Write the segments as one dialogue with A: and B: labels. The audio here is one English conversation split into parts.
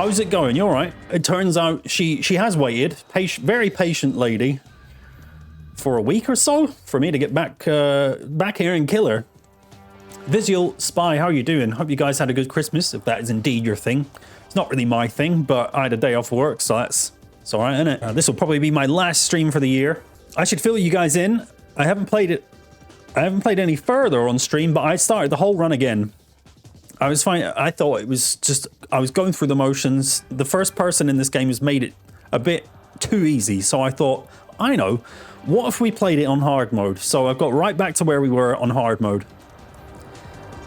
A: How's it going? You all right? It turns out she has waited, very patient lady, for a week or so for me to get back here and kill her. Visual Spy, how are you doing? Hope you guys had a good Christmas, if that is indeed your thing. It's not really my thing, but I had a day off work, so it's all right, isn't it? This will probably be my last stream for the year. I should fill you guys in. I haven't played any further on stream, but I started the whole run again. I was fine. I thought it was just, I was going through the motions. The first person in this game has made it a bit too easy, so I thought, I know, what if we played it on hard mode? So I've got right back to where we were on hard mode.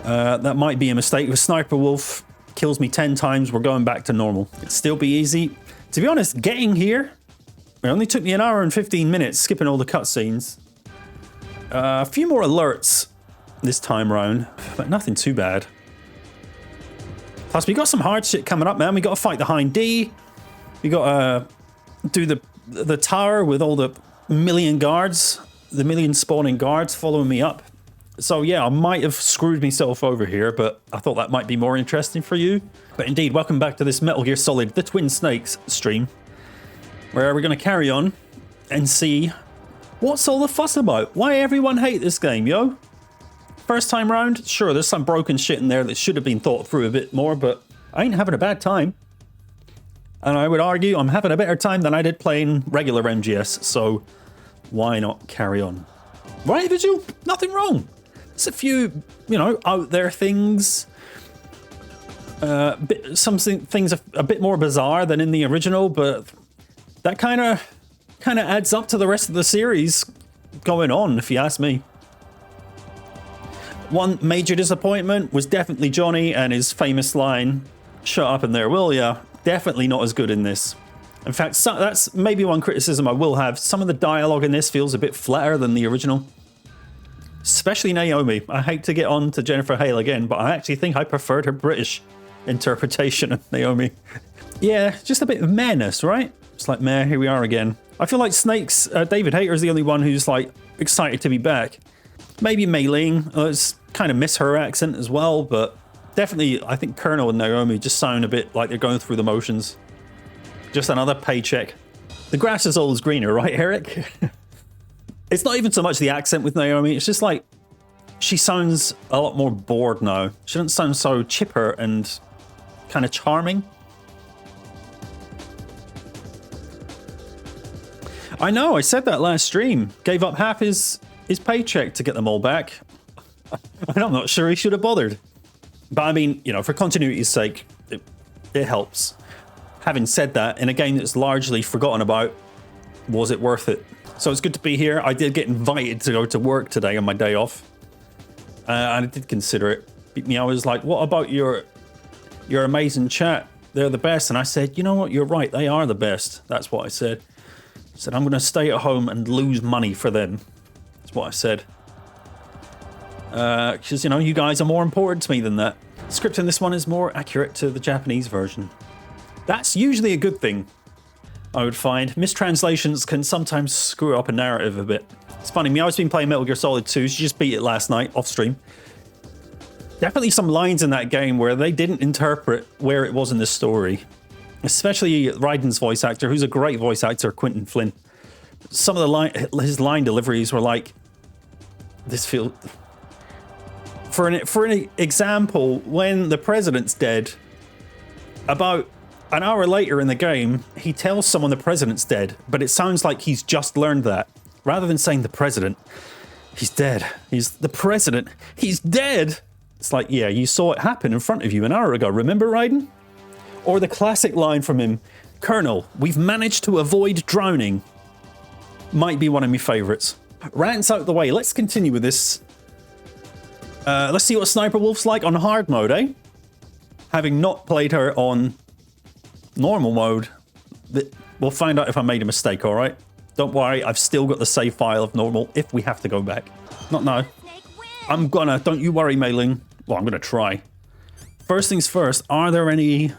A: That might be a mistake. If Sniper Wolf kills me 10 times, we're going back to normal. It'd still be easy. To be honest, getting here, it only took me an hour and 15 minutes, skipping all the cutscenes. A few more alerts this time round, but nothing too bad. Plus, we got some hard shit coming up, man. We got to fight the Hind D. We got to do the tower with all the million guards, the million spawning guards following me up. So yeah, I might have screwed myself over here, but I thought that might be more interesting for you. But indeed, welcome back to this Metal Gear Solid The Twin Snakes stream, where we're going to carry on and see what's all the fuss about. Why everyone hate this game, yo? First time round, sure, there's some broken shit in there that should have been thought through a bit more, but I ain't having a bad time. And I would argue I'm having a better time than I did playing regular MGS, so why not carry on? Right, Vigil? Nothing wrong. There's a few, you know, out there things. Some things are a bit more bizarre than in the original, but that kind of adds up to the rest of the series going on, if you ask me. One major disappointment was definitely Johnny and his famous line, "Shut up in there, will ya?" Definitely not as good in this. In fact, that's maybe one criticism I will have. Some of the dialogue in this feels a bit flatter than the original. Especially Naomi. I hate to get on to Jennifer Hale again, but I actually think I preferred her British interpretation of Naomi. Yeah, just a bit of madness, right? It's like, meh, here we are again. I feel like Snake's, David Hayter's the only one who's like excited to be back. Maybe Mei Ling. I kind of miss her accent as well, but definitely I think Colonel and Naomi just sound a bit like they're going through the motions. Just another paycheck. The grass is always greener, right, Eric? It's not even so much the accent with Naomi, it's just like she sounds a lot more bored now. She doesn't sound so chipper and kind of charming. I know, I said that last stream. Gave up half his paycheck to get them all back. And I'm not sure he should have bothered. But I mean, you know, for continuity's sake, it helps. Having said that, in a game that's largely forgotten about, was it worth it? So it's good to be here. I did get invited to go to work today on my day off. And I did consider it. I was like, what about your amazing chat? They're the best. And I said, you know what? You're right. They are the best. That's what I said. I said, I'm going to stay at home and lose money for them. That's what I said. Because, you know, you guys are more important to me than that. Script in this one is more accurate to the Japanese version. That's usually a good thing, I would find. Mistranslations can sometimes screw up a narrative a bit. It's funny, Meow's been playing Metal Gear Solid 2. She just beat it last night, off stream. Definitely some lines in that game where they didn't interpret where it was in the story. Especially Raiden's voice actor, who's a great voice actor, Quentin Flynn. Some of the his line deliveries were like, this feels... For an example, when the president's dead, about an hour later in the game, he tells someone the president's dead, but it sounds like he's just learned that. Rather than saying the president, he's dead. He's the president. He's dead. It's like, yeah, you saw it happen in front of you an hour ago. Remember, Raiden? Or the classic line from him, Colonel, we've managed to avoid drowning. Might be one of my favorites. Rants out the way. Let's continue with this. Let's see what Sniper Wolf's like on hard mode, eh? Having not played her on normal mode, we'll find out if I made a mistake, all right? Don't worry, I've still got the save file of normal if we have to go back. Not now. I'm gonna, don't you worry, Mei Ling. Well, I'm gonna try. First things first, are there any...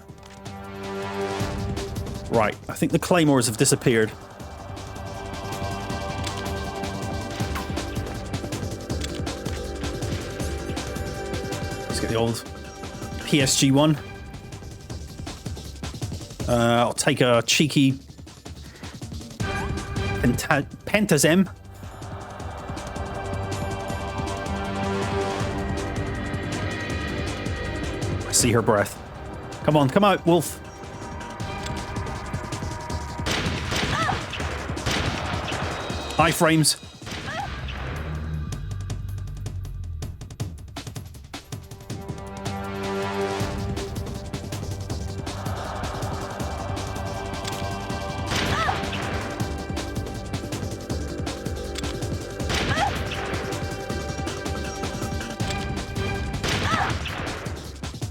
A: Right, I think the claymores have disappeared. Let's get the old PSG one. I'll take a cheeky Pentasem. I see her breath. Come on, come out, wolf. Iframes.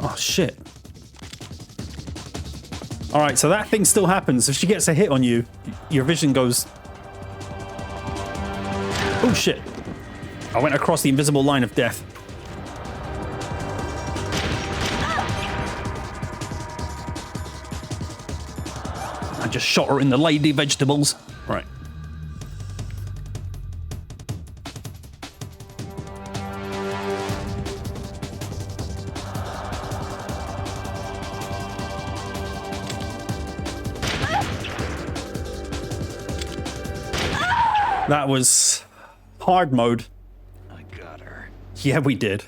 A: Oh, shit. Alright, so that thing still happens. If she gets a hit on you, your vision goes... Oh, shit. I went across the invisible line of death. I just shot her in the lady vegetables. Right. That was hard mode.
B: I got her.
A: Yeah, we did.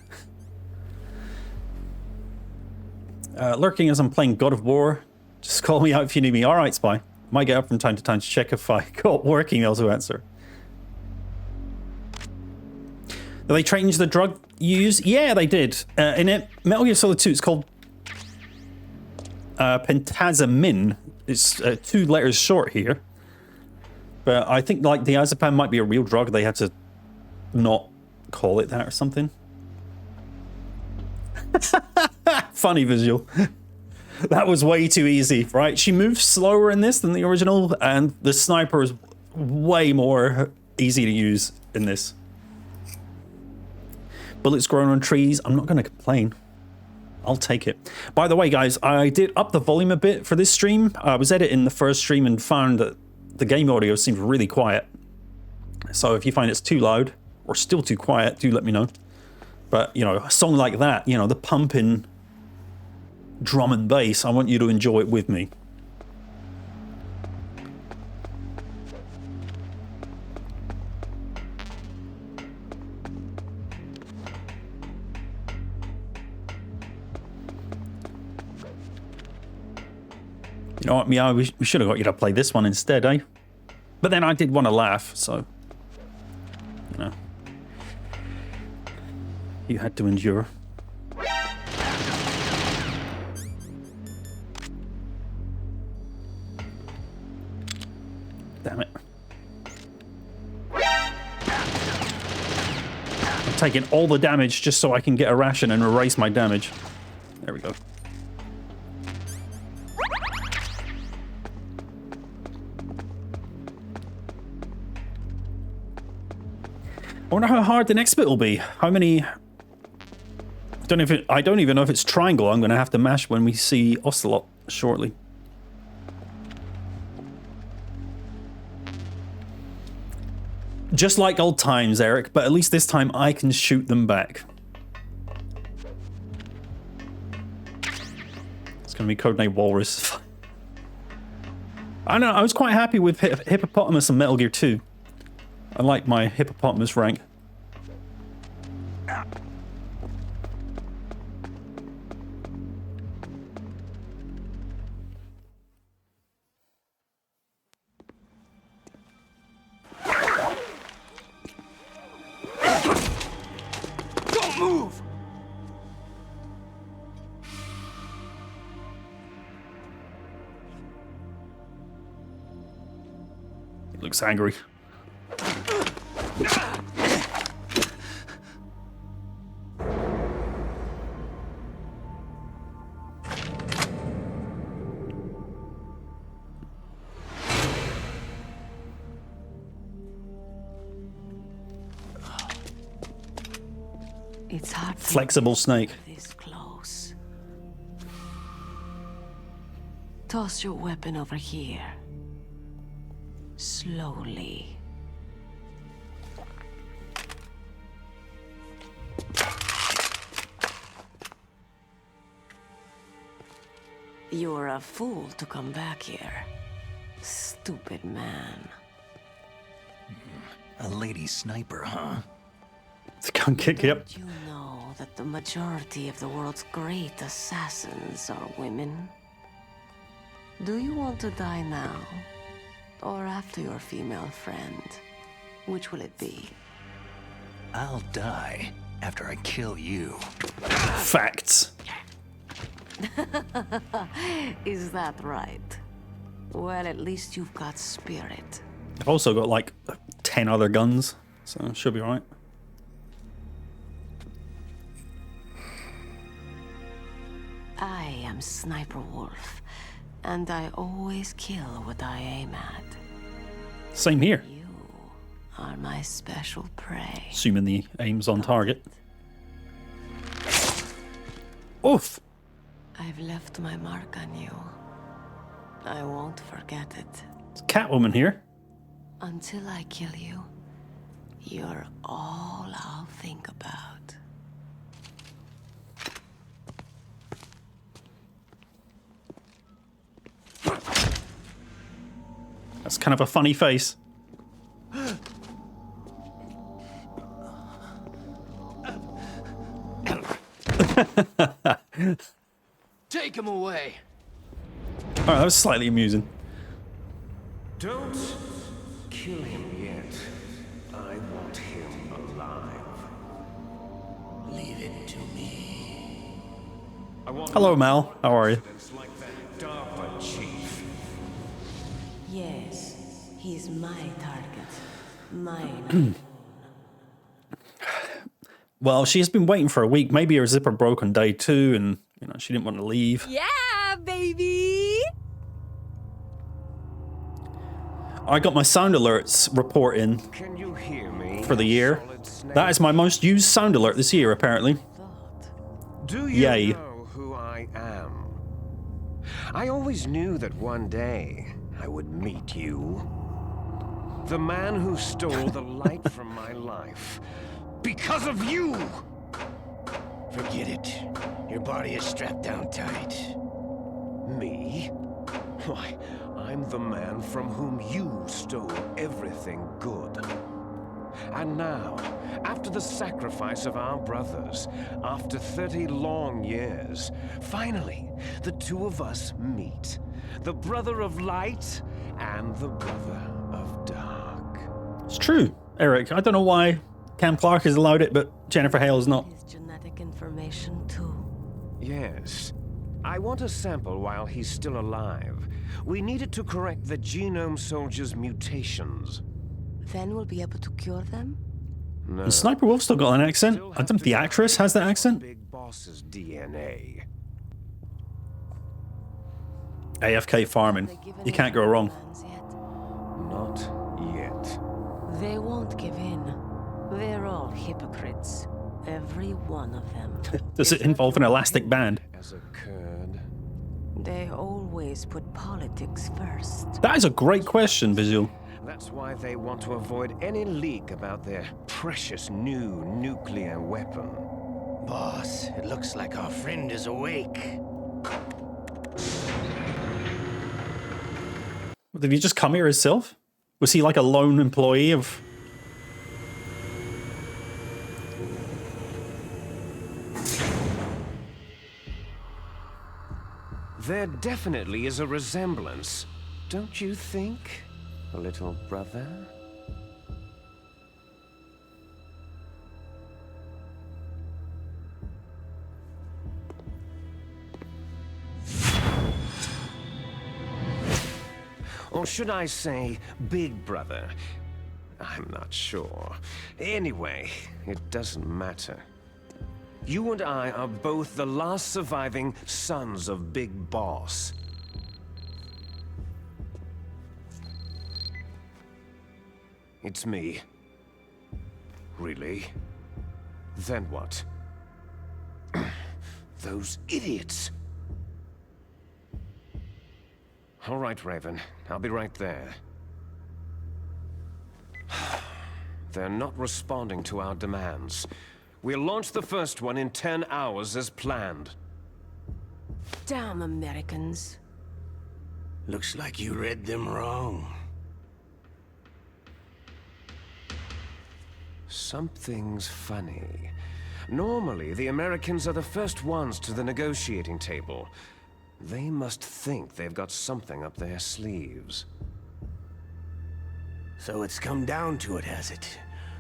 A: Lurking as I'm playing God of War. Just call me out if you need me. All right, Spy. Might get up from time to time to check if I got work emails to answer. Did they change the drug you use? Yeah, they did. In it, Metal Gear Solid 2, it's called Pentazamin. It's 2 letters short here. But I think like diazepam might be a real drug. They had to not call it that or something. Funny visual. That was way too easy, right? She moves slower in this than the original, and the sniper is way more easy to use in this. Bullets growing on trees. I'm not going to complain. I'll take it. By the way, guys, I did up the volume a bit for this stream. I was editing the first stream and found that the game audio seemed really quiet. So if you find it's too loud or still too quiet, do let me know. But, you know, a song like that, you know, the pumping drum and bass, I want you to enjoy it with me. You know what, Meow, we should have got you to play this one instead, eh? But then I did want to laugh, so... You know. You had to endure. Damn it. I'm taking all the damage just so I can get a ration and erase my damage. There we go. I wonder how hard the next bit will be. How many... I don't even know if it's triangle. I'm going to have to mash when we see Ocelot shortly. Just like old times, Eric, but at least this time I can shoot them back. It's going to be codename Walrus. I don't know, I was quite happy with Hippopotamus and Metal Gear 2. I like my Hippopotamus rank.
B: Don't move!
A: He looks angry.
C: It's hard.
A: Flexible snake.
C: This close. Toss your weapon over here. Slowly. You're a fool to come back here. Stupid man.
B: A lady sniper, huh?
A: Can't kick it up.
C: Don't you know that the majority of the world's great assassins are women? Do you want to die now? Or after your female friend? Which will it be?
B: I'll die after I kill you.
A: Facts.
C: Is that right? Well, at least you've got spirit.
A: I've also got like 10 other guns, so it should be alright.
C: I am Sniper Wolf, and I always kill what I aim at.
A: Same here.
C: You are my special prey.
A: Assuming the aim's on target. Oof!
C: I've left my mark on you. I won't forget it.
A: It's Catwoman here.
C: Until I kill you, you're all I'll think about.
A: That's kind of a funny face.
B: Take him away.
A: Alright, that was slightly amusing.
D: Don't kill him yet. I want him alive.
B: Leave it to me.
D: I want
A: Hello, Mal. How are you?
D: It's like that DARPA chief.
C: Yes, he's my target. Mine.
A: Well, she's been waiting for a week. Maybe her zipper broke on day 2 and, you know, she didn't want to leave.
E: Yeah, baby!
A: I got my sound alerts report in
D: Can you hear me?
A: for the year.
D: Solid Snake?
A: That is my most used sound alert this year, apparently.
C: Thought.
D: Do you
A: Yay.
D: know who I am? I always knew that one day I would meet you. The man who stole the light from my life. Because of you!
F: Forget it. Your body is strapped down tight.
D: Me? Why, I'm the man from whom you stole everything good. And now, after the sacrifice of our brothers, after 30 long years, finally, the two of us meet. The brother of light and the brother of dark.
A: It's true, Eric. I don't know why Cam Clark has allowed it, but Jennifer Hale's not.
C: His genetic information, too.
D: Yes. I want a sample while he's still alive. We needed to correct the genome soldier's mutations.
C: Then we'll be able to cure them?
D: No.
A: And Sniper Wolf's still got an accent.
D: Still
A: I
D: have
A: don't think
D: to
A: the
D: go
A: actress has that
D: against
A: accent.
D: Big Boss's DNA.
A: AFK farming.
C: They given
A: You can't go
C: any
A: wrong.
C: plans yet?
D: Not yet.
C: They won't give in. They're all hypocrites. Every one of them.
A: Does it involve an elastic band?
D: As occurred.
C: They always put politics first.
A: That is a great question, Visual.
D: That's why they want to avoid any leak about their precious new nuclear weapon.
F: Boss, it looks like our friend is awake.
A: Did he just come here himself? Was he like a lone employee of...
D: There definitely is a resemblance, don't you think, little brother? Or should I say, big brother? I'm not sure. Anyway, it doesn't matter. You and I are both the last surviving sons of Big Boss. It's me. Really? Then what? Those idiots! All right, Raven. I'll be right there. They're not responding to our demands. We'll launch the first one in 10 hours as planned.
C: Damn Americans.
F: Looks like you read them wrong.
D: Something's funny. Normally, the Americans are the first ones to the negotiating table. They must think they've got something up their sleeves.
F: So it's come down to it, has it?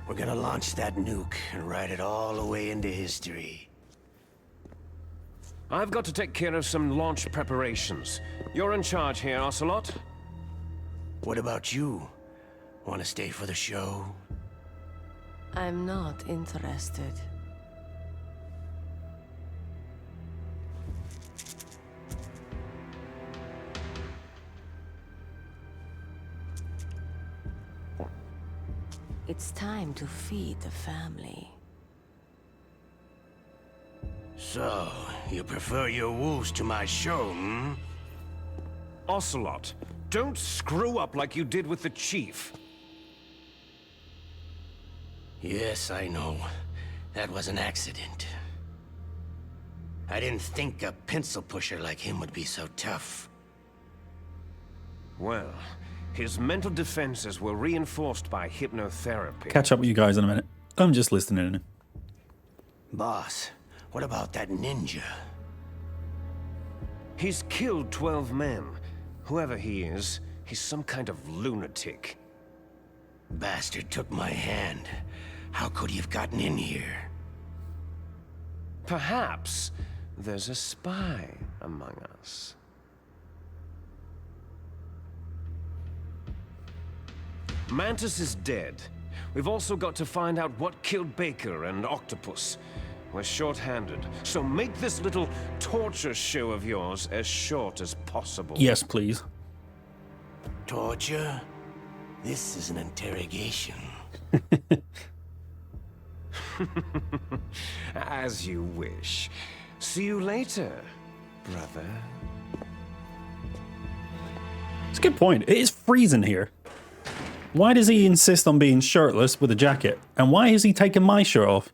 F: We're gonna launch that nuke and write it all the way into history.
D: I've got to take care of some launch preparations. You're in charge here, Ocelot.
F: What about you? Want to stay for the show?
C: I'm not interested. It's time to feed the family.
F: So, you prefer your wolves to my show, hmm?
D: Ocelot, don't screw up like you did with the chief.
F: Yes, I know. That was an accident. I didn't think a pencil pusher like him would be so tough.
D: Well, his mental defenses were reinforced by hypnotherapy.
A: Catch up with you guys in a minute. I'm just listening.
F: Boss, what about that ninja?
D: He's killed 12 men. Whoever he is, he's some kind of lunatic.
F: Bastard took my hand. How could he have gotten in here?
D: Perhaps there's a spy among us. Mantis is dead. We've also got to find out what killed Baker and Octopus. We're short-handed, so make this little torture show of yours as short as possible.
A: Yes, please.
F: Torture? This is an interrogation.
D: As you wish. See you later, brother.
A: It's a good point. It is freezing here. Why does he insist on being shirtless with a jacket? And why is he taking my shirt off?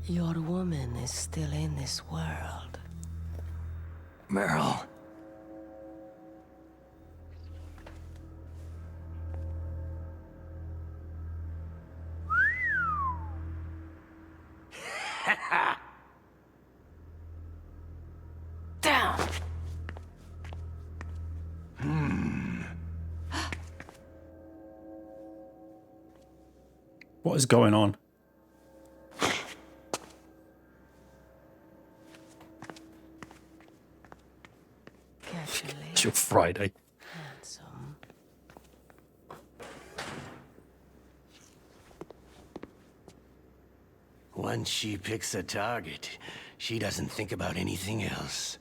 C: Your woman is still in this world.
F: Merle.
C: Down!
A: What is going on?
C: Catch you later,
A: It's your Friday.
C: handsome.
F: Once she picks a target, she doesn't think about anything else.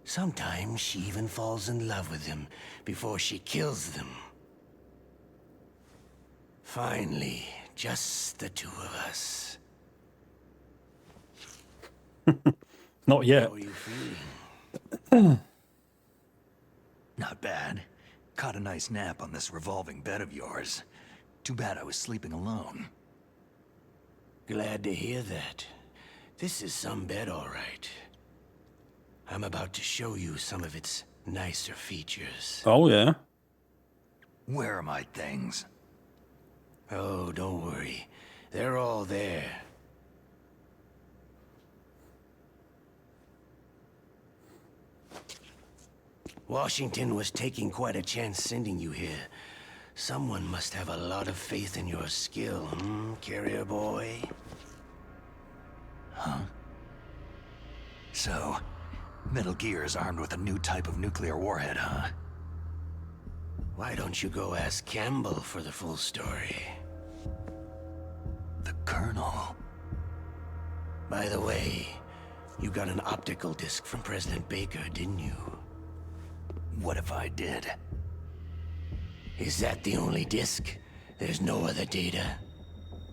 F: Sometimes she even falls in love with them before she kills them. Finally, just the two of us.
A: Not yet.
F: How are you feeling?
B: Not bad. Caught a nice nap on this revolving bed of yours. Too bad I was sleeping alone.
F: Glad to hear that. This is some bed, all right. I'm about to show you some of its nicer features.
A: Oh, yeah.
B: Where are my things?
F: Oh, don't worry. They're all there. Washington was taking quite a chance sending you here. Someone must have a lot of faith in your skill, carrier boy?
B: So, Metal Gear is armed with a new type of nuclear warhead, huh?
F: Why don't you go ask Campbell for the full story?
B: The Colonel.
F: By the way, you got an optical disc from President Baker, didn't you?
B: What if I did?
F: Is that the only disc? There's no other data?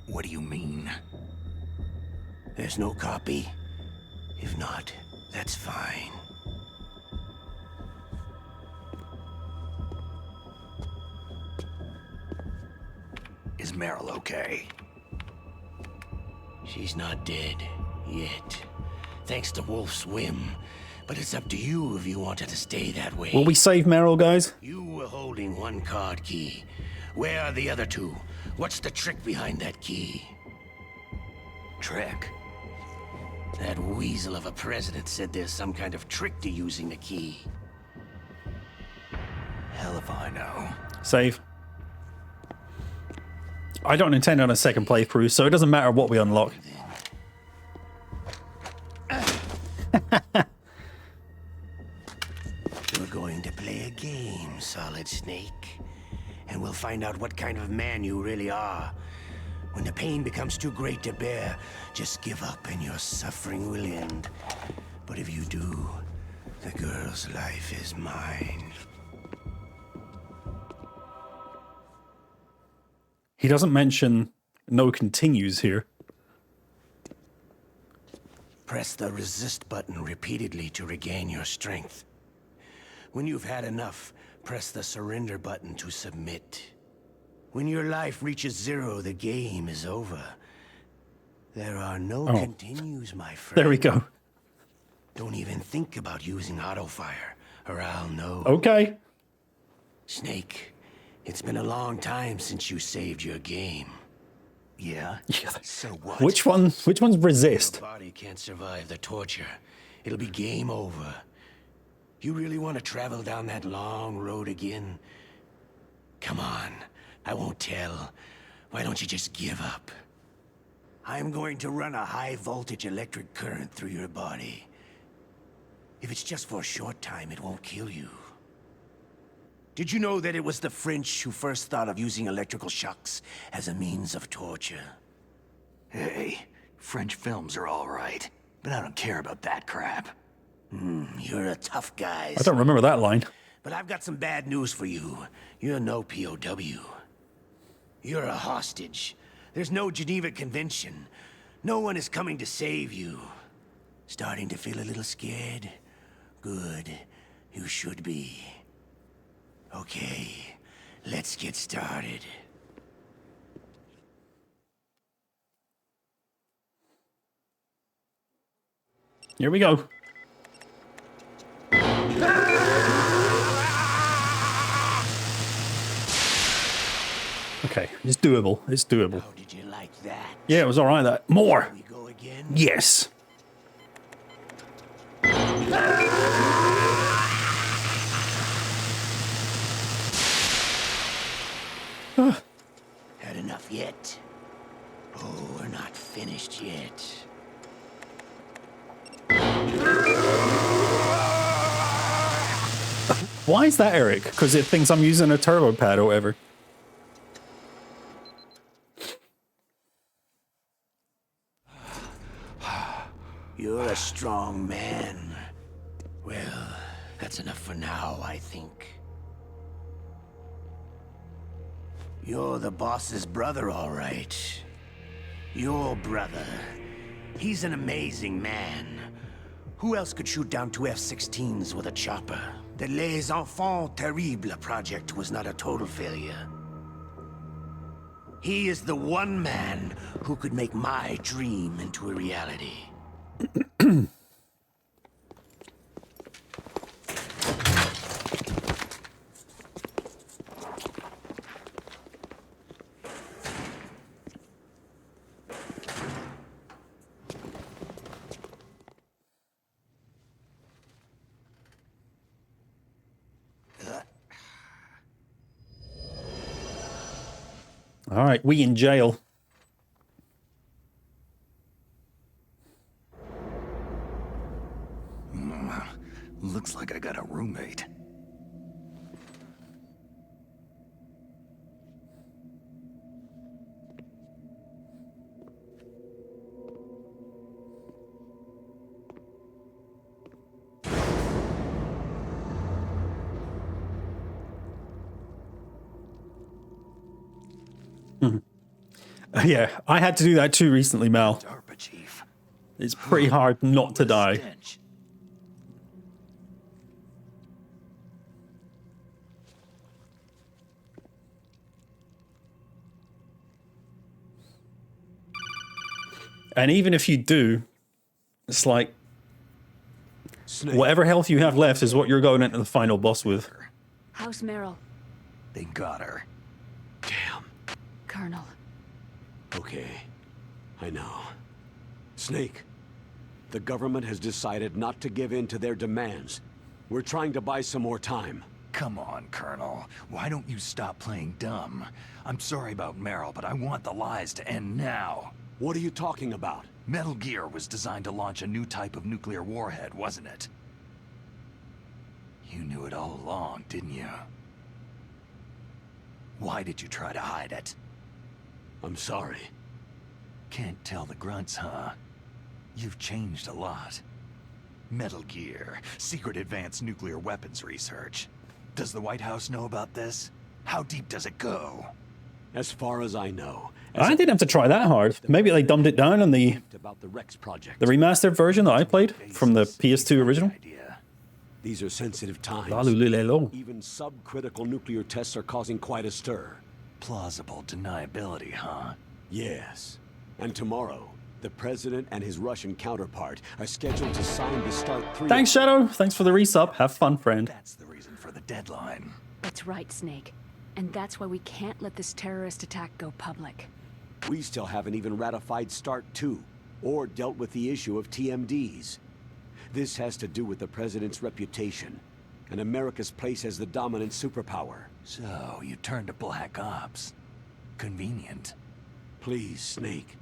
B: What do you mean?
F: There's no copy? If not, that's fine.
B: Meryl okay?
F: She's not dead yet, thanks to Wolf's whim. But it's up to you if you want her to stay that way.
A: Will we save Meryl, guys?
F: You were holding one card key. Where are the other two? What's the trick behind that key?
B: Trick?
F: That weasel of a president said there's some kind of trick to using the key.
B: Hell if I know.
A: Save. I don't intend on a second playthrough, so it doesn't matter what we unlock.
F: We're going to play a game, Solid Snake. And we'll find out what kind of man you really are. When the pain becomes too great to bear, just give up and your suffering will end. But if you do, the girl's life is mine.
A: He doesn't mention no continues here.
F: Press the resist button repeatedly to regain your strength. When you've had enough, press the surrender button to submit. When your life reaches 0, the game is over. There are no continues, my friend.
A: There we go.
F: Don't even think about using auto fire, or I'll know.
A: Okay.
F: Snake, it's been a long time since you saved your game.
B: Yeah? So what?
A: Which one's resist?
F: Your body can't survive the torture. It'll be game over. You really want to travel down that long road again? Come on, I won't tell. Why don't you just give up? I'm going to run a high-voltage electric current through your body. If it's just for a short time, it won't kill you. Did you know that it was the French who first thought of using electrical shocks as a means of torture?
B: Hey, French films are all right, but I don't care about that crap.
F: You're a tough guy.
A: I don't remember that line.
F: But I've got some bad news for you. You're no POW. You're a hostage. There's no Geneva Convention. No one is coming to save you. Starting to feel a little scared? Good. You should be. Okay, let's get started.
A: Here we go. Okay, it's doable. It's doable.
F: How did you like that?
A: Yeah, it was alright. That more.
F: We go again?
A: Yes.
F: Had enough yet? Oh, we're not finished yet.
A: Why is that, Eric? Because it thinks I'm using a turbo pad or whatever.
F: You're a strong man. Well, that's enough for now, I think. You're the boss's brother, all right. Your brother. He's an amazing man. Who else could shoot down 2 F-16s with a chopper? The Les Enfants Terribles project was not a total failure. He is the one man who could make my dream into a reality.
A: All right, we in jail.
B: Looks like I got a roommate.
A: Yeah, I had to do that too recently, Mal.
B: DARPA chief.
A: It's pretty hard not to die.
B: Stench.
A: And even if you do, it's like
G: Snake.
A: whatever health you have left is what you're going into the final boss with.
E: How's Meryl?
B: They got her.
G: Damn.
E: Colonel.
G: Okay. I know. Snake. The government has decided not to give in to their demands. We're trying to buy some more time.
B: Come on, Colonel. Why don't you stop playing dumb? I'm sorry about Meryl, but I want the lies to end now.
G: What are you talking about?
B: Metal Gear was designed to launch a new type of nuclear warhead, wasn't it? You knew it all along, didn't you? Why did you try to hide it?
G: I'm sorry.
B: Can't tell the grunts, huh? You've changed a lot. Metal Gear, secret advanced nuclear weapons research. Does the White House know about this? How deep does it go?
G: As far as I know.
A: I didn't have to try that hard. Maybe they dumbed it down on the
G: About the Rex project.
A: remastered version that I played from the PS2 original.
B: Idea.
G: These are sensitive times.
A: Lalulilelo.
G: Even subcritical nuclear tests are causing quite a stir.
B: Plausible deniability, huh?
G: Yes. And tomorrow, the president and his Russian counterpart are scheduled to sign the START 3.
A: Thanks, Shadow. Thanks for the resub. Have fun, friend.
B: That's the reason for the deadline.
E: That's right, Snake. And that's why we can't let this terrorist attack go public.
G: We still haven't even ratified START 2 or dealt with the issue of TMDs. This has to do with the president's reputation and America's place as the dominant superpower.
B: So, you turned to Black Ops. Convenient.
G: Please, Snake,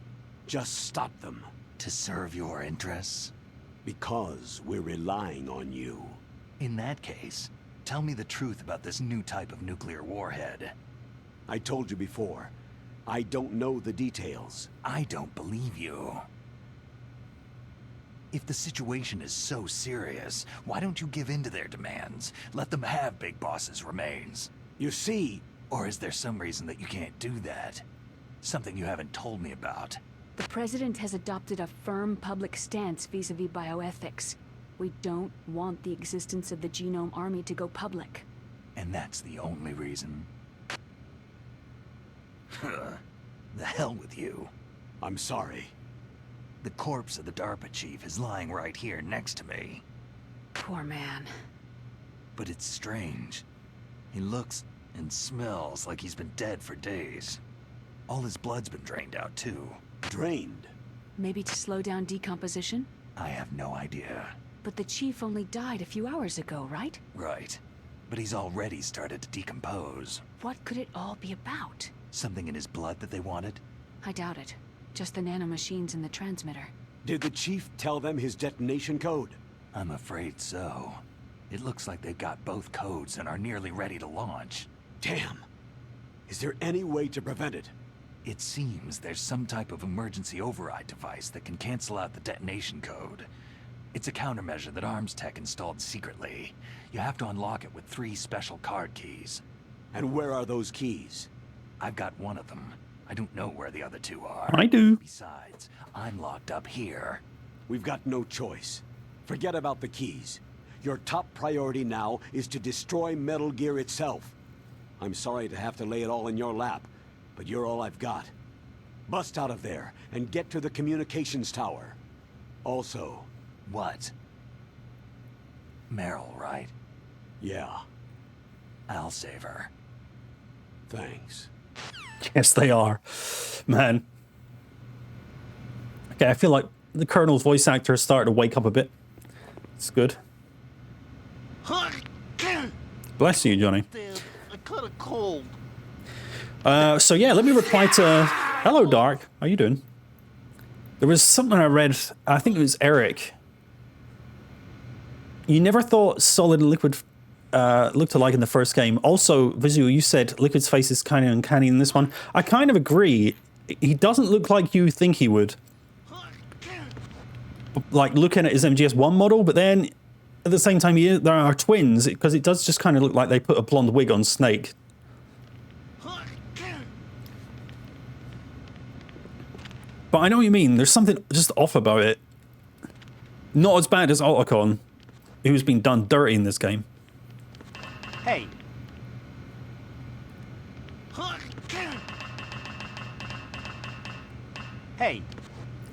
G: just stop them.
B: To serve your interests?
G: Because we're relying on you.
B: In that case, tell me the truth about this new type of nuclear warhead.
G: I told you before, I don't know the details.
B: I don't believe you. If the situation is so serious, why don't you give in to their demands? Let them have Big Boss's remains.
G: You see,
B: Or is there some reason that you can't do that? Something you haven't told me about.
E: The President has adopted a firm public stance vis-a-vis bioethics. We don't want the existence of the Genome Army to go public.
B: And that's the only reason? The hell with you.
G: I'm sorry.
B: The corpse of the DARPA chief is lying right here next to me.
E: Poor man.
B: But it's strange. He looks and smells like he's been dead for days. All his blood's been drained out too.
G: Drained.
E: Maybe to slow down decomposition?
B: I have no idea.
E: But the chief only died a few hours ago, right?
B: Right. But he's already started to decompose.
E: What could it all be about?
B: Something in his blood that they wanted?
E: I doubt it. Just the nanomachines in the transmitter.
G: Did the chief tell them his detonation code?
B: I'm afraid so. It looks like they've got both codes and are nearly ready to launch.
G: Damn. Is there any way to prevent it?
B: It seems there's some type of emergency override device that can cancel out the detonation code. It's a countermeasure that Arms Tech installed secretly. You have to unlock it with 3 special card keys.
G: And where are those keys?
B: I've got one of them. I don't know where the other 2 are.
A: I do.
B: Besides, I'm locked up here.
G: We've got no choice. Forget about the keys. Your top priority now is to destroy Metal Gear itself. I'm sorry to have to lay it all in your lap, but you're all I've got. Bust out of there and get to the communications tower. Also,
B: What? Meryl, right?
G: yeah,
B: I'll save her.
G: thanks.
A: Yes, they are. Man. Okay, I feel like the Colonel's voice actor is starting to wake up a bit. It's good. Bless you, Johnny.
H: I caught a cold.
A: So yeah, let me reply to... Hello, Dark. How you doing? There was something I read, I think it was Eric. You never thought Solid and Liquid looked alike in the first game. Also, Visual, you said Liquid's face is kind of uncanny in this one. I kind of agree. He doesn't look like you think he would. Like, looking at his MGS1 model, but then at the same time, there are twins, because it does just kind of look like they put a blonde wig on Snake. But I know what you mean. There's something just off about it. Not as bad as Otacon, who's been done dirty in this game.
H: Hey. Hey.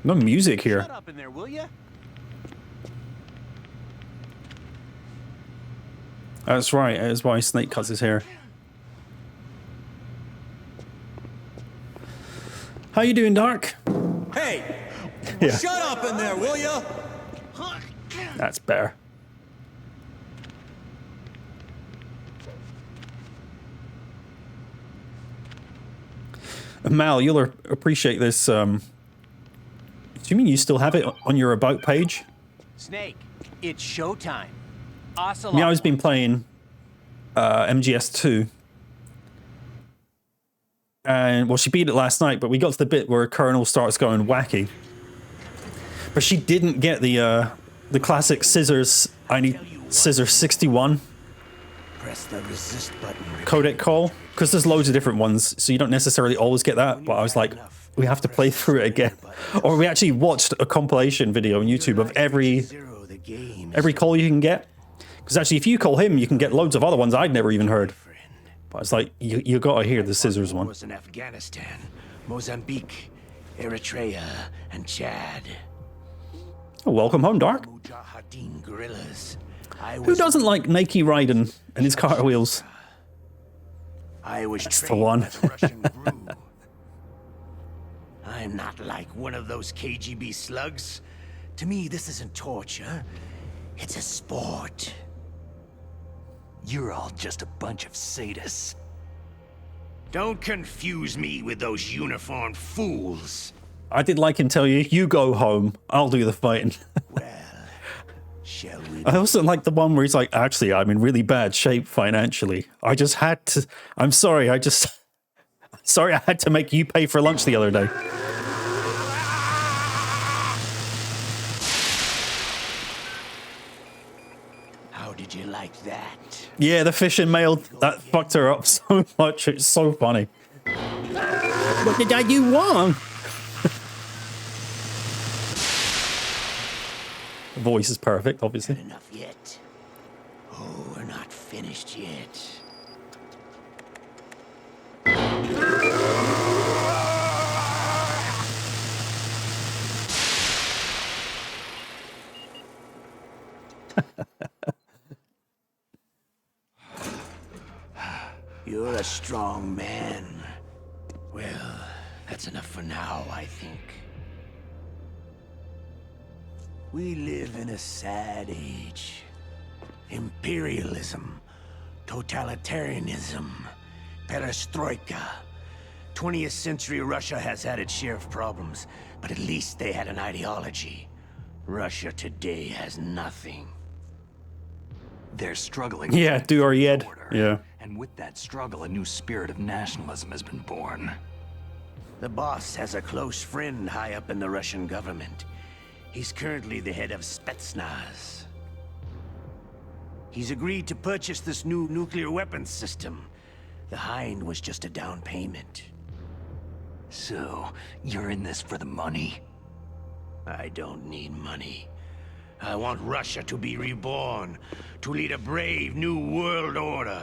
A: No music here.
H: Shut up in there, will ya?
A: That's right. That's why Snake cuts his hair. How you doing, Dark?
I: Hey!
A: Yeah.
I: Shut up in there, will ya?
A: That's better. Mal, you'll appreciate this. Do you mean you still have it on your About page?
H: Snake, it's showtime. Ocelot.
A: Meow's been playing MGS2. And, well, she beat it last night, but we got to the bit where Colonel starts going wacky. But she didn't get the classic scissors, I need scissors 61
F: Press the resist button.
A: codec call. Because there's loads of different ones, so you don't necessarily always get that. But I was like, we have to play through it again. Or we actually watched a compilation video on YouTube of every call you can get. Because actually, if you call him, you can get loads of other ones I'd never even heard. But it's like, you gotta hear the scissors one.
F: Was in Afghanistan, Mozambique, Eritrea, and Chad.
A: Oh, welcome home, Dark.
F: Mujahideen guerrillas.
A: Who doesn't like Nike Raiden and his cartwheels?
F: I was
A: That's the
F: trained
A: one.
F: by the Russian GRU. I'm not like one of those KGB slugs. To me, this isn't torture. It's a sport.
B: You're all just a bunch of sadists.
F: Don't confuse me with those uniformed fools.
A: I did like him tell you, you go home, I'll do the fighting.
F: Well, shall we?
A: I also like the one where he's like, actually, I'm in really bad shape financially. I just had to, I'm sorry, sorry I had to make you pay for lunch the other day.
F: How did you like that?
A: Yeah, the fishing mail, that fucked her up so much, it's so funny. What did I do wrong? The voice is perfect, obviously.
F: Not enough yet. Oh, we're not finished yet. You're a strong man. Well, that's enough for now, I think. We live in a sad age. Imperialism, totalitarianism, perestroika. 20th century Russia has had its share of problems, but at least they had an ideology. Russia today has nothing.
B: They're struggling.
A: Yeah, do or yet.
B: Order.
A: Yeah.
B: And with that struggle, a new spirit of nationalism has been born.
F: The boss has a close friend high up in the Russian government. He's currently the head of Spetsnaz. He's agreed to purchase this new nuclear weapons system. The Hind was just a down payment.
B: So, you're in this for the money?
F: I don't need money. I want Russia to be reborn, to lead a brave new world order.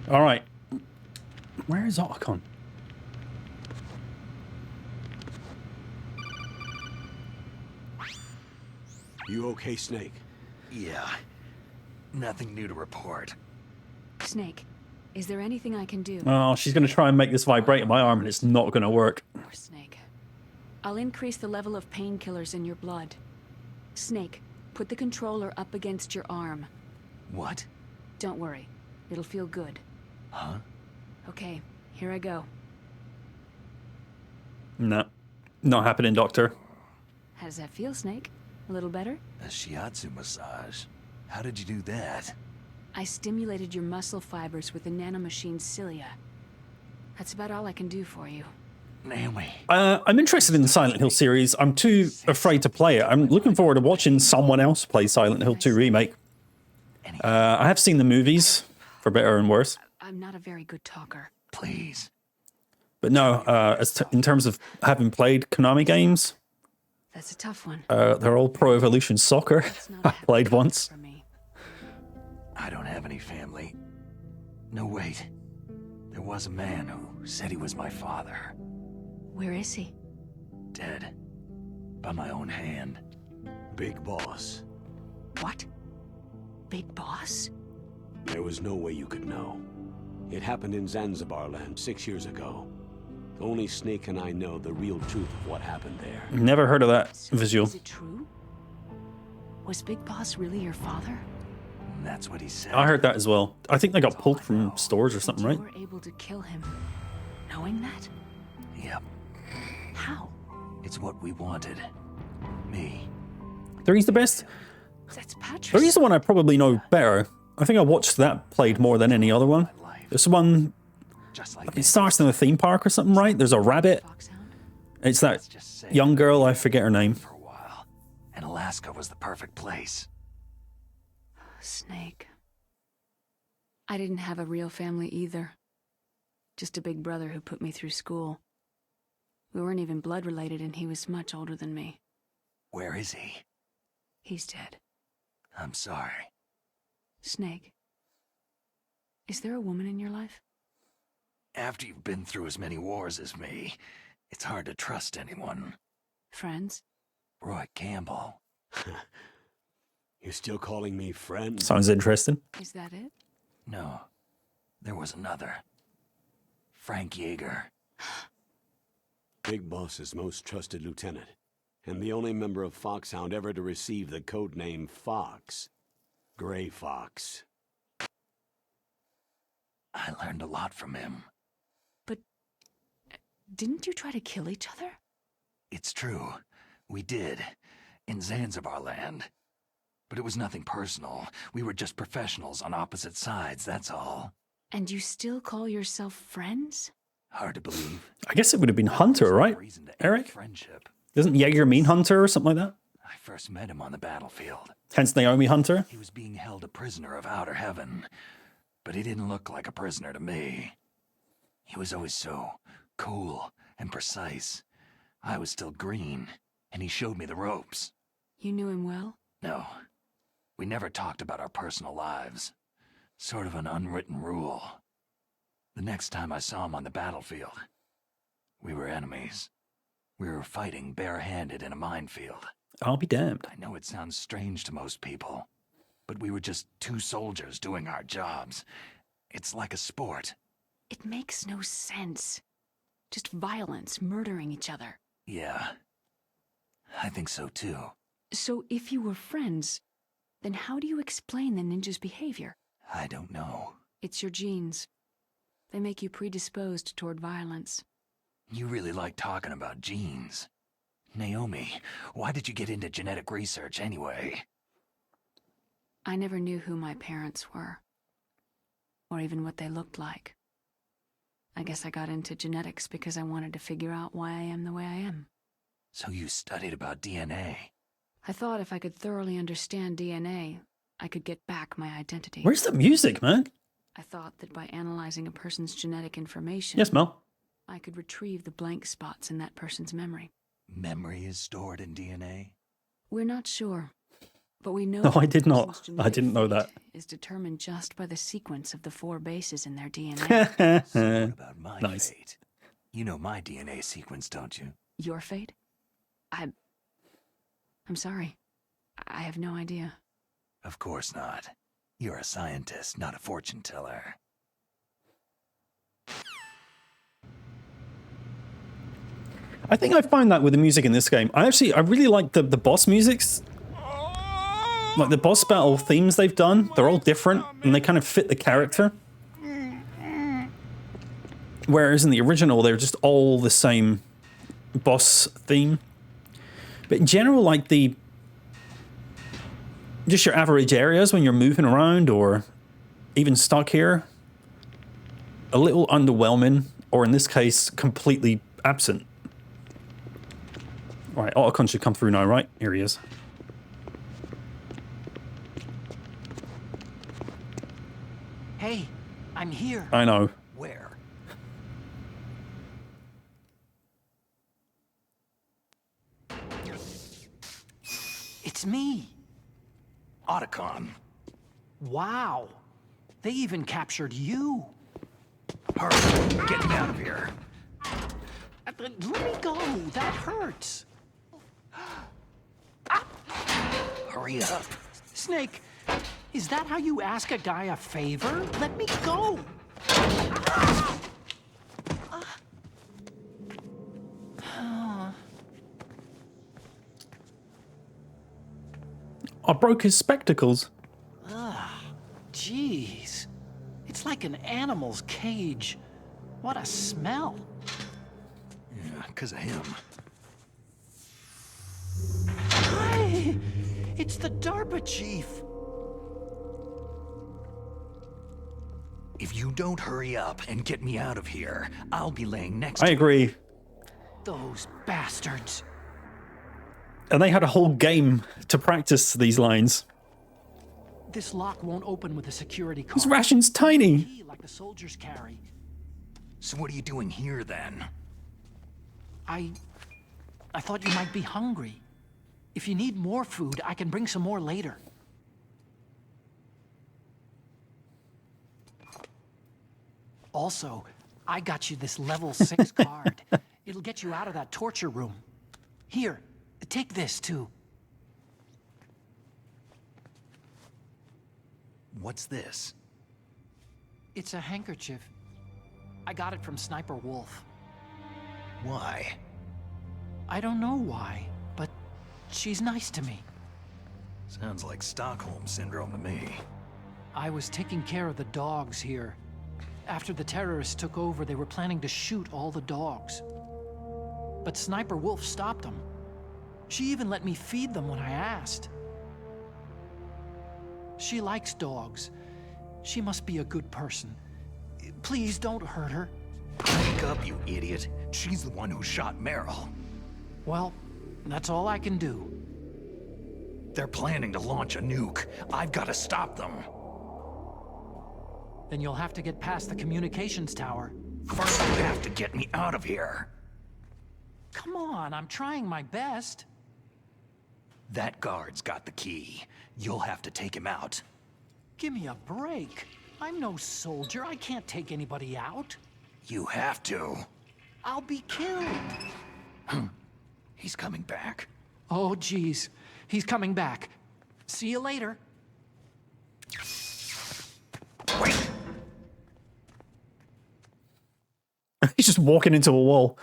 A: All right. Where is Otacon?
G: You okay, Snake?
B: Yeah. Nothing new to report.
E: Snake, is there anything I can do?
A: Oh, she's going to try and make this vibrate in my arm, and it's not going to work.
E: Poor Snake. I'll increase the level of painkillers in your blood. Snake, put the controller up against your arm.
B: What?
E: Don't worry. It'll feel good.
B: Huh?
E: Okay, here I go.
A: No. Not happening, Doctor.
E: How does that feel, Snake? A little better?
B: A shiatsu massage. How did you do that?
E: I stimulated your muscle fibers with the nanomachine's cilia. That's about all I can do for you.
B: Naomi.
A: I'm interested in the Silent Hill series. I'm too afraid to play it. I'm looking forward to watching someone else play Silent Hill 2 Remake. I have seen the movies, for better and worse.
E: I'm not a very good talker.
B: Please.
A: But no, in terms of having played Konami games,
E: That's a tough one.
A: they're all Pro Evolution Soccer.
E: It's not a
A: I
E: happy
A: played
E: topic
A: once.
E: for me.
B: I don't have any family. No, wait. There was a man who said he was my father.
E: Where is he?
B: Dead. By my own hand.
G: Big Boss.
E: What? Big Boss?
G: There was no way you could know. It happened in Zanzibar land 6 years ago. Only Snake and I know the real truth of what happened there.
A: Never heard of that
E: So
A: visual.
E: Is it true? Was Big Boss really your father?
B: That's what he said.
A: I heard that as well. I think they got pulled from stores or something, right?
E: You were able to kill him, knowing that?
B: Yep.
E: How?
B: It's what we wanted. Me.
A: Three's the best.
E: That's Patrick.
A: Three's the one I probably know better. I think I watched that played more than any other one. This one,
B: Just like
A: it starts in a theme park or something, right? There's a rabbit.
E: Foxhound?
A: It's that young girl, I forget her name.
B: for a while. And Alaska was the perfect place.
E: Snake. I didn't have a real family either. Just a big brother who put me through school. We weren't even blood related, and he was much older than me.
B: Where is he?
E: He's dead.
B: I'm sorry.
E: Snake. Is there a woman in your life?
B: After you've been through as many wars as me, it's hard to trust anyone.
E: Friends?
B: Roy Campbell.
G: You're still calling me friend?
A: Sounds interesting.
E: Is that it?
B: No. There was another. Frank Yeager.
G: Big Boss's most trusted lieutenant, and the only member of Foxhound ever to receive the code name Fox. Gray Fox.
B: I learned a lot from him.
E: But didn't you try to kill each other?
B: It's true. We did. In Zanzibar land. But it was nothing personal. We were just professionals on opposite sides, that's all.
E: And you still call yourself friends?
B: Hard to believe.
A: I guess it would have been Hunter, right?
B: Reason to end
A: Eric?
B: friendship.
A: Doesn't Jaeger mean Hunter or something like that?
B: I first met him on the battlefield.
A: Hence Naomi Hunter.
B: He was being held a prisoner of outer heaven. But he didn't look like a prisoner to me. He was always so cool and precise. I was still green, and he showed me the ropes.
E: You knew him well?
B: No, we never talked about our personal lives. Sort of an unwritten rule. The next time I saw him on the battlefield, we were enemies. We were fighting barehanded in a minefield.
A: I'll be damned.
B: I know it sounds strange to most people, but we were just two soldiers doing our jobs. It's like a sport.
E: It makes no sense. Just violence, murdering each other.
B: Yeah, I think so too.
E: So if you were friends, then how do you explain the ninja's behavior?
B: I don't know.
E: It's your genes. They make you predisposed toward violence.
B: You really like talking about genes. Naomi, why did you get into genetic research anyway?
E: I never knew who my parents were, or even what they looked like. I guess I got into genetics because I wanted to figure out why I am the way I am.
B: So you studied about DNA.
E: I thought if I could thoroughly understand DNA, I could get back my identity.
A: Where's the music, man?
E: I thought that by analyzing a person's genetic information,
A: Yes, Mel.
E: I could retrieve the blank spots in that person's memory.
B: Memory is stored in DNA?
E: We're not sure, but we know
A: No,
E: that
A: I
E: a
A: did not.
E: person's
A: I
E: genetic
A: didn't know that.
E: fate is determined just by the sequence of the 4 bases in their DNA.
B: So what about my
A: Nice.
B: fate? You know my DNA sequence, don't you?
E: Your fate? I'm sorry. I have no idea.
B: Of course not. You're a scientist, not a fortune teller.
A: I think I find that with the music in this game. I really like the boss musics. Like the boss battle themes they've done, they're all different and they kind of fit the character. Whereas in the original, they're just all the same boss theme. But in general, like just your average areas when you're moving around or even stuck here, a little underwhelming, or in this case, completely absent. Right, Otacon should come through now, right? Here he is.
J: I'm here.
A: I know.
B: Where?
J: It's me.
B: Otacon.
J: Wow. They even captured you.
B: Hurry, get me out of here.
J: Let me go. That hurts.
B: Hurry up.
J: Snake, is that how you ask a guy a favor? Let me go.
A: I broke his spectacles.
J: Jeez. It's like an animal's cage. What a smell.
B: Yeah, because of him.
J: Hi! It's the DARPA chief.
B: If you don't hurry up and get me out of here, I'll be laying next
A: I
B: to
A: agree.
J: Those bastards.
A: And they had a whole game to practice these lines.
J: This lock won't open with a security card.
A: His ration's tiny.
J: Key like the soldiers carry.
B: So what are you doing here then?
J: I thought you might be hungry. If you need more food, I can bring some more later. Also, I got you this level 6 card. It'll get you out of that torture room. Here, take this too.
B: What's this?
J: It's a handkerchief. I got it from Sniper Wolf.
B: Why?
J: I don't know why, but she's nice to me.
B: Sounds like Stockholm Syndrome to me.
J: I was taking care of the dogs here. After the terrorists took over, they were planning to shoot all the dogs. But Sniper Wolf stopped them. She even let me feed them when I asked. She likes dogs. She must be a good person. Please don't hurt her.
B: Wake up, you idiot. She's the one who shot Meryl.
J: Well, that's all I can do.
B: They're planning to launch a nuke. I've got to stop them.
J: Then you'll have to get past the communications tower.
B: First, you have to get me out of here.
J: Come on, I'm trying my best.
B: That guard's got the key. You'll have to take him out.
J: Give me a break. I'm no soldier. I can't take anybody out.
B: You have to.
J: I'll be killed.
B: He's coming back.
J: Oh, geez. He's coming back. See you later.
B: Wait!
A: He's just walking into a wall.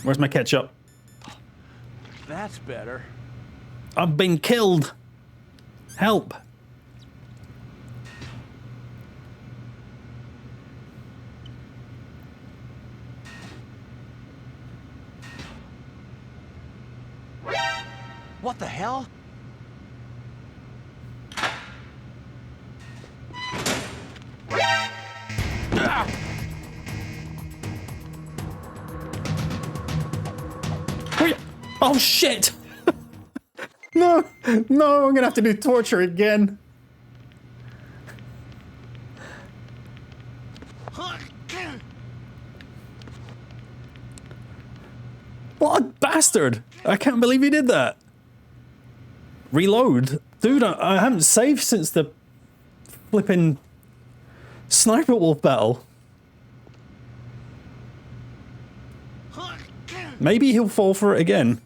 A: Where's my ketchup?
D: That's better.
A: I've been killed. Help.
H: What the hell?
A: Wait. Oh shit! No, no, I'm gonna have to do torture again. What a bastard! I can't believe he did that. Reload? Dude, I haven't saved since the flipping Sniper Wolf battle. Maybe he'll fall for it again.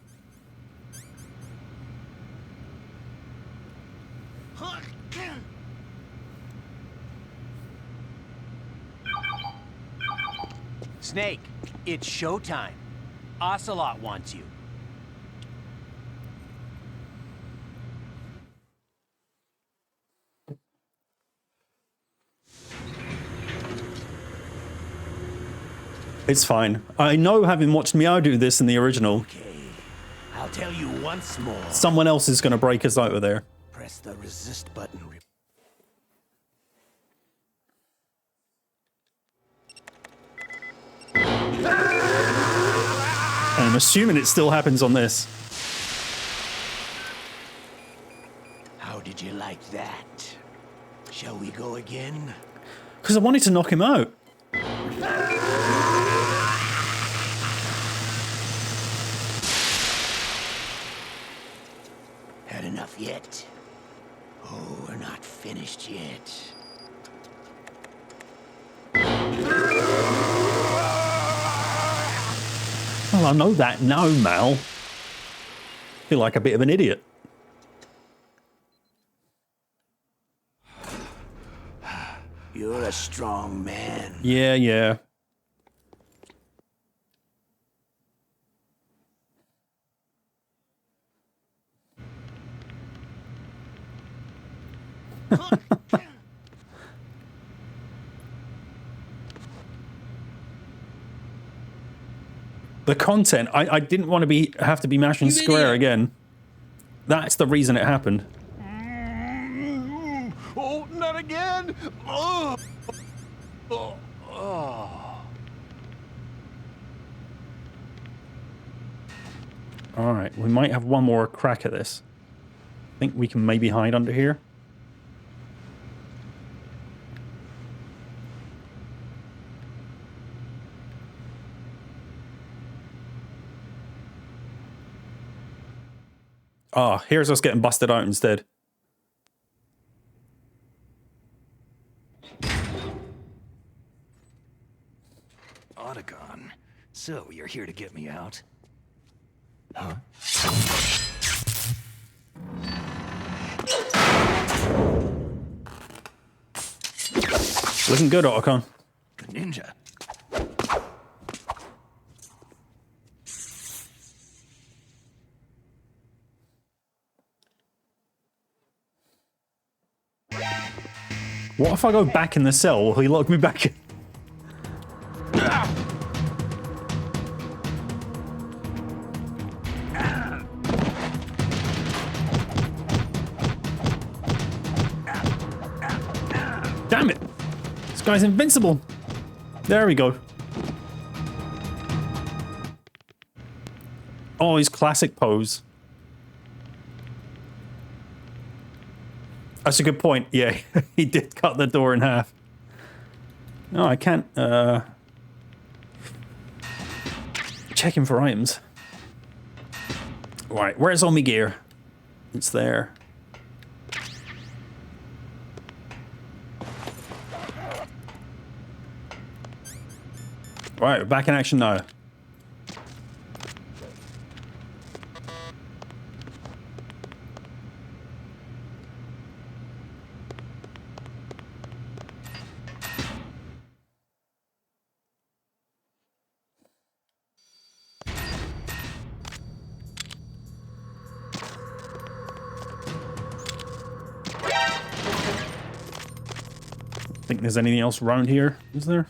H: Snake, it's showtime. Ocelot wants you.
A: It's fine. I know, having watched Meow do this in the original,
F: Okay, I'll tell you once more.
A: someone else is going to break us over there.
F: Press the resist button.
A: And I'm assuming it still happens on this.
F: How did you like that? Shall we go again?
A: Because I wanted to knock him out.
F: Had enough yet? Oh, we're not finished yet.
A: Well, I know that now, Mal. Feel like a bit of an idiot.
F: You're a strong man.
A: Yeah. The content, I didn't want to have to be mashing square again. That's the reason it happened.
D: Oh, not again! Oh.
A: Alright, we might have one more crack at this. I think we can maybe hide under here. Oh, here's us getting busted out instead.
B: Otacon, so you're here to get me out? Huh?
A: Looking good, Otacon.
B: The ninja.
A: What if I go back in the cell? Will he lock me back in? Damn it! This guy's invincible. There we go. Oh, his classic pose. That's a good point. Yeah, he did cut the door in half. No, I can't, checking for items. Right, where's all my gear? It's there. Right, we're back in action now. Think there's anything else around here, is there?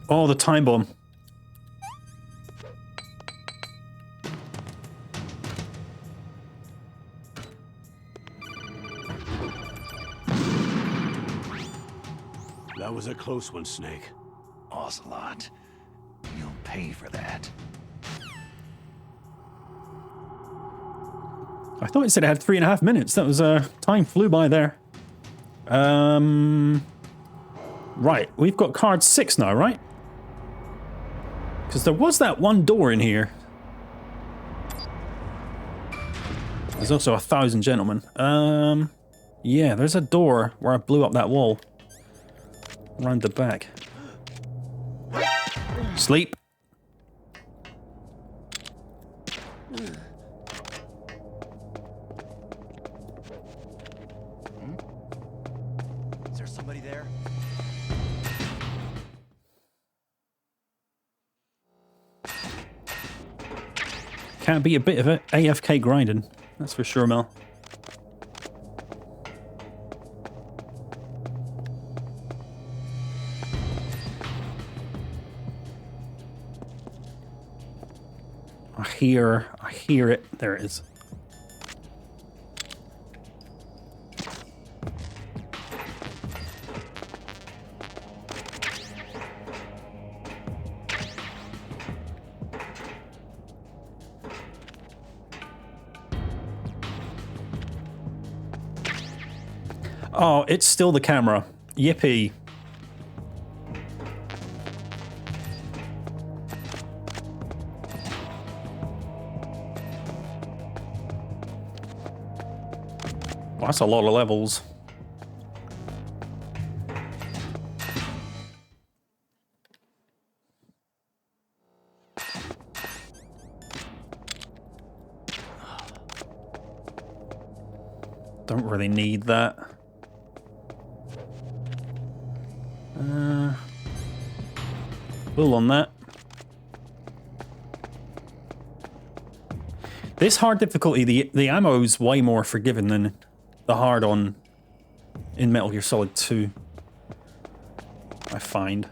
A: Oh, the time bomb.
G: That was a close one, Snake.
B: Ocelot. You'll pay for that.
A: I thought it said it had 3.5 minutes. That was, time flew by there. Right, we've got card 6 now, right? Because there was that one door in here. There's also 1,000 gentlemen. Yeah, there's a door where I blew up that wall. Around the back. Sleep.
H: Is there somebody there?
A: Can't be a bit of it. AFK grinding. That's for sure, Mel. I hear it. There it is. Oh, it's still the camera. Yippee. Well, that's a lot of levels. Don't really need that. Full on that. This hard difficulty, the ammo's way more forgiving than the hard on in Metal Gear Solid 2, I find.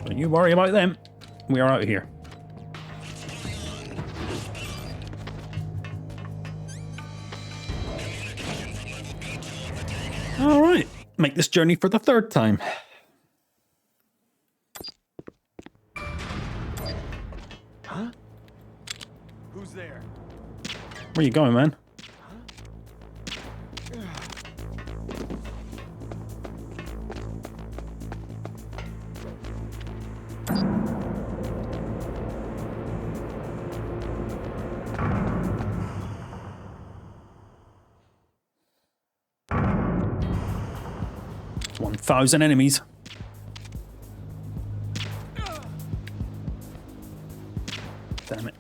A: Don't you worry about them. We are out of here. All right, make this journey for the third time.
D: Huh? Who's there?
A: Where you going, man? Thousand enemies. Damn it.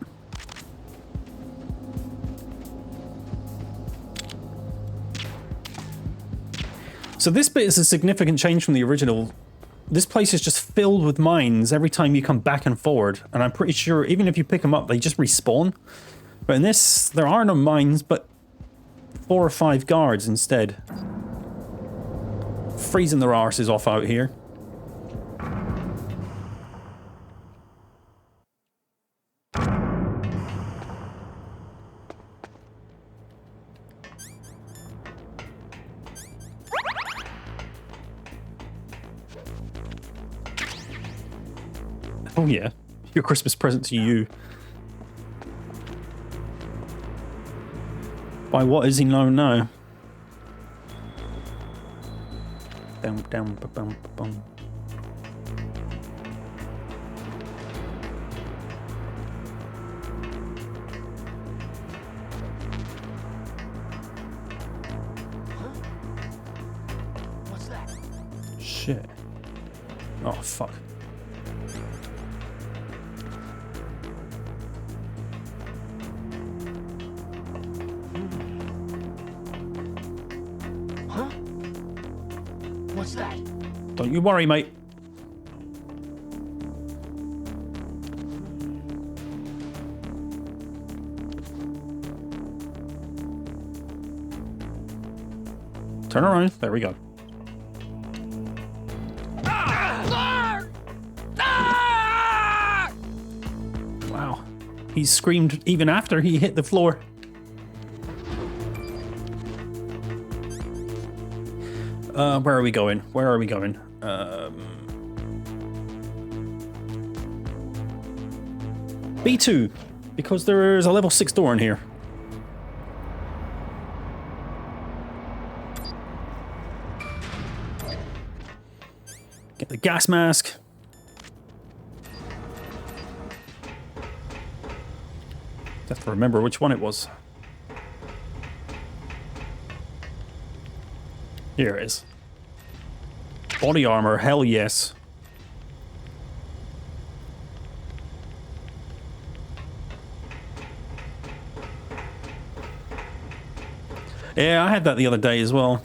A: So this bit is a significant change from the original. This place is just filled with mines every time you come back and forward, and I'm pretty sure even if you pick them up, they just respawn. But in this, there are no mines, but 4 or 5 guards instead. Freezing their arses off out here. Oh yeah, your Christmas present to you. By what is he known now? Down, ba-bum, ba-bum.
J: What's that?
A: Shit. Oh, fuck.
J: Huh? What's that?
A: Don't you worry, mate. Turn around. There we go. Wow. He screamed even after he hit the floor. Where are we going? Where are we going? B2, because there's a level 6 door in here. Get the gas mask. Have to remember which one it was. Here it is. Body armor, hell yes. Yeah, I had that the other day as well.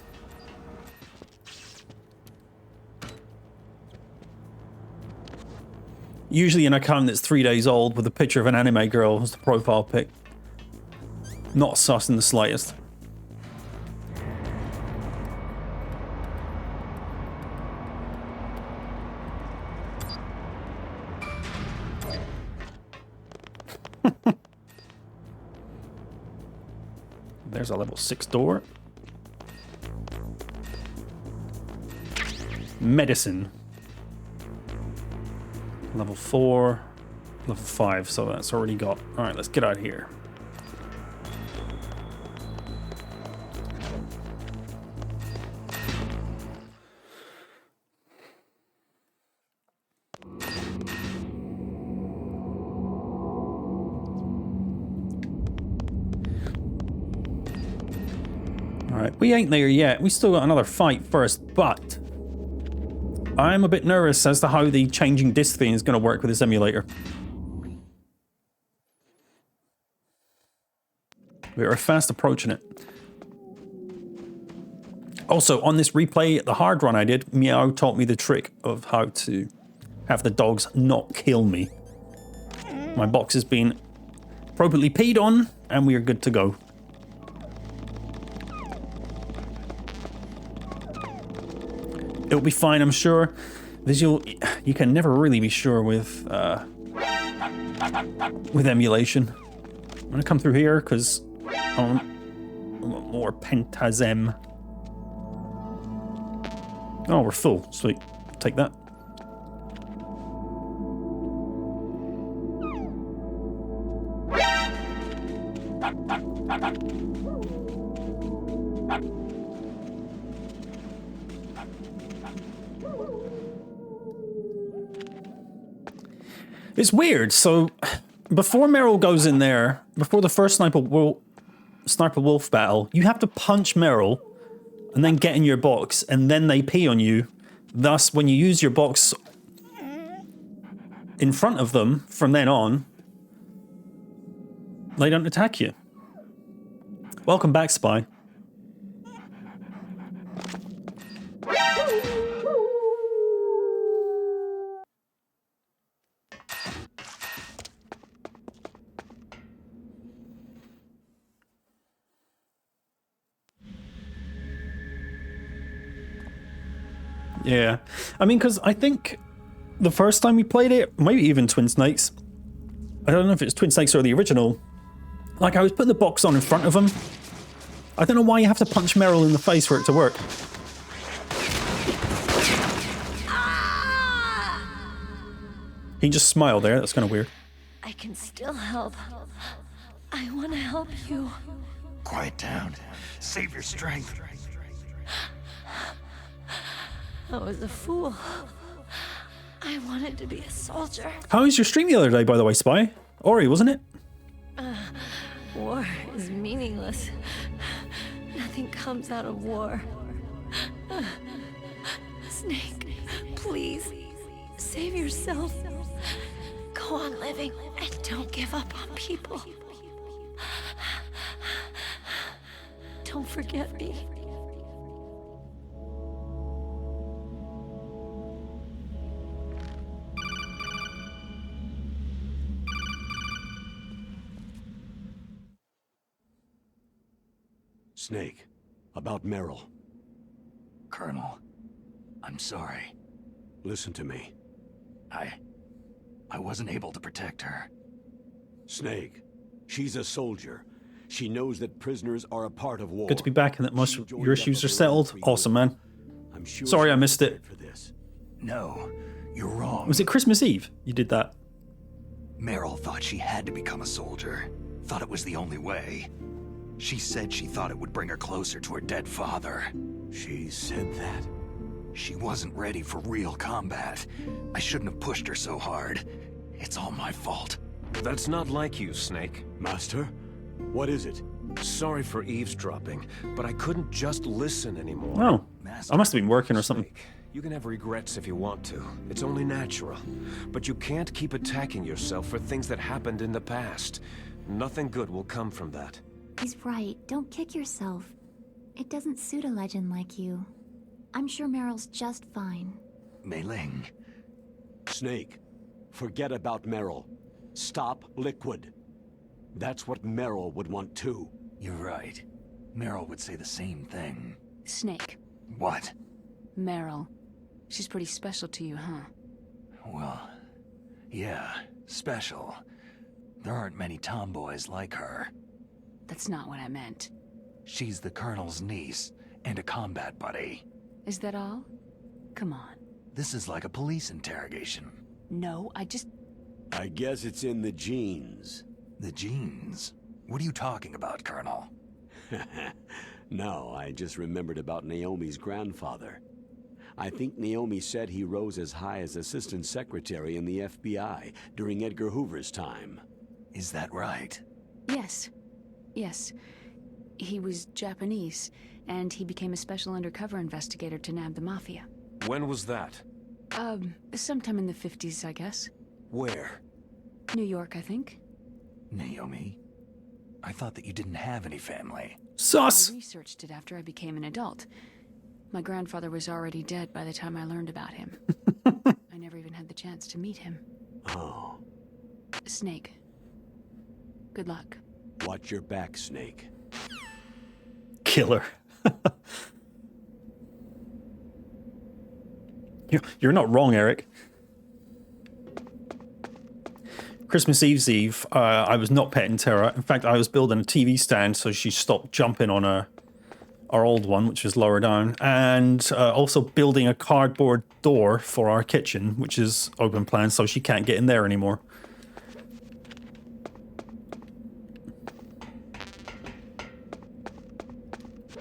A: Usually an account that's 3 days old with a picture of an anime girl as the profile pic. Not sus in the slightest. There's a level 6 door. Medicine. Level 4. Level 5, so that's already got... Alright, let's get out of here. Alright, we ain't there yet. We still got another fight first, but... I'm a bit nervous as to how the changing disc thing is going to work with this emulator. We are fast approaching it. Also, on this replay, the hard run I did, Meow taught me the trick of how to have the dogs not kill me. My box has been appropriately peed on, and we are good to go. It'll be fine, I'm sure. Visual, you can never really be sure with emulation. I'm gonna come through here because I want more Pentazem. Oh, we're full. Sweet. Take that. It's weird. So, before Meryl goes in there, before the first Sniper Wolf battle, you have to punch Meryl and then get in your box, and then they pee on you. Thus, when you use your box in front of them from then on, they don't attack you. Welcome back, Spy. Yeah, I mean, because I think the first time we played it, maybe even Twin Snakes, I don't know if it's Twin Snakes or the original, like I was putting the box on in front of him. I don't know why you have to punch Meryl in the face for it to work. He just smiled there, that's kind of weird.
C: I can still help. I want to help you.
B: Quiet down. Save your strength.
C: I was a fool. I wanted to be a soldier.
A: How was your stream the other day, by the way, Spy? Ori, wasn't it?
C: War is meaningless. Nothing comes out of war. Snake, please, save yourself. Go on living and don't give up on people. Don't forget me.
G: Snake, about Meryl.
B: Colonel, I'm sorry.
G: Listen to me.
B: I wasn't able to protect her.
G: Snake, she's a soldier. She knows that prisoners are a part of war.
A: Good to be back and that most of your issues are settled. Awesome, man.
G: I'm sure
A: sorry I missed it.
G: for this.
B: No, you're wrong.
A: Was it Christmas Eve you did that?
B: Meryl thought she had to become a soldier. Thought it was the only way. She said she thought it would bring her closer to her dead father.
G: She said that?
B: She wasn't ready for real combat. I shouldn't have pushed her so hard. It's all my fault.
D: That's not like you, Snake.
G: Master? What is it?
D: Sorry for eavesdropping, but I couldn't just listen anymore.
A: Oh,
B: Master,
A: I must have been working or something.
D: Snake, you can have regrets if you want to. It's only natural. But you can't keep attacking yourself for things that happened in the past. Nothing good will come from that.
K: He's right. Don't kick yourself. It doesn't suit a legend like you. I'm sure Meryl's just fine.
B: Mei Ling.
G: Snake, forget about Meryl. Stop Liquid. That's what Meryl would want too.
B: You're right. Meryl would say the same thing.
E: Snake.
B: What?
E: Meryl. She's pretty special to you, huh?
B: Well, yeah, special. There aren't many tomboys like her.
E: That's not what I meant.
B: She's the Colonel's niece and a combat buddy.
E: Is that all? Come on.
B: This is like a police interrogation.
E: No, I
G: guess it's in the genes.
B: The genes? What are you talking about, Colonel?
G: No, I just remembered about Naomi's grandfather. I think Naomi said he rose as high as assistant secretary in the FBI during Edgar Hoover's time.
B: Is that right?
E: Yes. Yes. He was Japanese, and he became a special undercover investigator to nab the Mafia.
D: When was that?
E: Sometime in the 50s, I guess.
D: Where?
E: New York, I think.
B: Naomi? I thought that you didn't have any family.
A: Sus!
E: I researched it after I became an adult. My grandfather was already dead by the time I learned about him. I never even had the chance to meet him.
G: Oh.
E: Snake. Good luck.
G: Watch your back, Snake.
A: Killer. You're not wrong, Eric. Christmas Eve's Eve, I was not petting Terra. In fact, I was building a TV stand so she stopped jumping on our old one, which was lower down, and also building a cardboard door for our kitchen, which is open plan, so she can't get in there anymore.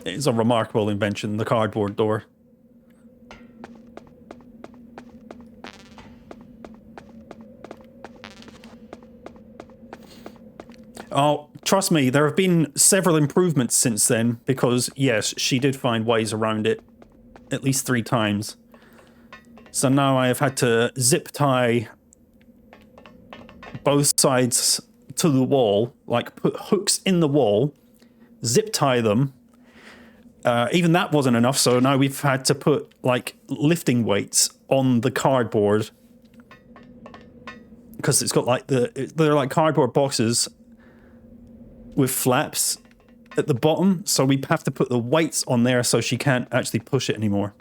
A: It's a remarkable invention, the cardboard door. Oh, trust me, there have been several improvements since then, because, yes, she did find ways around it at least 3 times. So now I have had to zip tie both sides to the wall, like put hooks in the wall, zip tie them. Even that wasn't enough, so now we've had to put, like, lifting weights on the cardboard. Because it's got, like, they're like cardboard boxes with flaps at the bottom, so we have to put the weights on there so she can't actually push it anymore.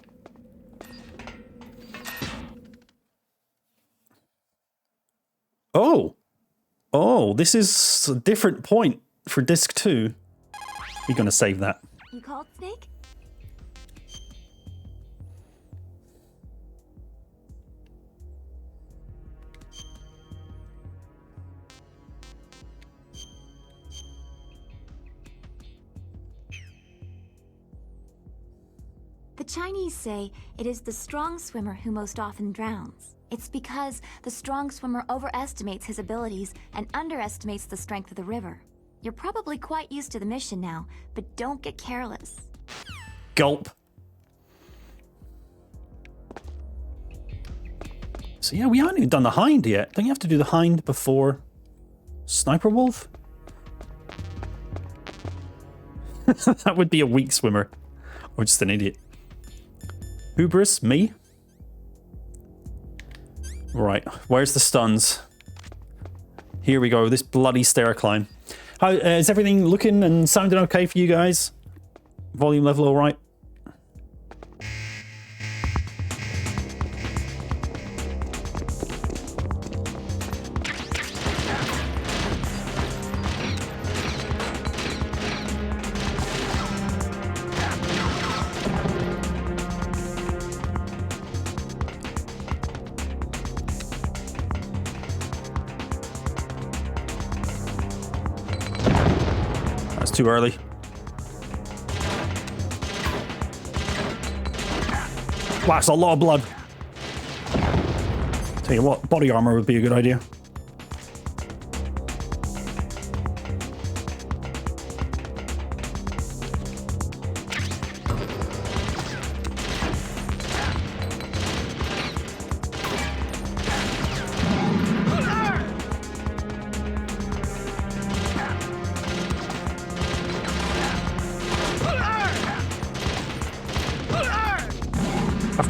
A: Oh, this is a different point for disc 2. We're gonna save that.
K: You called, Snake? The Chinese say it is the strong swimmer who most often drowns. It's because the strong swimmer overestimates his abilities and underestimates the strength of the river. You're probably quite used to the mission now, but don't get careless.
A: Gulp. So yeah, we haven't even done the hind yet. Don't you have to do the hind before Sniper Wolf? That would be a weak swimmer. Or just an idiot. Hubris? Me? Right, where's the stuns? Here we go, this bloody stair climb. How is everything looking and sounding okay for you guys? Volume level all right? Too early. Wow, that's a lot of blood. Tell you what, body armor would be a good idea.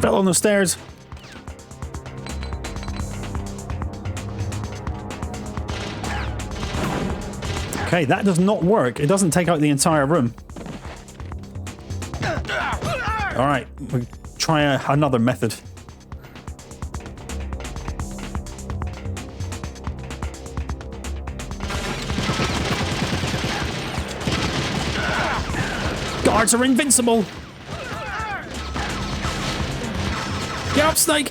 A: Fell on the stairs. Okay, that does not work. It doesn't take out the entire room. All right, we try another method. guards are invincible. Get up, Snake.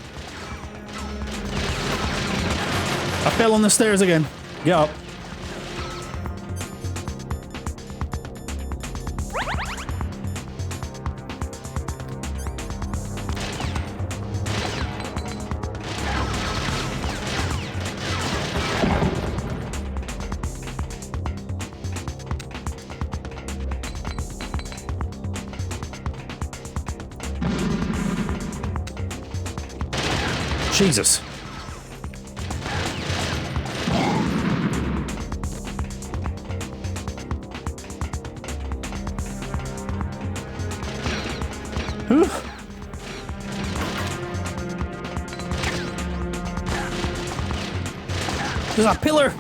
A: I fell on the stairs again. Get up. Jesus. Whew. There's a pillar.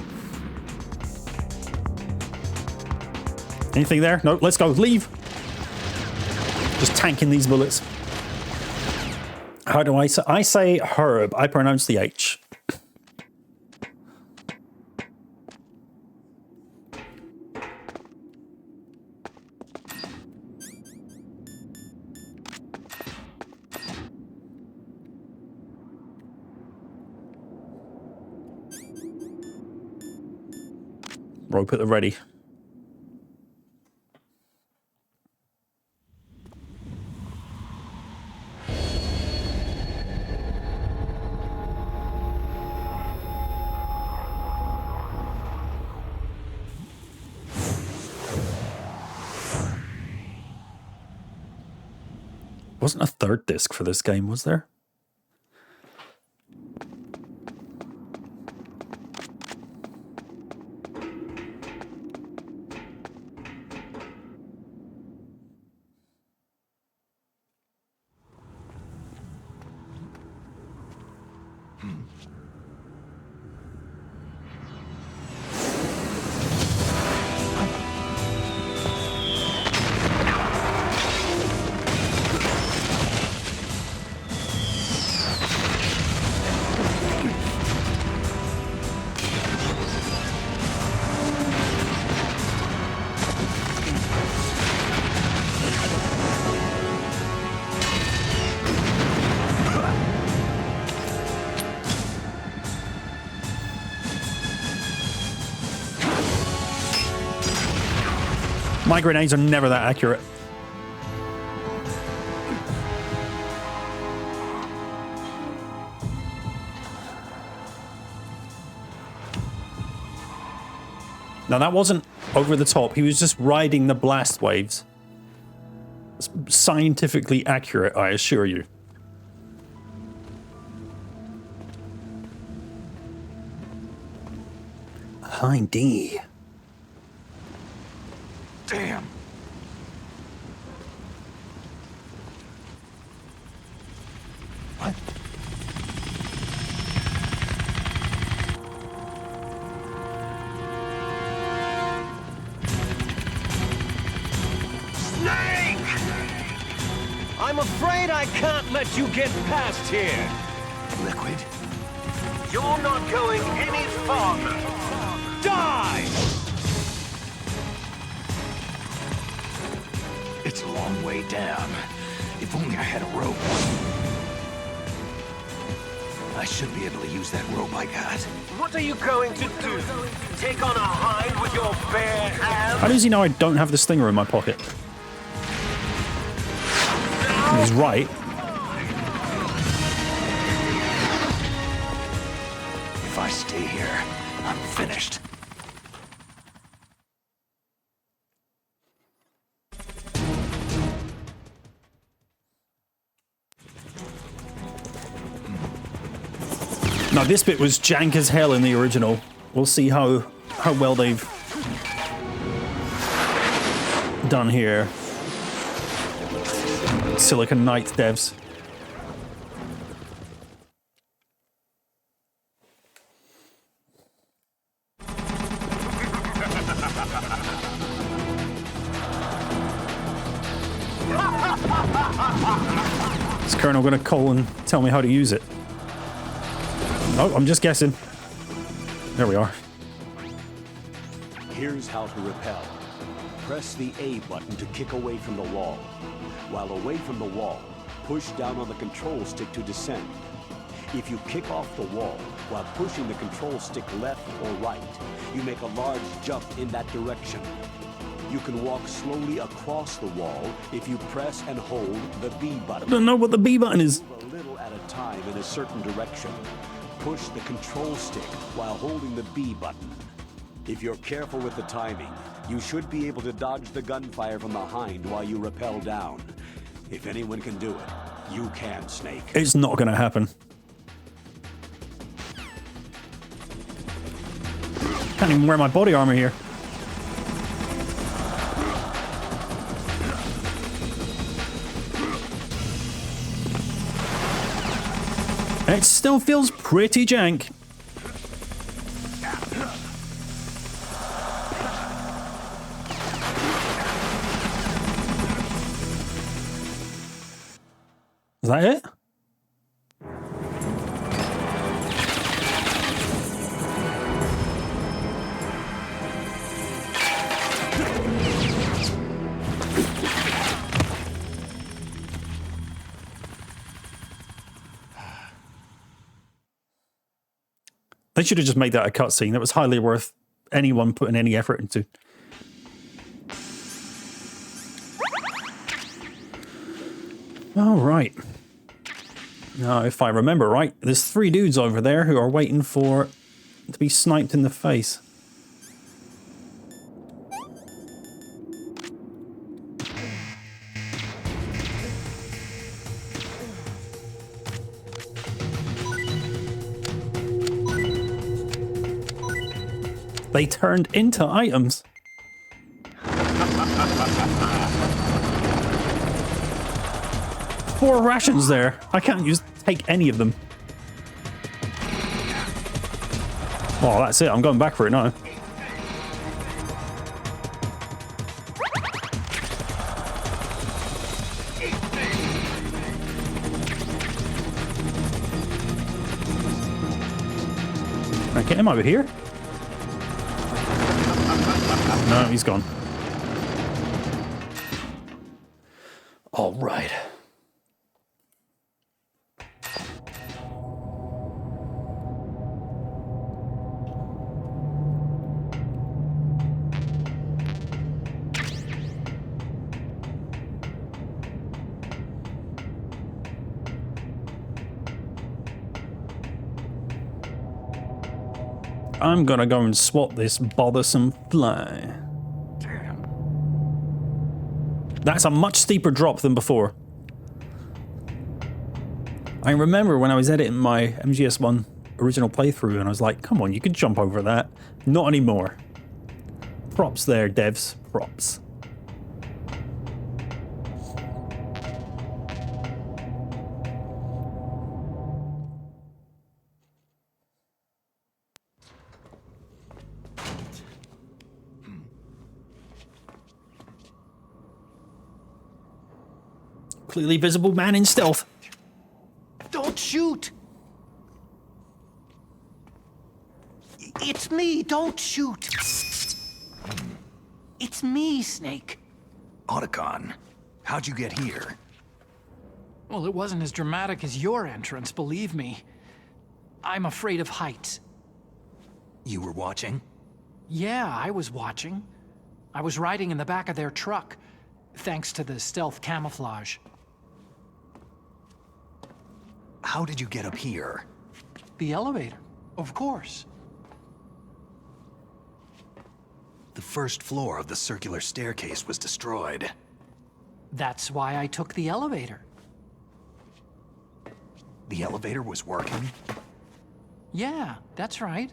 A: Anything there? No, let's go. Leave. Just tanking these bullets. How do I say? I say herb. I pronounce the H. Rope at the ready. Wasn't a third disc for this game, was there? My grenades are never that accurate. Now that wasn't over the top. He was just riding the blast waves. It's scientifically accurate, I assure you. Hi, D.
B: Damn. What?
D: Snake! I'm afraid I can't let you get past here.
B: Liquid?
D: You're not going any farther. Die!
B: It's a long way down. If only I had a rope. I should be able to use that rope I got.
D: What are you going to do? Take on a hind with your bare hands?
A: How does he know I don't have the stinger in my pocket? He's right.
B: If I stay here, I'm finished.
A: Now this bit was jank as hell in the original. We'll see how well they've done here. Silicon Knights devs. Is Colonel gonna call and tell me how to use it? Oh, I'm just guessing. There we are.
G: Here's how to repel. press the A button to kick away from the wall. While away from the wall, push down on the control stick to descend. If you kick off the wall while pushing the control stick left or right, you make a large jump in that direction. You can walk slowly across the wall if you press and hold the B button.
A: I don't know what the B button is.
G: Move a little at a time in a certain direction. Push the control stick while holding the B button. If you're careful with the timing, you should be able to dodge the gunfire from behind while you rappel down. If anyone can do it, you can, Snake.
A: It's not going to happen. Can't even wear my body armor here. It still feels pretty jank. Is that it? They should have just made that a cutscene. That was highly worth anyone putting any effort into. All right. Now, if I remember right, there's 3 dudes over there who are waiting to be sniped in the face. They turned into items. 4 rations there. I can't take any of them. Oh, that's it. I'm going back for it now. Can I get him over here? No, he's gone. All right. I'm gonna go and swat this bothersome fly.
B: Damn.
A: That's a much steeper drop than before. I remember when I was editing my MGS1 original playthrough and I was like, come on, you could jump over that. Not anymore. Props there, devs. Props. Clearly visible man in stealth.
J: Don't shoot! It's me, don't shoot! It's me, Snake.
B: Otacon, how'd you get here?
J: Well, it wasn't as dramatic as your entrance, believe me. I'm afraid of heights.
B: You were watching?
J: Yeah, I was watching. I was riding in the back of their truck, thanks to the stealth camouflage.
B: How did you get up here?
J: The elevator, of course.
B: The first floor of the circular staircase was destroyed.
J: That's why I took the elevator.
B: The elevator was working?
J: Yeah, that's right.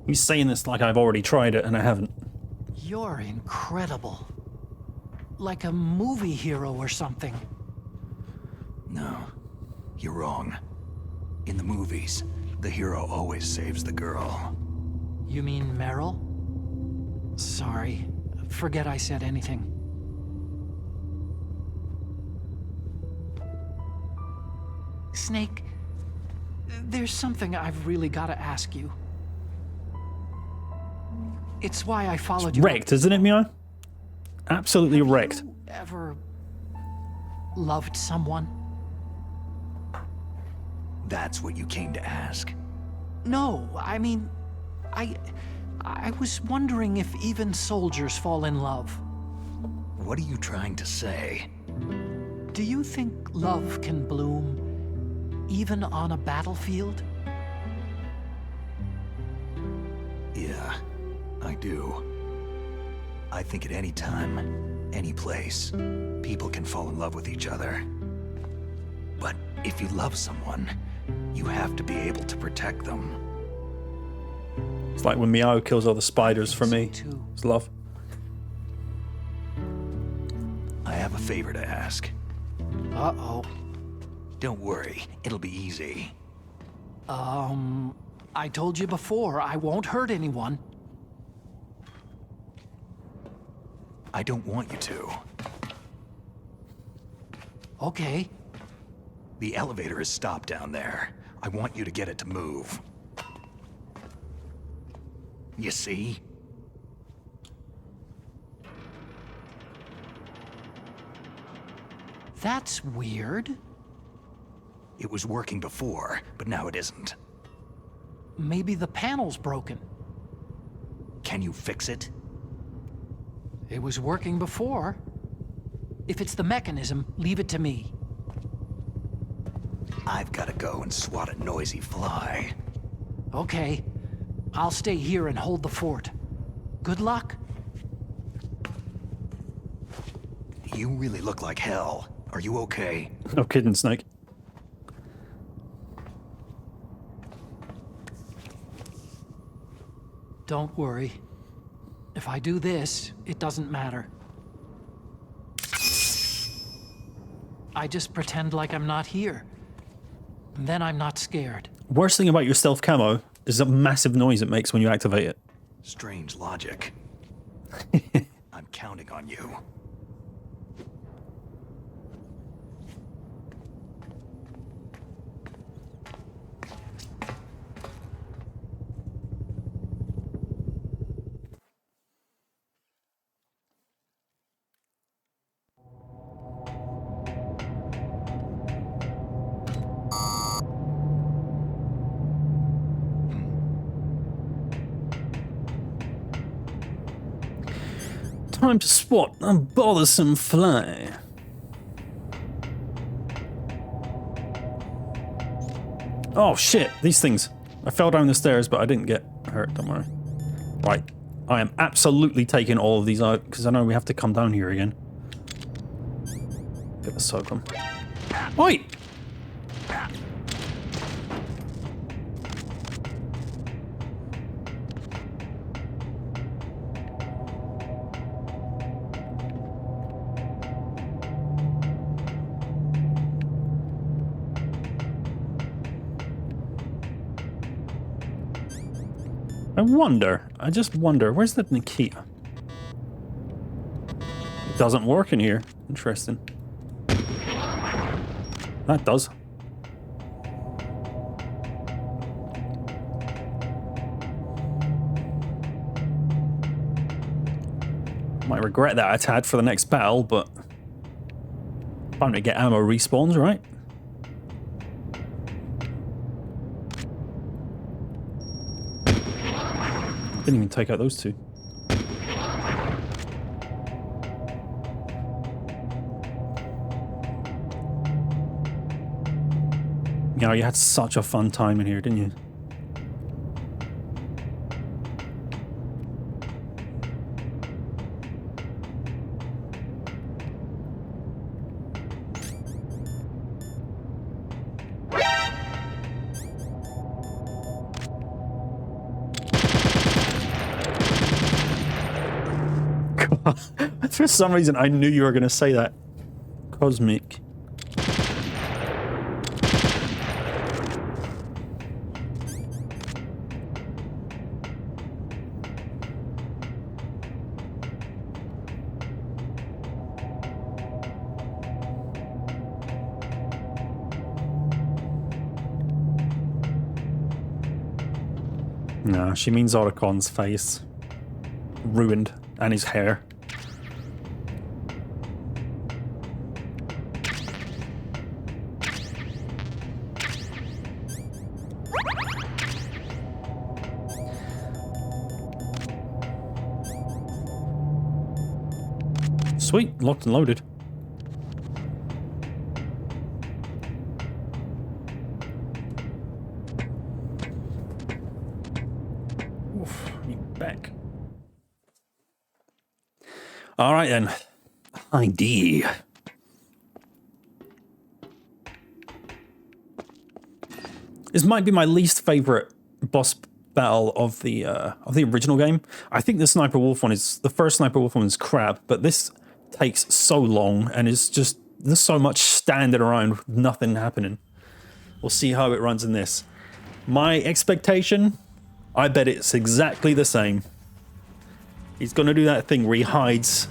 A: He's saying this like I've already tried it and I haven't.
J: You're incredible. Like a movie hero or something.
B: No, you're wrong. In the movies, the hero always saves the girl.
J: You mean Meryl? Sorry. Forget I said anything. Snake, there's something I've really got to ask you. It's why I followed you.
A: Wrecked, isn't it, Mio? Absolutely wrecked.
J: You ever loved someone?
B: That's what you came to ask?
J: No, I mean, I was wondering if even soldiers fall in love.
B: What are you trying to say?
J: Do you think love can bloom even on a battlefield?
B: Yeah, I do. I think at any time, any place, people can fall in love with each other. But if you love someone, you have to be able to protect them.
A: It's like when Meow kills all the spiders for me. It's love.
B: I have a favor to ask.
J: Uh-oh.
B: Don't worry, it'll be easy.
J: I told you before, I won't hurt anyone.
B: I don't want you to.
J: Okay.
B: The elevator is stopped down there. I want you to get it to move. You see?
J: That's weird.
B: It was working before, but now it isn't.
J: Maybe the panel's broken.
B: Can you fix it?
J: It was working before. If it's the mechanism, leave it to me.
B: I've got to go and swat a noisy fly.
J: Okay. I'll stay here and hold the fort. Good luck.
B: You really look like hell. Are you okay?
A: No kidding, Snake.
J: Don't worry. If I do this, it doesn't matter. I just pretend like I'm not here. And then I'm not scared.
A: Worst thing about your stealth camo is the massive noise it makes when you activate it.
B: Strange logic. I'm counting on you.
A: Time to spot a bothersome fly. Oh shit, these things. I fell down the stairs, but I didn't get hurt, don't worry. Right, I am absolutely taking all of these out, because I know we have to come down here again. Get the soak them. Oi! I just wonder, where's the Nikita? It doesn't work in here. Interesting. That does. Might regret that attack for the next battle, but bound to get ammo respawns, right? Didn't even take out those two. You know, you had such a fun time in here, didn't you? For some reason, I knew you were going to say that. Cosmic. No, she means Otacon's face. Ruined. And his hair. Sweet, locked and loaded. Oof, you back. All right then. ID. This might be my least favorite boss battle of the original game. I think the Sniper Wolf one is the first Sniper Wolf one is crap, but this takes so long and is just there's so much standing around with nothing happening. We'll see how it runs in this. My expectation, I bet it's exactly the same. He's gonna do that thing where he hides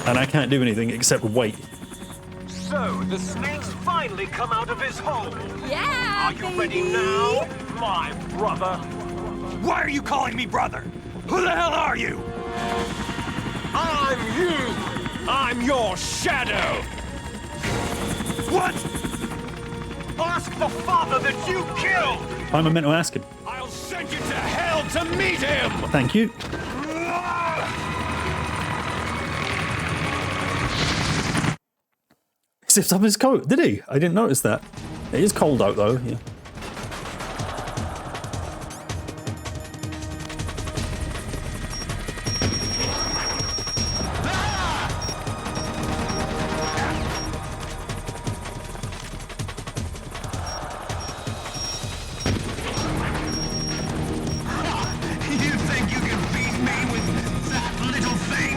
A: and I can't do anything except wait.
D: So, the snake's finally come out of his hole.
K: Yeah,
D: Are you ready now, my brother?
I: Why are you calling me brother? Who the hell are you?
D: I'm you! I'm your shadow!
I: What?
D: Ask the father that you killed!
A: I'm meant to ask him.
D: I'll send you to hell to meet him!
A: Thank you. He zipped up his coat, did he? I didn't notice that. It is cold out though, yeah.
B: You think you can beat me with that little thing?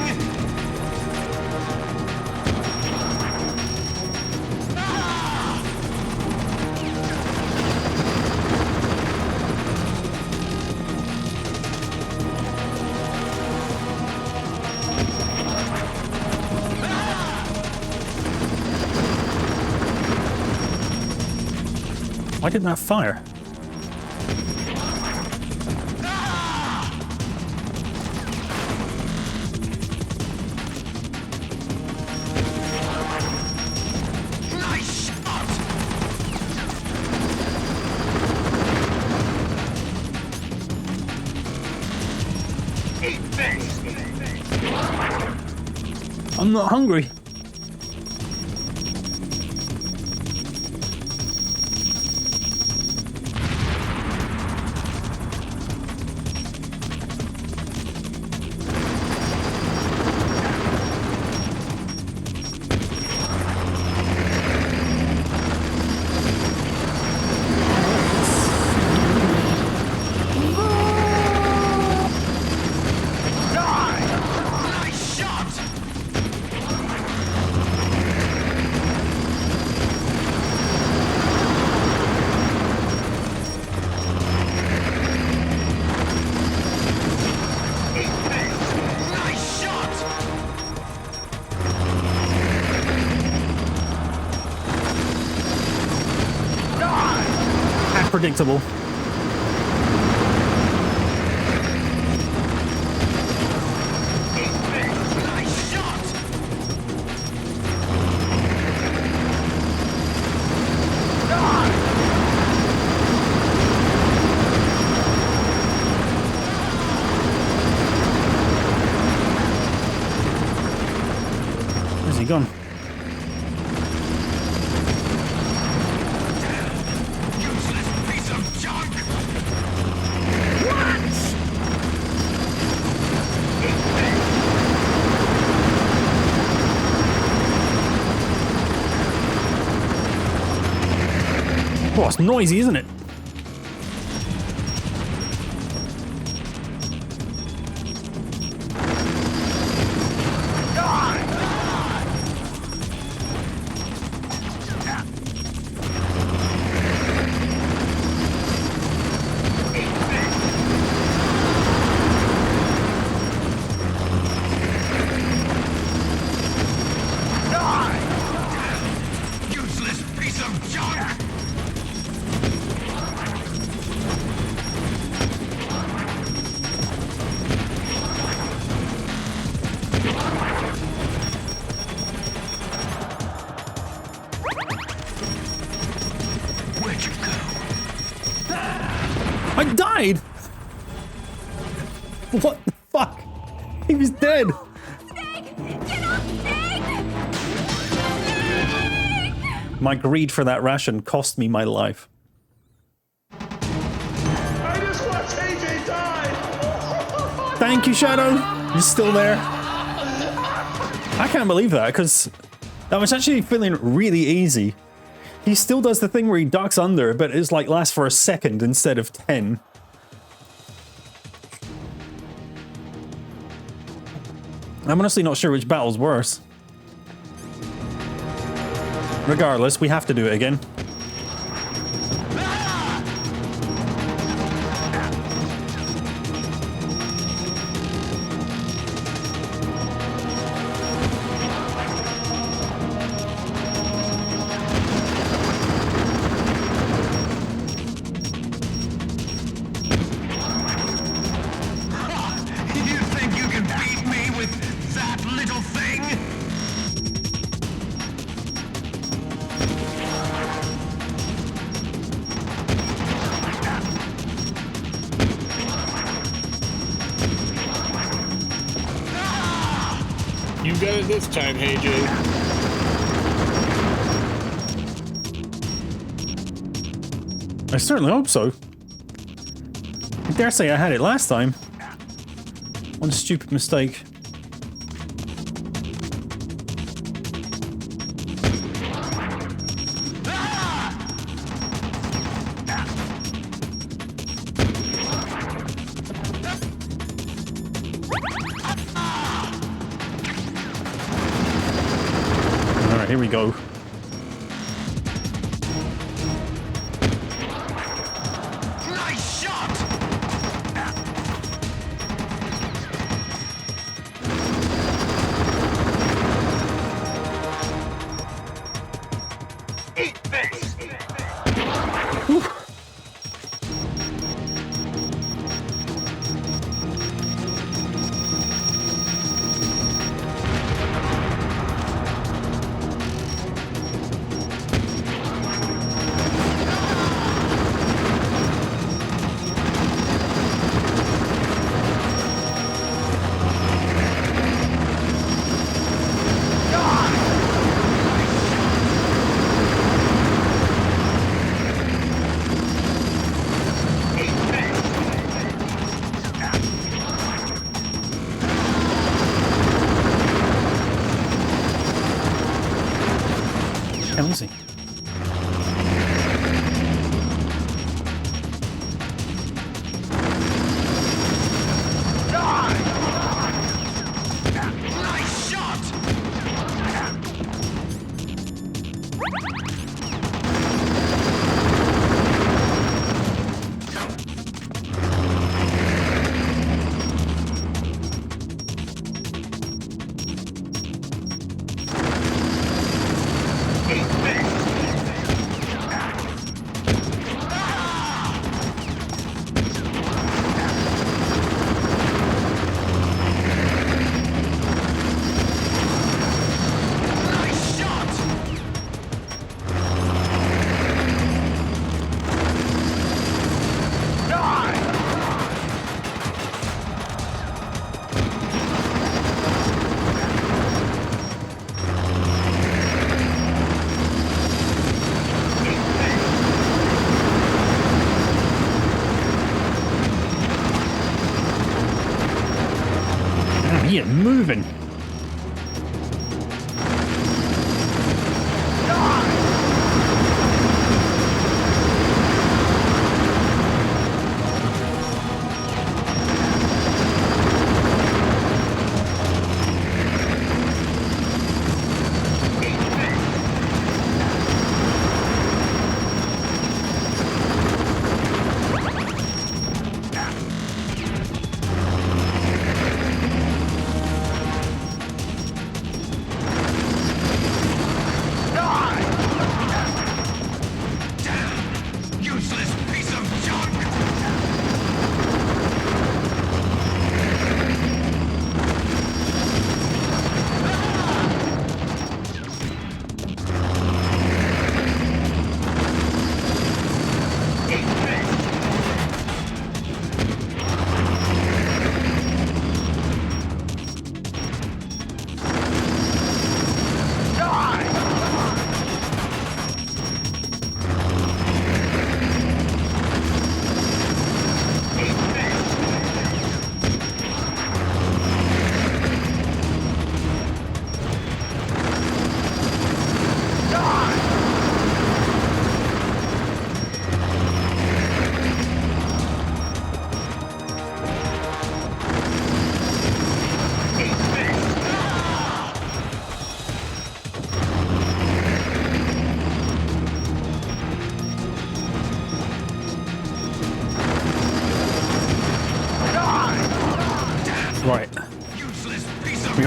A: Why didn't that fire?
B: Nice shot! Eat this!
A: I'm not hungry.
B: Nice shot! Eat this! Nice shot!
A: Predictable.
B: Eat this! Nice shot!
A: Where's he gone?
B: Useless piece of junk!
A: Oh, it's noisy, isn't it?
B: Useless piece of junk!
A: I died! What the fuck? He was dead!
K: Snake! Get off, Snake! Snake!
A: My greed for that ration cost me my life.
L: I just watched HeyJay die!
A: Thank you, Shadow! You're still there. I can't believe that, because that was actually feeling really easy. He still does the thing where he ducks under, but it's like lasts for a second instead of 10. I'm honestly not sure which battle's worse. Regardless, we have to do it again.
L: You got it this time, HeyJay.
A: I certainly hope so. I dare say I had it last time. One stupid mistake. Alright, here we go. Easy. Get moving.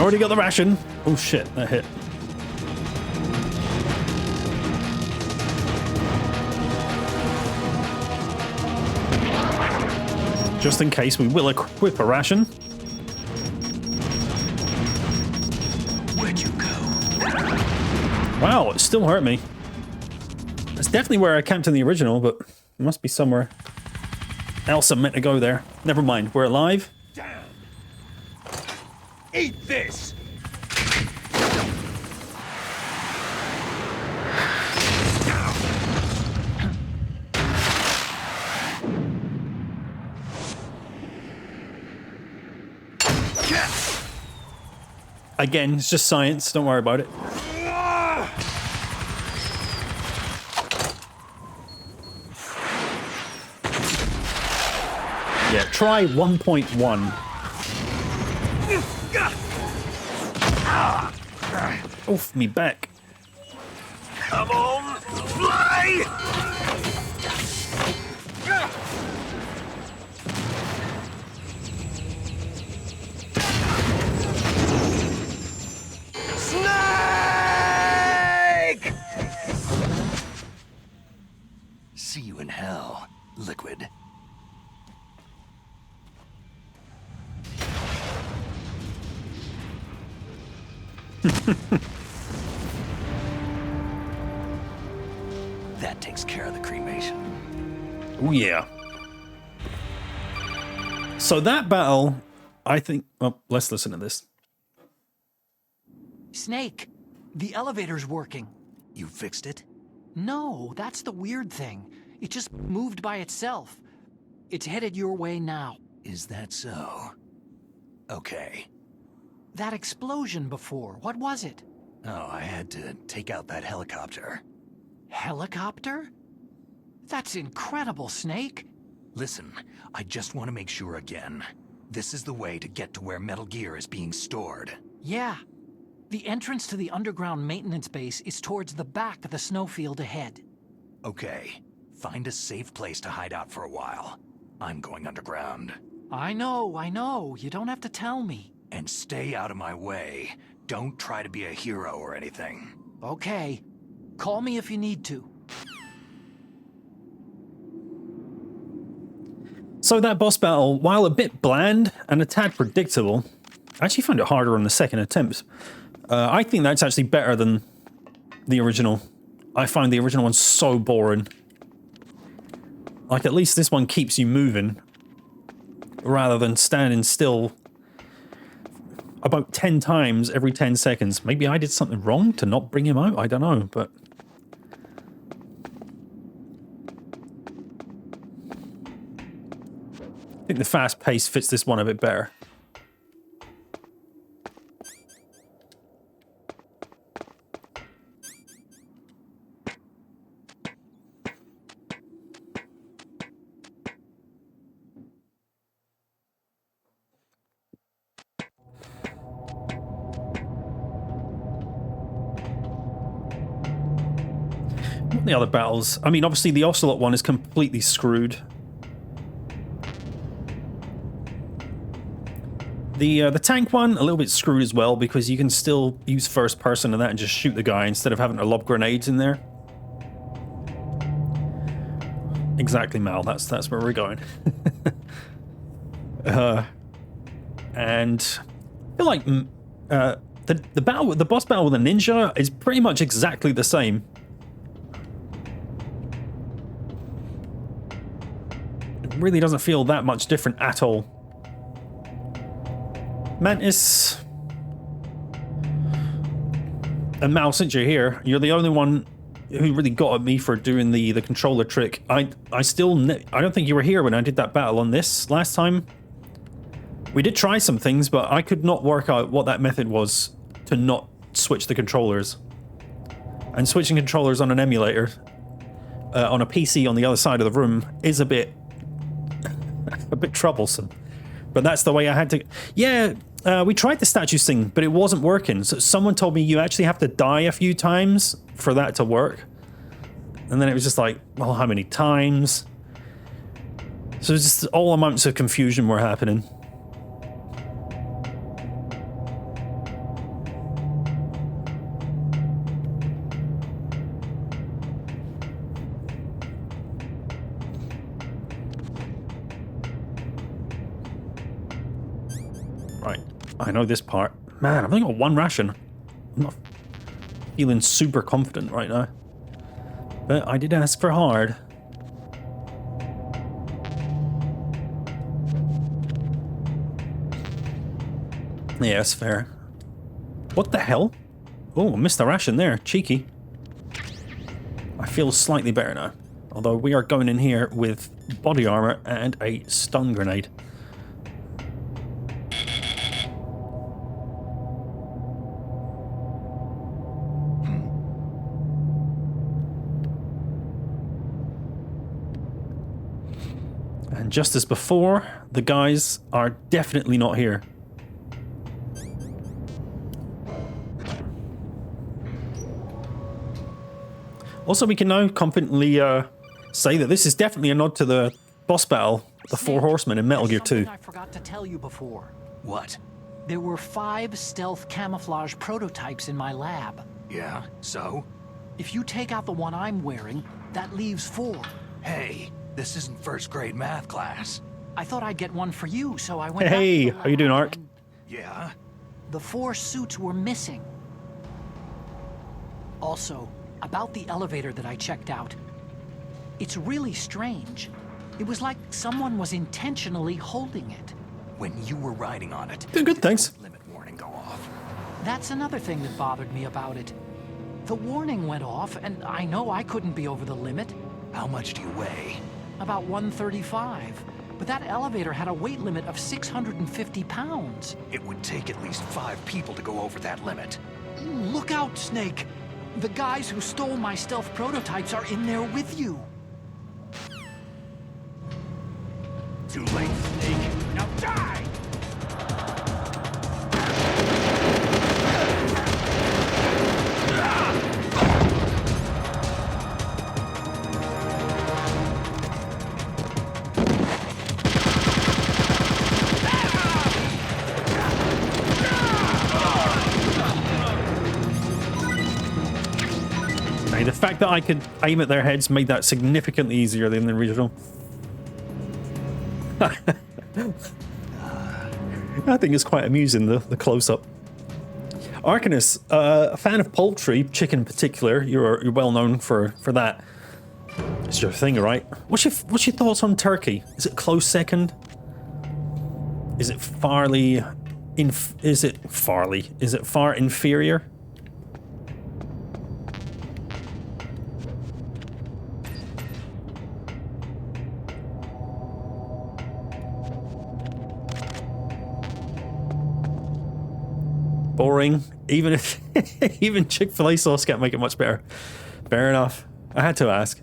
A: already got the ration. Oh shit, that hit. Just in case, we will equip a ration.
F: Where'd you go?
A: Wow, it still hurt me. That's definitely where I camped in the original, but it must be somewhere else I'm meant to go there. Never mind, we're alive.
I: Damn! Eat this!
A: Again, it's just science, don't worry about it. Yeah, try 1.1. Oof, me back.
I: Come on, fly! Snake!
B: See you in hell, Liquid. That takes care of the cremation.
A: Oh yeah. So that battle, I think... Oh, let's listen to this.
J: Snake, the elevator's working.
B: You fixed it?
J: No, that's the weird thing. It just moved by itself. It's headed your way now.
B: Is that so? Okay.
J: That explosion before, what was it?
B: Oh, I had to take out that helicopter.
J: Helicopter? That's incredible, Snake.
B: Listen, I just want to make sure again. This is the way to get to where Metal Gear is being stored.
J: Yeah. The entrance to the underground maintenance base is towards the back of the snowfield ahead.
B: Okay. Find a safe place to hide out for a while. I'm going underground.
J: I know. You don't have to tell me.
B: And stay out of my way. Don't try to be a hero or anything.
J: Okay. Call me if you need to.
A: So that boss battle, while a bit bland and a tad predictable, I actually found it harder on the second attempt. I think that's actually better than the original. I find the original one so boring. Like, at least this one keeps you moving, rather than standing still about 10 times every 10 seconds. Maybe I did something wrong to not bring him out, I don't know, but... I think the fast pace fits this one a bit better. The other battles, I mean, obviously the Ocelot one is completely screwed. The tank one, a little bit screwed as well, because you can still use first person in that and just shoot the guy instead of having to lob grenades in there. Exactly, Mal, that's where we're going. And I feel like the boss battle with the ninja is pretty much exactly the same. It really doesn't feel that much different at all. Mantis and Mal, since you're here, you're the only one who really got at me for doing the controller trick. I don't think you were here when I did that battle on this last time. We did try some things, but I could not work out what that method was to not switch the controllers. And switching controllers on an emulator on a PC on the other side of the room is a bit troublesome. But that's the way I had to... Yeah, we tried the statues thing, but it wasn't working. So someone told me you actually have to die a few times for that to work. And then it was just like, well, how many times? So just all amounts of confusion were happening. Right, I know this part. Man, I've only got one ration. I'm not feeling super confident right now. But I did ask for hard. Yeah, that's fair. What the hell? Oh, missed the ration there. Cheeky. I feel slightly better now. Although we are going in here with body armor and a stun grenade. And just as before, the guys are definitely not here. Also, we can now confidently say that this is definitely a nod to the boss battle, the Four Horsemen in Metal Gear 2.
J: I forgot to tell you before.
B: What?
J: There were 5 stealth camouflage prototypes in my lab.
B: Yeah, so?
J: If you take out the one I'm wearing, that leaves 4.
B: Hey, this isn't first grade math class.
J: I thought I'd get one for you, so I went.
A: Hey, how you doing, Art?
B: Yeah?
J: The 4 suits were missing. Also, about the elevator that I checked out. It's really strange. It was like someone was intentionally holding it.
B: When you were riding on it.
A: Good, thanks.
B: Limit warning go off.
J: That's another thing that bothered me about it. The warning went off, and I know I couldn't be over the limit.
B: How much do you weigh?
J: About 135. But that elevator had a weight limit of 650 pounds.
B: It would take at least 5 people to go over that limit.
J: Look out, Snake! The guys who stole my stealth prototypes are in there with you.
I: Too late, Snake. Now die!
A: The fact that I could aim at their heads made that significantly easier than the original. I think it's quite amusing, the close-up. Arcanus, a fan of poultry, chicken in particular. You're well known for that. It's your thing, right? What's your thoughts on turkey? Is it close second? Is it far inferior? Boring. Even if even Chick-fil-A sauce can't make it much better. Fair enough. I had to ask.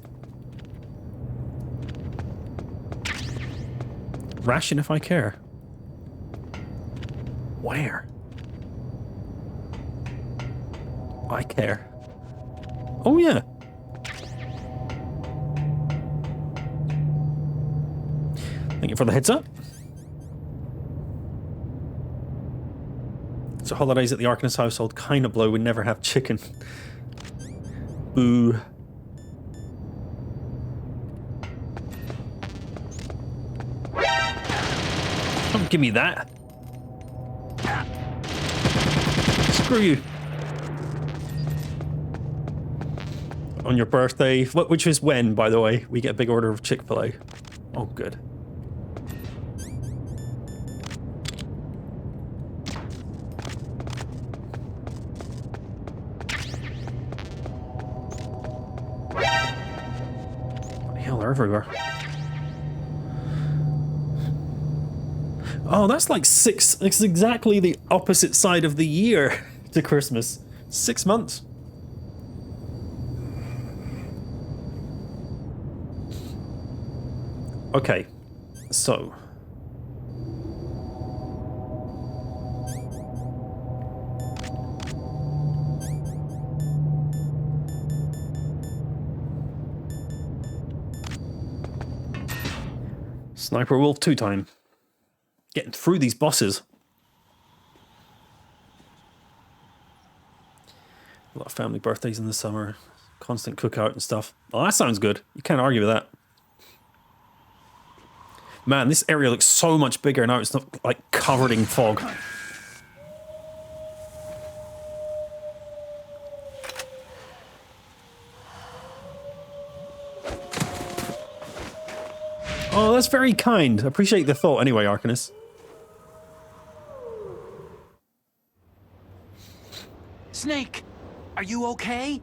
A: Ration if I care. Where? I care. Oh yeah. Thank you for the heads up. So holidays at the Arcanus household kind of blow. We never have chicken. Boo. Don't give me that. Screw you. On your birthday, which is when, by the way, we get a big order of Chick-fil-A. Oh, good. Everywhere. Oh, that's like 6. It's exactly the opposite side of the year to Christmas. 6 months. Okay, so. Sniper Wolf 2 time. Getting through these bosses. A lot of family birthdays in the summer. Constant cookout and stuff. Oh, that sounds good. You can't argue with that. Man, this area looks so much bigger now. It's not like covered in fog. that's very kind. Appreciate the thought anyway, Arcanus.
J: Snake, are you okay?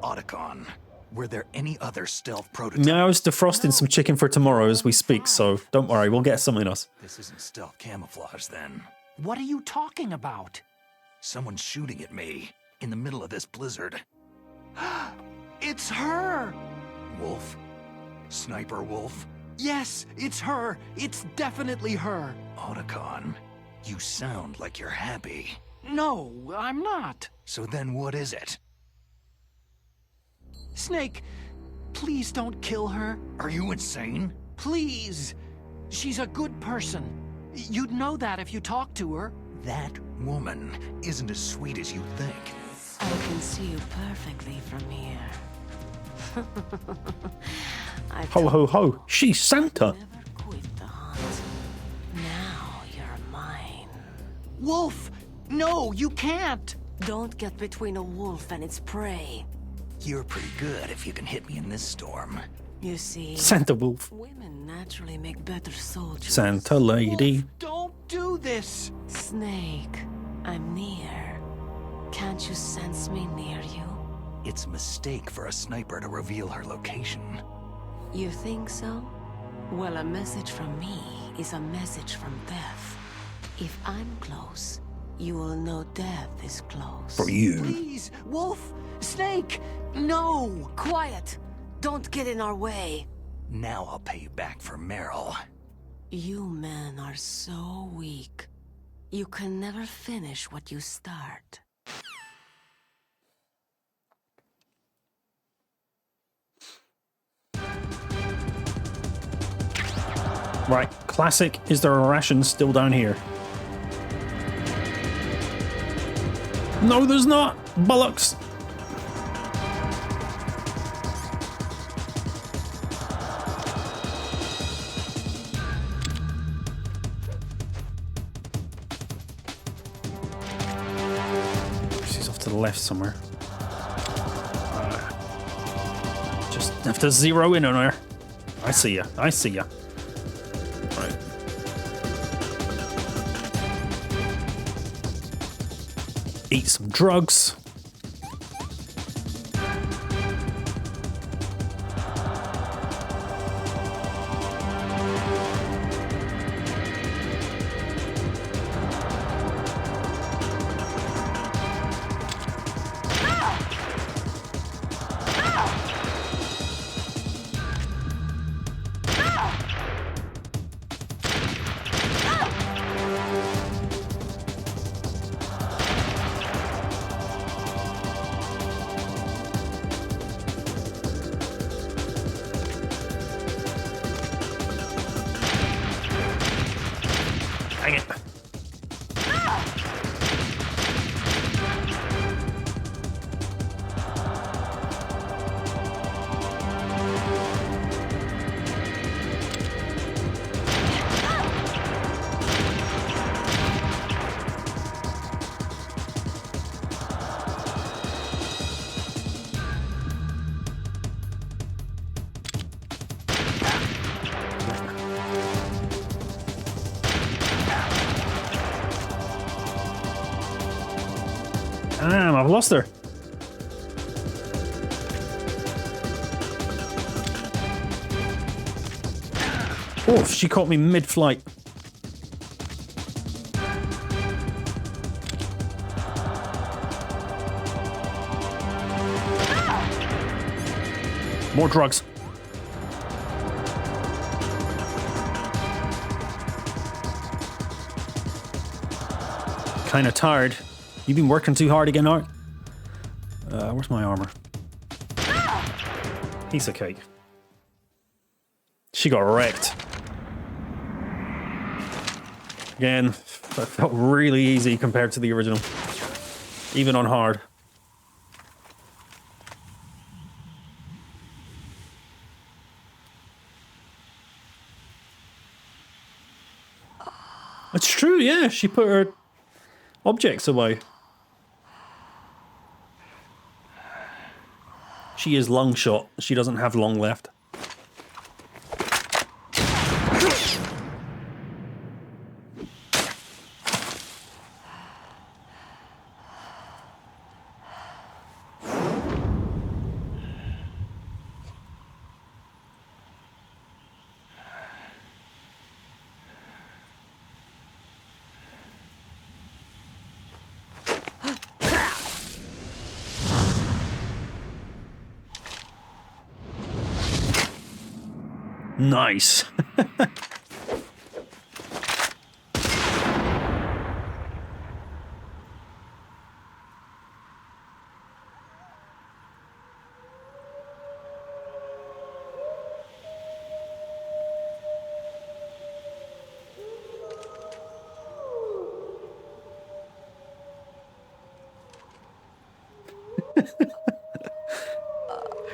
B: Otacon, were there any other stealth prototypes?
A: No, I was defrosting some chicken for tomorrow as we speak, so don't worry, we'll get something else.
B: This isn't stealth camouflage, then.
J: What are you talking about?
B: Someone's shooting at me in the middle of this blizzard.
J: It's her!
B: Wolf? Sniper Wolf?
J: Yes, it's her. It's definitely her.
B: Otacon, you sound like you're happy.
J: No, I'm not.
B: So then what is it?
J: Snake, please don't kill her.
B: Are you insane?
J: Please. She's a good person. You'd know that if you talked to her.
B: That woman isn't as sweet as you think.
C: I can see you perfectly from here.
A: Ho ho ho, she's Santa.
C: Never quit the hunt. Now you're mine.
J: Wolf! No, you can't!
C: Don't get between a wolf and its prey.
B: You're pretty good if you can hit me in this storm.
C: You see,
A: Santa Wolf.
C: women naturally make better soldiers.
A: Santa Lady.
J: Wolf, don't do this!
C: Snake, I'm near. Can't you sense me near you?
B: It's a mistake for a sniper to reveal her location.
C: You think so? Well, a message from me is a message from death. If I'm close, you will know death is close.
A: For you.
J: Please, Wolf! Snake! No!
C: Quiet! Don't get in our way.
B: Now I'll pay you back for Meryl.
C: You men are so weak. You can never finish what you start.
A: Right, classic. Is there a ration still down here? No, there's not. Bollocks. She's off to the left somewhere. Just have to zero in on her. I see ya. I see ya. Right. Eat some drugs. Dang it. Damn, I've lost her. Oh, she caught me mid-flight. More drugs. Kinda tired. You been working too hard again, Art? Where's my armor? Piece of cake. She got wrecked. Again, that felt really easy compared to the original. Even on hard. It's true, yeah. She put her objects away. She is long shot. She doesn't have long left. Nice.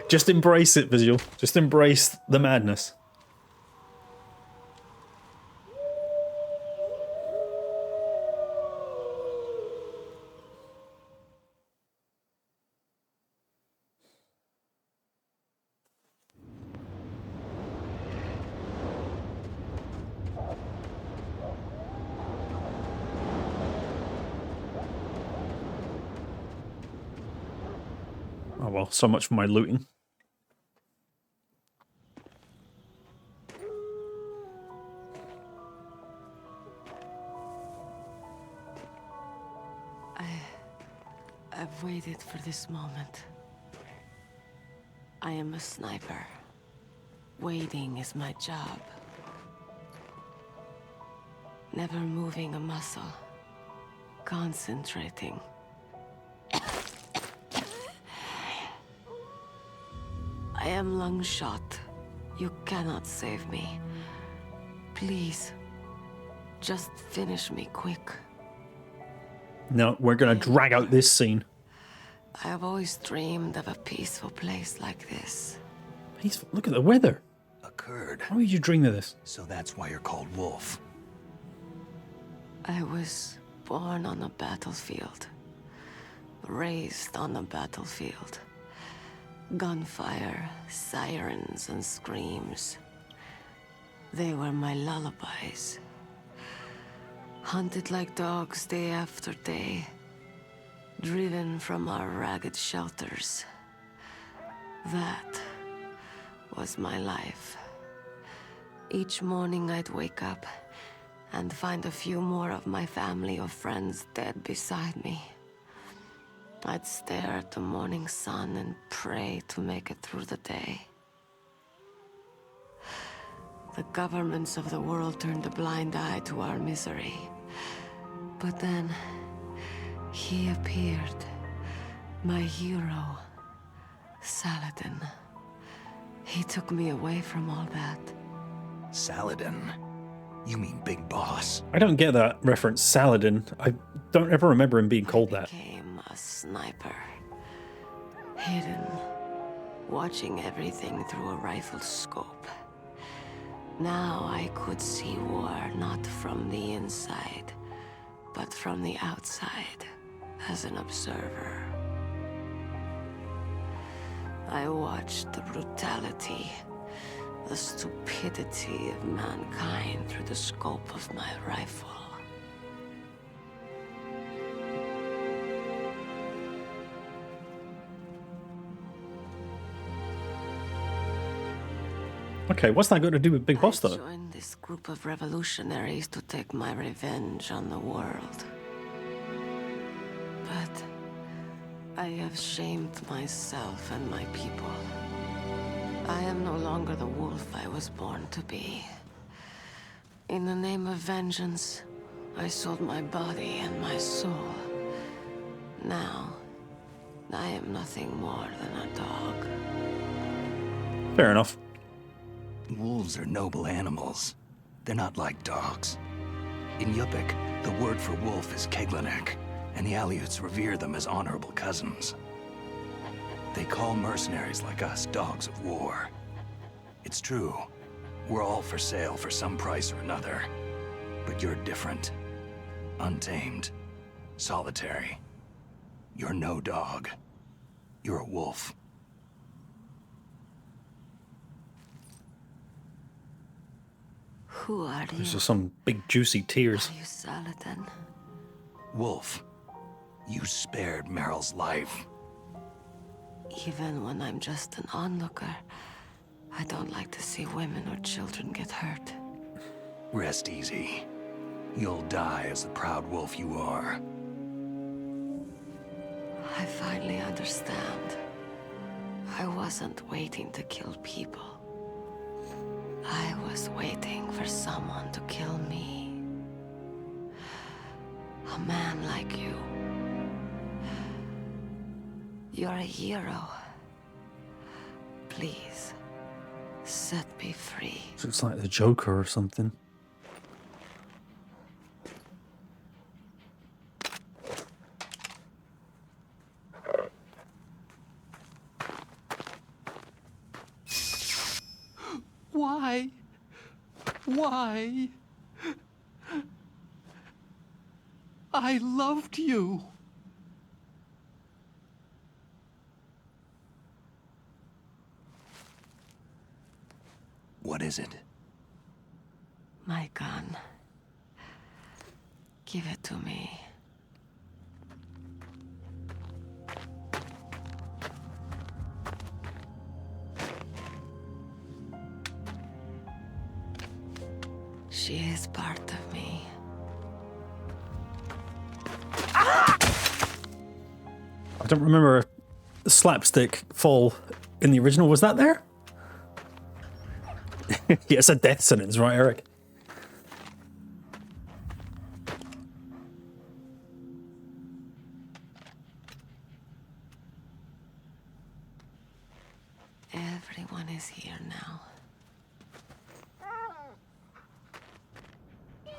A: Just embrace it, Visual. Just embrace the madness. Oh well, so much for my looting.
C: I've waited for this moment. I am a sniper. Waiting is my job. Never moving a muscle. Concentrating. I am Lungshot. You cannot save me. Please, just finish me quick.
A: No, we're gonna drag out this scene.
C: I have always dreamed of a peaceful place like this.
A: Peaceful? Look at the weather.
B: Occurred.
A: How did you dream of this?
B: So that's why you're called Wolf.
C: I was born on a battlefield. Raised on a battlefield. Gunfire, sirens, and screams. They were my lullabies. Hunted like dogs day after day. Driven from our ragged shelters. That was my life. Each morning I'd wake up and find a few more of my family or friends dead beside me. I'd stare at the morning sun and pray to make it through the day. The governments of the world turned a blind eye to our misery. But then, he appeared. My hero, Saladin. He took me away from all that.
B: Saladin? You mean Big Boss?
A: I don't get that reference, Saladin. I don't ever remember him being called that.
C: Became a sniper. Hidden. Watching everything through a rifle scope. Now I could see war not from the inside, but from the outside, as an observer. I watched the brutality, the stupidity of mankind through the scope of my rifle.
A: Okay, what's that got to do with Big Boss, though?
C: I joined this group of revolutionaries to take my revenge on the world. But I have shamed myself and my people. I am no longer the wolf I was born to be. In the name of vengeance, I sold my body and my soul. Now, I am nothing more than a dog.
A: Fair enough.
B: Wolves are noble animals. They're not like dogs. In Yupik, the word for wolf is Keglanek, and the Aleuts revere them as honorable cousins. They call mercenaries like us dogs of war. It's true. We're all for sale for some price or another. But you're different. Untamed. Solitary. You're no dog. You're a wolf.
C: Who are you?
A: Those are some big juicy tears.
C: Are you Saladin?
B: Wolf, you spared Meryl's life.
C: Even when I'm just an onlooker, I don't like to see women or children get hurt.
B: Rest easy. You'll die as the proud wolf you are.
C: I finally understand. I wasn't waiting to kill people. I was waiting for someone to kill me. A man like you. You're a hero. Please, set me free.
A: Looks like the Joker or something.
J: Why? Why? I loved you.
B: What is it?
C: My gun. Give it to me. She is part of me.
A: I don't remember the slapstick fall in the original. Was that there? Yeah, it's a death sentence, right, Eric?
C: Everyone is here now.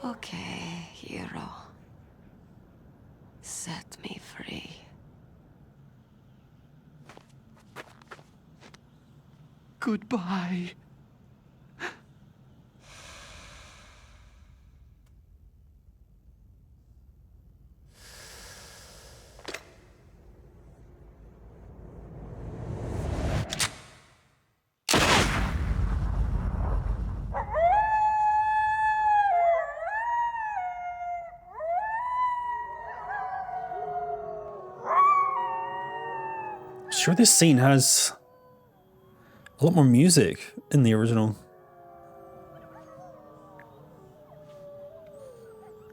C: Okay, hero. Set me free.
J: Goodbye.
A: Sure, this scene has a lot more music in the original.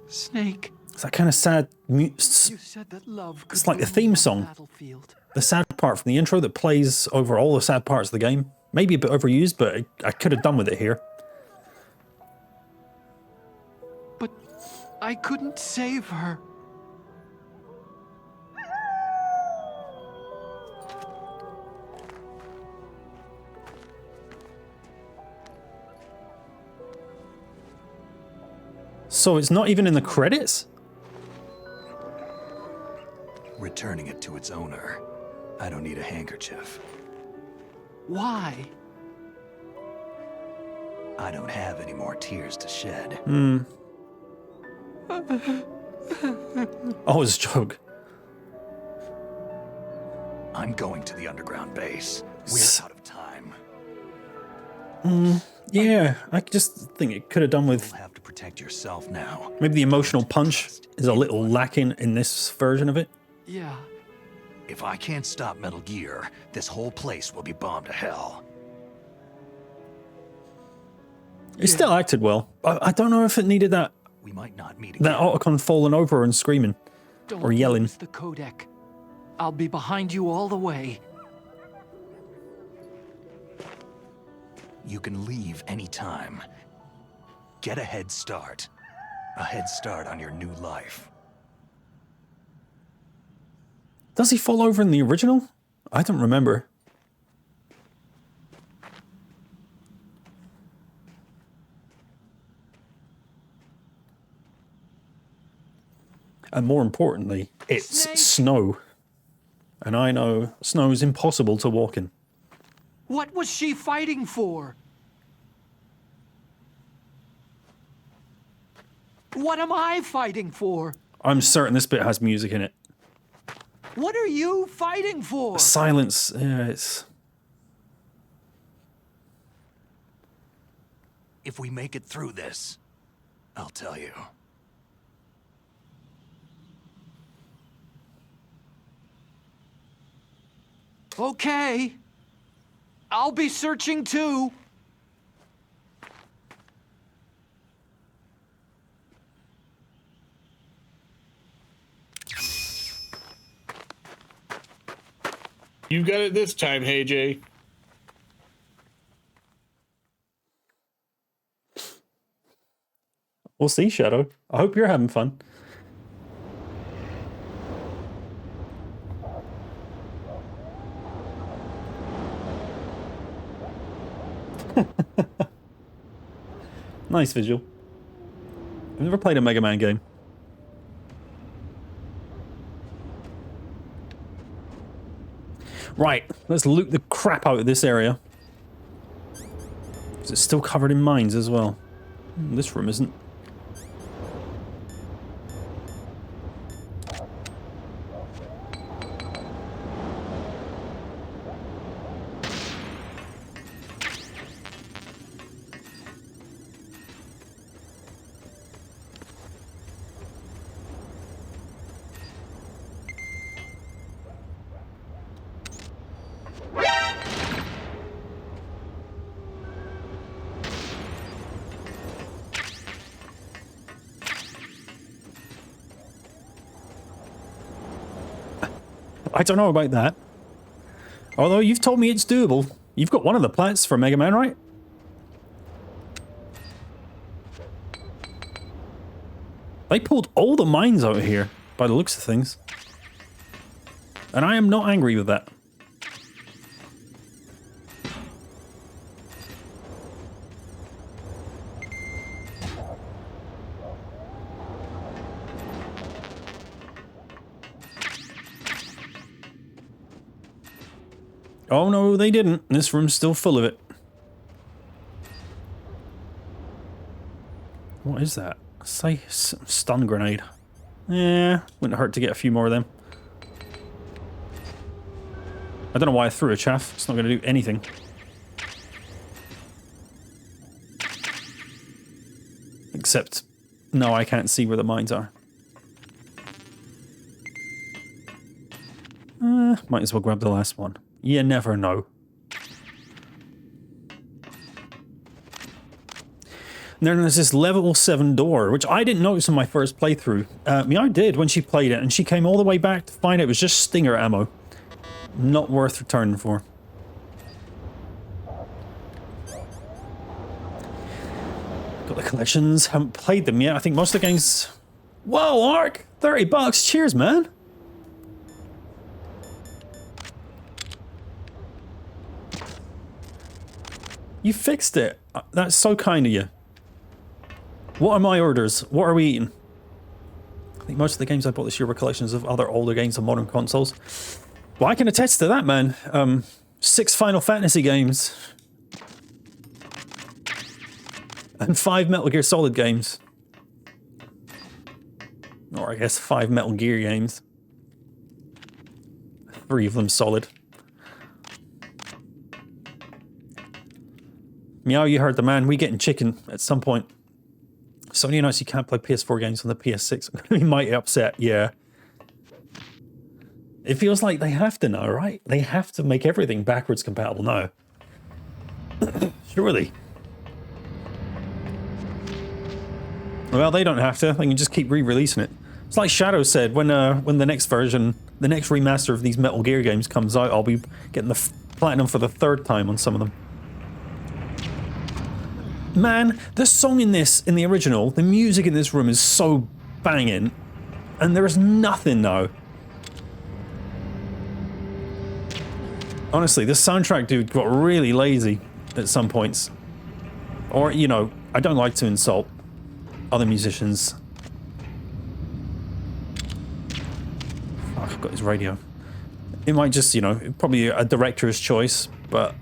J: Snake.
A: It's that kind of sad.
J: You said that love could
A: It's like the
J: bring
A: theme
J: me on
A: song.
J: the battlefield.
A: The sad part from the intro that plays over all the sad parts of the game. Maybe a bit overused, but I could have done with it here.
J: But I couldn't save her.
A: So it's not even in the credits?
B: Returning it to its owner. I don't need a handkerchief.
J: Why?
B: I don't have any more tears to shed.
A: Oh, it's a joke.
B: I'm going to the underground base. We're out of time.
A: Yeah, I just think it could have done with...
B: You'll have to protect yourself now.
A: Maybe the emotional punch is a little lacking in this version of it.
J: Yeah.
B: If I can't stop Metal Gear, this whole place will be bombed to hell.
A: It still acted well. I don't know if it needed that
B: We might not meet again.
A: that Otacon falling over and screaming or yelling.
J: Lose the codec. I'll be behind you all the way.
B: You can leave anytime. Get a head start. A head start on your new life.
A: Does he fall over in the original? I don't remember. And more importantly, it's snow. And I know snow's impossible to walk in.
J: What was she fighting for? What am I fighting for?
A: I'm certain this bit has music in it.
J: What are you fighting for?
A: Silence, yeah, it's...
B: If we make it through this, I'll tell you.
J: Okay. I'll be searching too.
L: You got it this time, HeyJay.
A: We'll see, Shadow. I hope you're having fun. Nice visual. I've never played a Mega Man game. Right, let's loot the crap out of this area. It's still covered in mines as well. This room isn't. I don't know about that. Although you've told me it's doable. You've got one of the plats for Mega Man, right? They pulled all the mines out of here, by the looks of things. And I am not angry with that. Oh no, they didn't. This room's still full of it. What is that? Say stun grenade. Yeah, wouldn't hurt to get a few more of them. I don't know why I threw a chaff. It's not going to do anything. Except, no, I can't see where the mines are. Might as well grab the last one. You never know. And then there's this level 7 door, which I didn't notice in my first playthrough. Meow did when she played it, and she came all the way back to find it was just stinger ammo. Not worth returning for. Got the collections, haven't played them yet. I think most of the games... Whoa, Ark! $30, cheers, man! You fixed it. That's so kind of you. What are my orders? What are we eating? I think most of the games I bought this year were collections of other older games on modern consoles. Well, I can attest to that, man. 6 Final Fantasy games. And 5 Metal Gear Solid games. Or I guess 5 Metal Gear games. 3 of them solid. Meow, you heard the man. We getting chicken at some point. Sony announced you can't play PS4 games on the PS6. I'm going to be mighty upset, yeah. It feels like they have to now, right? They have to make everything backwards compatible now. Surely. Well, they don't have to. They can just keep re-releasing it. It's like Shadow said, when the next version, the next remaster of these Metal Gear games comes out, I'll be getting the platinum for the 3rd time on some of them. Man, the song in the original, the music in this room is so banging, and there is nothing now. Honestly, this soundtrack dude got really lazy at some points. Or, you know, I don't like to insult other musicians. Fuck, I've got his radio. It might just, you know, probably a director's choice, but...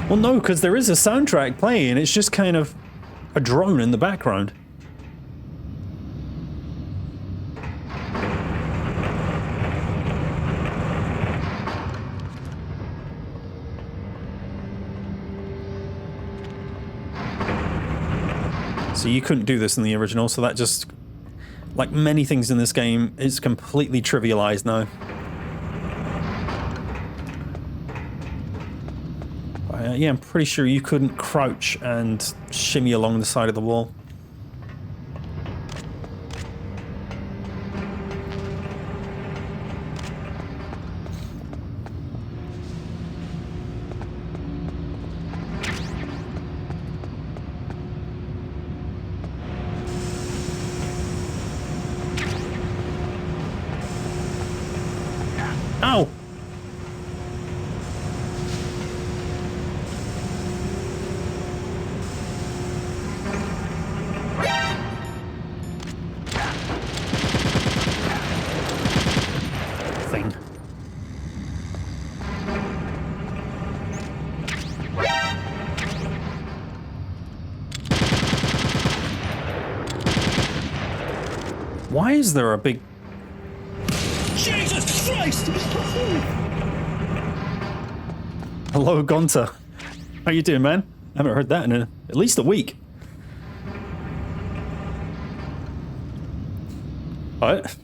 A: Well, no, because there is a soundtrack playing. It's just kind of a drone in the background. So you couldn't do this in the original, so that just, like many things in this game, is completely trivialized now. Yeah, I'm pretty sure you couldn't crouch and shimmy along the side of the wall. Ow! Thing. Why is there a big... Jesus Christ! Hello, Gonta. How you doing, man? I haven't heard that in at least a week. What?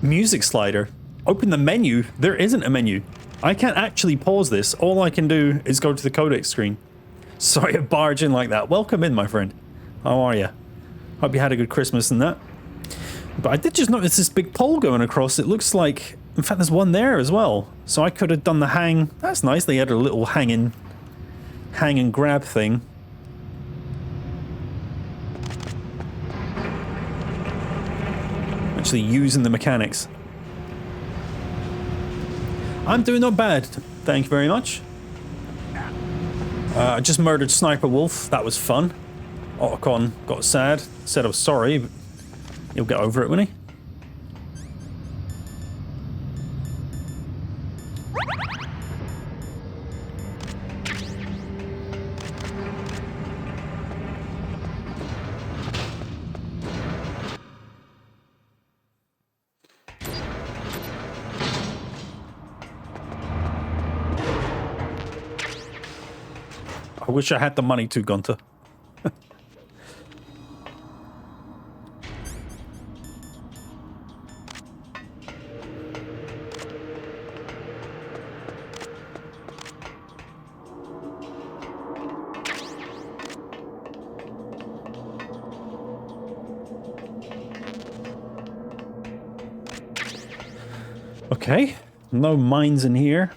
A: Music slider. Open the menu. There isn't a menu. I can't actually pause this. All I can do is go to the codec screen. Sorry to barge in like that. Welcome in, my friend. How are you? Hope you had a good Christmas and that. But I did just notice this big pole going across. It looks like... In fact, there's one there as well. So I could have done the hang... That's nice. They had a little hang and grab thing. Actually using the mechanics. I'm doing not bad. Thank you very much. I just murdered Sniper Wolf. That was fun. Otacon got sad. Said I was sorry, but he'll get over it, won't he? I wish I had the money to, Gunter. Okay, no mines in here.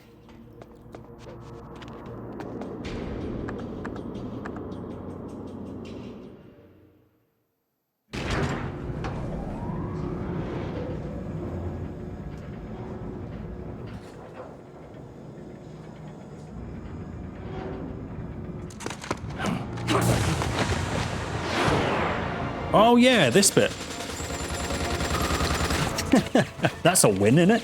A: Oh yeah, this bit. That's a win, isn't it?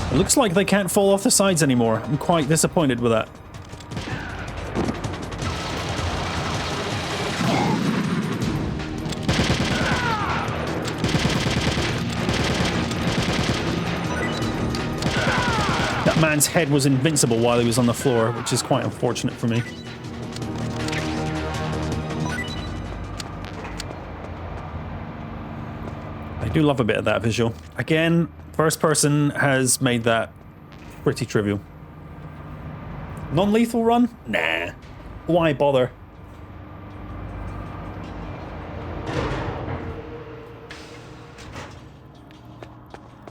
A: It looks like they can't fall off the sides anymore. I'm quite disappointed with that. That man's head was invincible while he was on the floor, which is quite unfortunate for me. I do love a bit of that visual. Again, first person has made that pretty trivial. Non-lethal run? Nah. Why bother?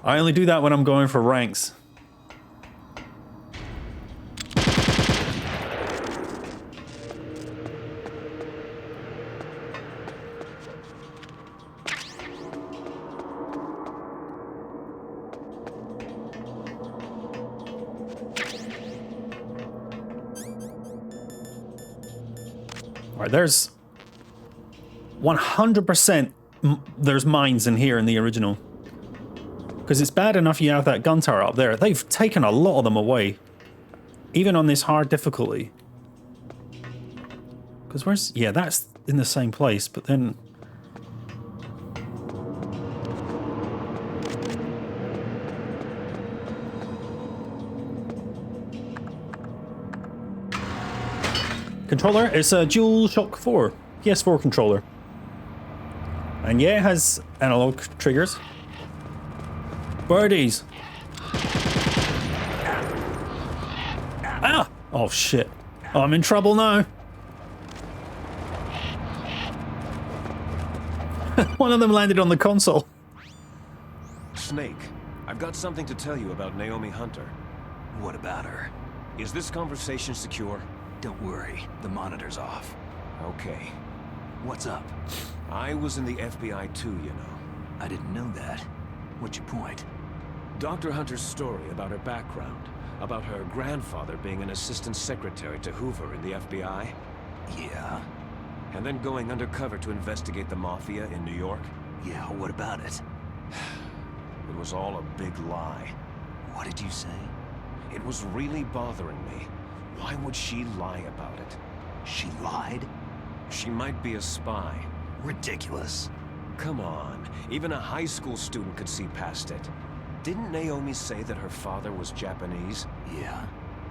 A: I only do that when I'm going for ranks. There's 100% there's mines in here in the original. Because it's bad enough you have that gun tower up there. They've taken a lot of them away. Even on this hard difficulty. Because where's... Yeah, that's in the same place, but then... controller. It's a DualShock 4, PS4 controller. And yeah, it has analog triggers. Birdies. Ah! Oh shit. Oh, I'm in trouble now. One of them landed on the console.
D: Snake, I've got something to tell you about Naomi Hunter.
B: What about her?
D: Is this conversation secure?
B: Don't worry, the monitor's off.
D: Okay.
B: What's up?
D: I was in the FBI too, you know.
B: I didn't know that. What's your point?
D: Dr. Hunter's story about her background, about her grandfather being an assistant secretary to Hoover in the FBI.
B: Yeah?
D: And then going undercover to investigate the Mafia in New York.
B: Yeah, what about it?
D: It was all a big lie.
B: What did you say?
D: It was really bothering me. Why would she lie about it?
B: She lied?
D: She might be a spy.
B: Ridiculous.
D: Come on, even a high school student could see past it. Didn't Naomi say that her father was Japanese?
B: Yeah.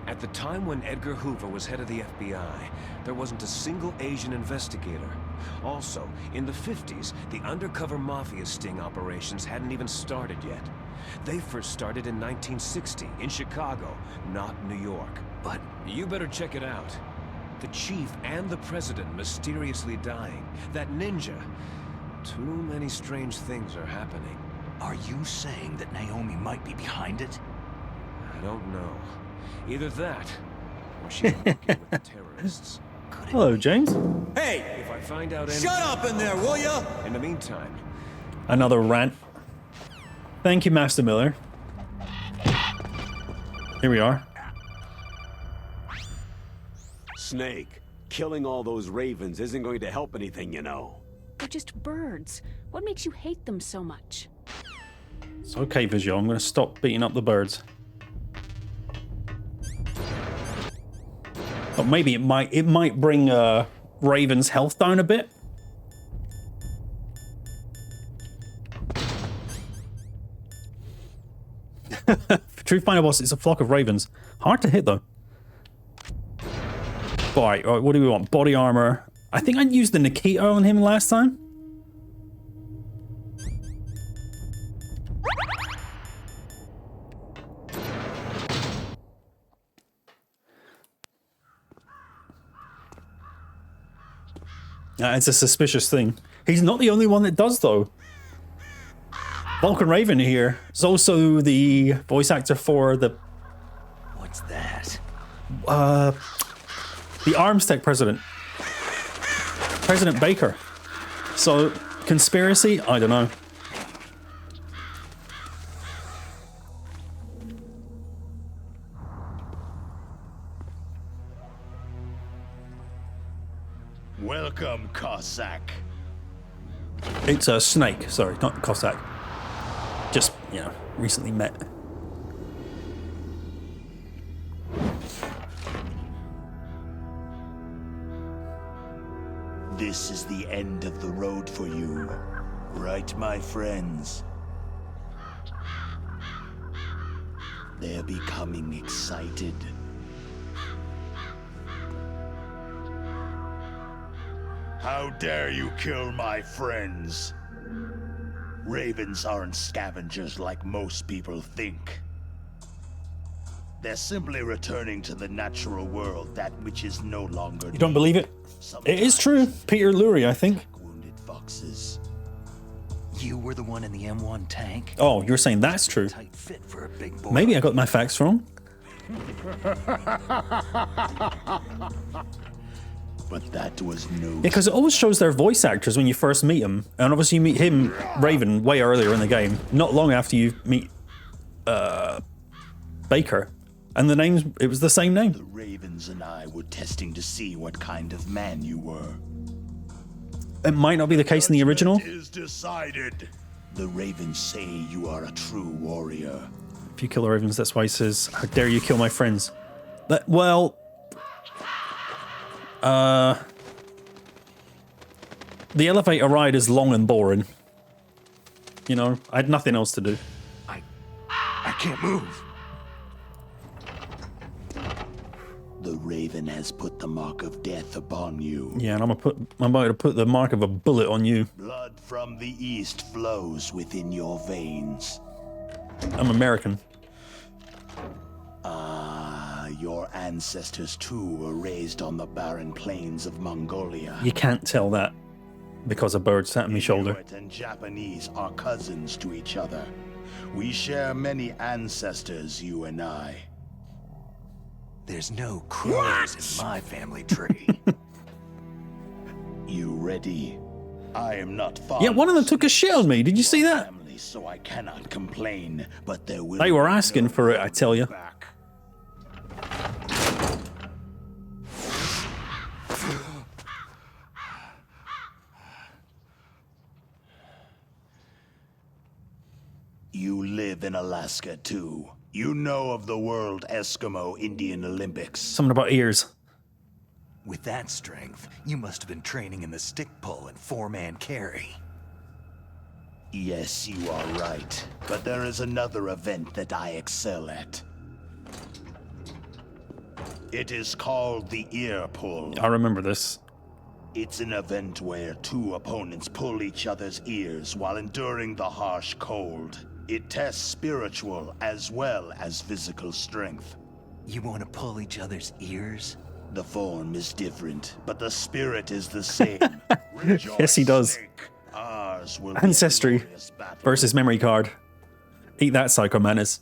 D: At the time when Edgar Hoover was head of the FBI, there wasn't a single Asian investigator. Also, in the 50s, the undercover mafia sting operations hadn't even started yet. They first started in 1960, in Chicago, not New York. But you better check it out. The chief and the president mysteriously dying. That ninja. Too many strange things are happening.
B: Are you saying that Naomi might be behind it?
D: I don't know. Either that, or she's working with the terrorists.
A: Hello, James.
H: Hey!
D: If I find out anything...
H: Shut up in there, will ya?
D: In the meantime...
A: Another rant. Thank you, Master Miller. Here we are.
G: Snake, killing all those ravens isn't going to help anything, you know.
E: They're just birds. What makes you hate them so much?
A: It's okay, Visual. I'm going to stop beating up the birds. But maybe it might bring Raven's health down a bit. True final boss, it's a flock of ravens. Hard to hit though. Alright, what do we want? Body armor. I think I used the Nikita on him last time. It's a suspicious thing. He's not the only one that does, though. Vulcan Raven here is also the voice actor for the...
B: What's that?
A: The Arms Tech president. President Baker. So, conspiracy? I don't know.
F: Welcome, Cossack.
A: It's a Snake, sorry, not Cossack. Just, you know, recently met.
F: This is the end of the road for you, right, my friends? They're becoming excited. How dare you kill my friends? Ravens aren't scavengers like most people think. They're simply returning to the natural world, that which is no longer.
A: You don't believe it? It is true. Peter Lurie, I think.
F: Wounded foxes.
B: You were the one in the M1 tank?
A: Oh, you're saying that's true.
B: Tight fit for a big boy.
A: Maybe I got my facts wrong.
F: But that was no.
A: Yeah, because it always shows their voice actors when you first meet them. And obviously you meet him, Raven, way earlier in the game. Not long after you meet Baker. And the names, it was the same name.
F: The Ravens and I were testing to see what kind of man you were.
A: It might not be the case in the original.
F: Is decided. The Ravens say you are a true warrior.
A: If you kill the Ravens, that's why he says, how dare you kill my friends. But, well... the elevator ride is long and boring. You know, I had nothing else to do.
B: I can't move.
M: The Raven has put the mark of death upon you.
A: Yeah, and I'm about to put the mark of a bullet on you.
M: Blood from the east flows within your veins.
A: I'm American.
M: Your ancestors too were raised on the barren plains of Mongolia.
A: You can't tell that because a bird sat on my shoulder.
M: Inuit and Japanese are cousins to each other. We share many ancestors, you and I.
B: There's no crows in my family tree.
M: You ready? I am not far.
A: Yeah, one of them took a shit on me. Did you see that?
M: Family, so I cannot complain, but there will
A: They were
M: be
A: asking
M: no
A: for it, I tell you.
M: back. You live in Alaska too. You know of the World Eskimo Indian Olympics.
A: Something about ears.
B: With that strength, you must have been training in the stick pull and four-man carry.
M: Yes, you are right. But there is another event that I excel at. It is called the ear pull.
A: I remember this.
M: It's an event where two opponents pull each other's ears while enduring the harsh cold. It tests spiritual as well as physical strength.
B: You want to pull each other's ears?
M: The form is different, but the spirit is the same.
A: Yes, he does.
M: Ours will be
A: Ancestry
M: a glorious battle.
A: versus memory card. Eat that, Psycho Menace.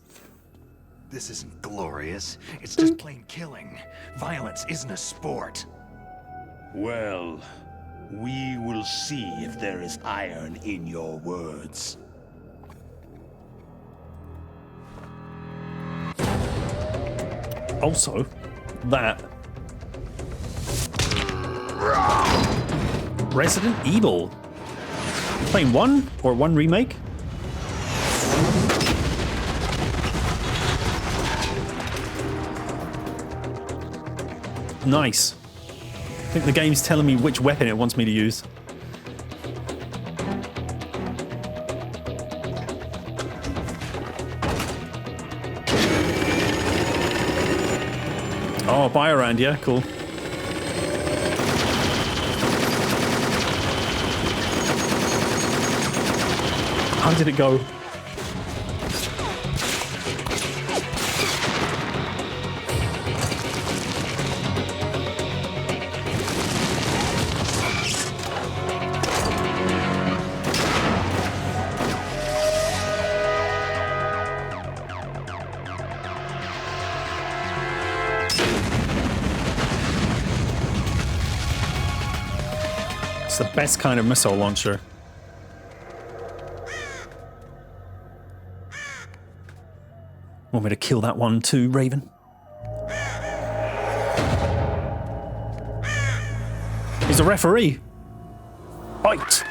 B: This isn't glorious. It's just plain killing. Violence isn't a sport.
M: Well, we will see if there is iron in your words.
A: Also, that. Resident Evil. Playing 1 or 1 remake? Nice. I think the game's telling me which weapon it wants me to use. Oh, buy around, yeah, cool. How did it go? It's the best kind of missile launcher. Want me to kill that one too, Raven? He's a referee. Fight!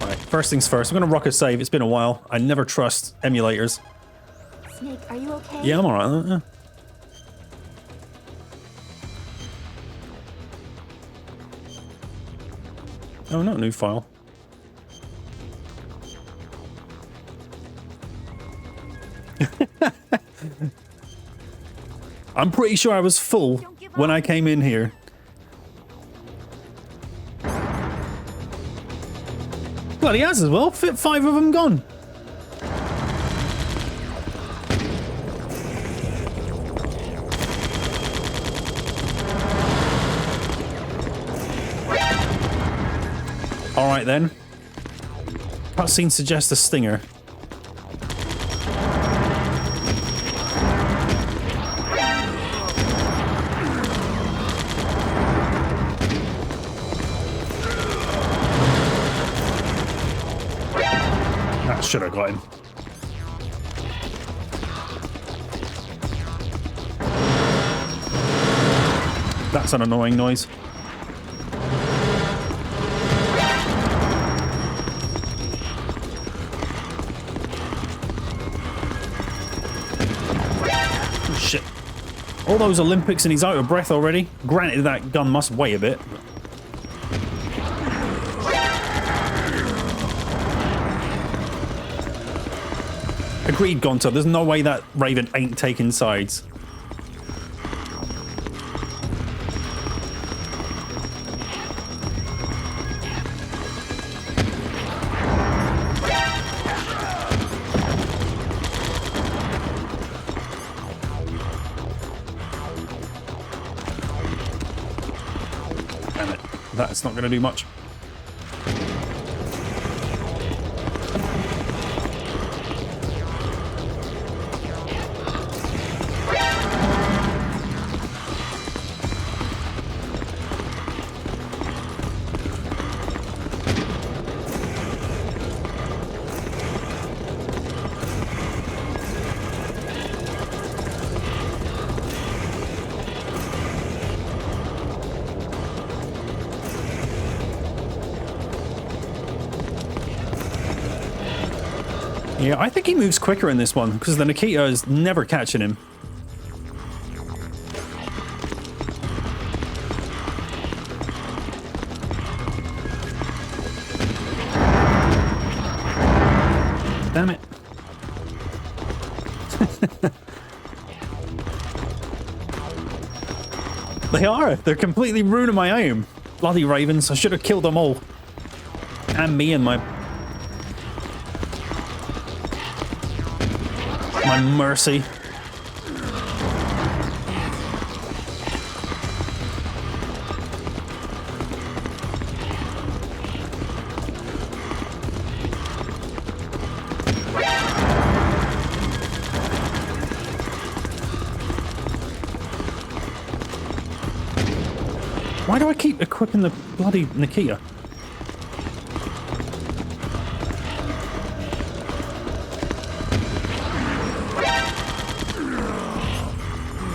A: Alright, first things first. I'm gonna rock a save. It's been a while. I never trust emulators.
K: Snake, are you okay?
A: Yeah, I'm alright. Yeah. Oh, not new file. I'm pretty sure I was full when I came in here. Bloody has as well. 5 of them gone. Alright then. Cutscene suggests a stinger. That should have got him. That's an annoying noise. Shit. All those Olympics and he's out of breath already. Granted, that gun must weigh a bit. Agreed, Gonto. There's no way that Raven ain't taking sides. Damn it. That's not going to do much. Yeah, I think he moves quicker in this one because the Nikita is never catching him. Damn it. They are. They're completely ruining my aim. Bloody ravens. I should have killed them all. And me and my mercy. Why do I keep equipping the bloody Nikita?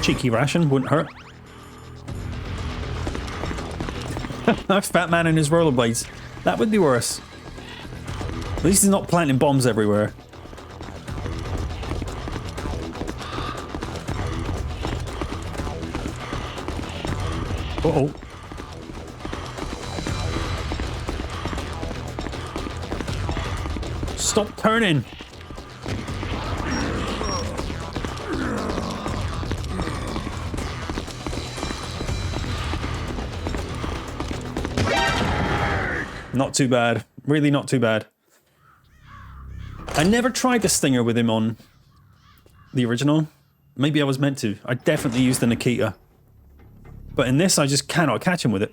A: Cheeky ration, wouldn't hurt. Fat man and his rollerblades. That would be worse. At least he's not planting bombs everywhere. Uh-oh. Stop turning. Not too bad. Really not too bad. I never tried the stinger with him on the original. Maybe I was meant to. I definitely used the Nikita. But in this, I just cannot catch him with it.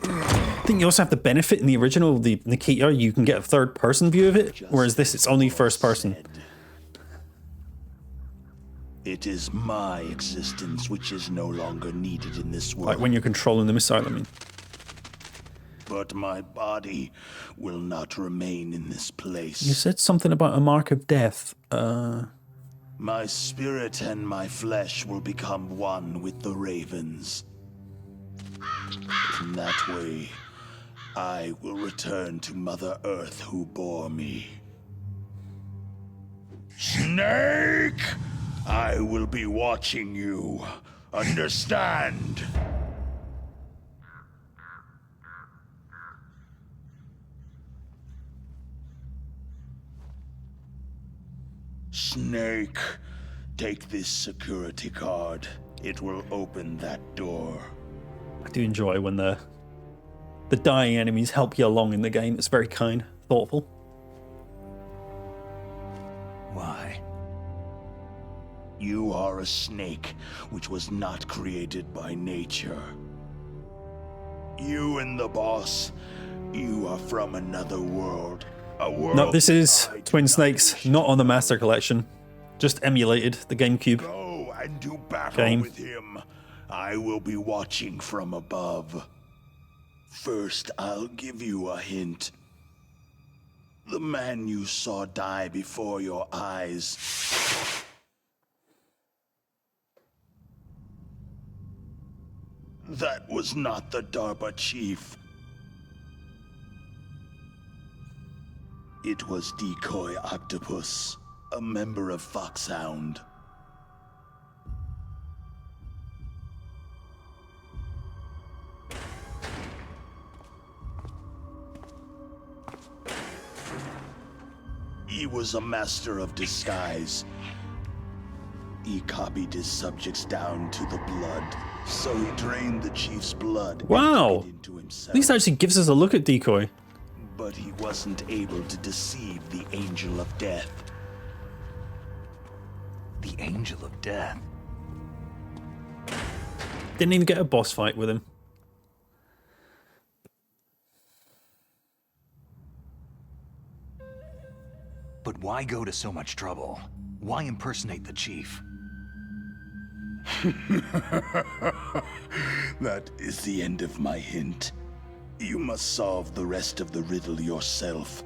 A: I think you also have the benefit in the original, the Nikita, you can get a third-person view of it, whereas this, it's only first-person.
M: It is my existence which is no longer needed in this world.
A: Like when you're controlling the missile, I mean.
M: But my body will not remain in this place.
A: You said something about a mark of death.
M: My spirit and my flesh will become one with the ravens. In that way, I will return to Mother Earth who bore me. Snake! I will be watching you. Understand? Snake, take this security card. It will open that door.
A: I do enjoy when the dying enemies help you along in the game. It's very kind, thoughtful.
M: Why? You are a snake which was not created by nature. You and the boss, you are from another world. A world.
A: No, this is Twin Snakes, not on the Master Collection. Just emulated the GameCube
M: Go and do battle
A: game.
M: with him. I will be watching from above. First, I'll give you a hint. The man you saw die before your eyes. That was not the DARPA chief. It was Decoy Octopus, a member of Foxhound. was a master of disguise. He copied his subjects down to the blood, so he drained the chief's blood
A: Wow.
M: and took it into himself.
A: At least actually gives us a look at Decoy.
M: But he wasn't able to deceive the Angel of Death.
B: The Angel of Death?
A: Didn't even get a boss fight with him.
B: But why go to so much trouble? Why impersonate the chief?
M: That is the end of my hint. You must solve the rest of the riddle yourself.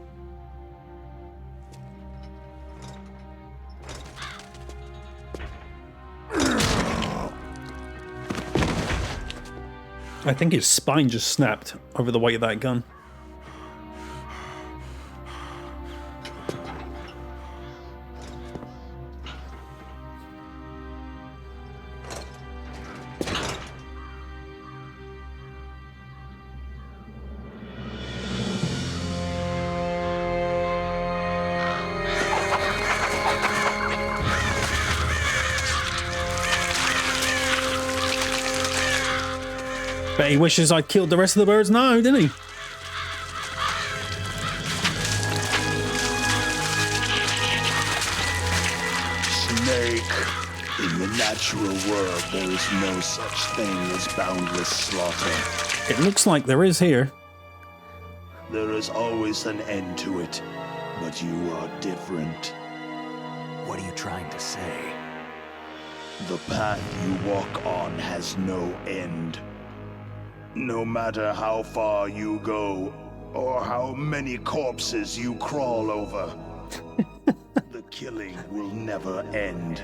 A: I think his spine just snapped over the weight of that gun. Bet he wishes I'd killed the rest of the birds now, didn't he?
M: Snake. In the natural world, there is no such thing as boundless slaughter.
A: It looks like there is here.
M: There is always an end to it, but you are different.
B: What are you trying to say?
M: The path you walk on has no end. No matter how far you go, or how many corpses you crawl over, the killing will never end.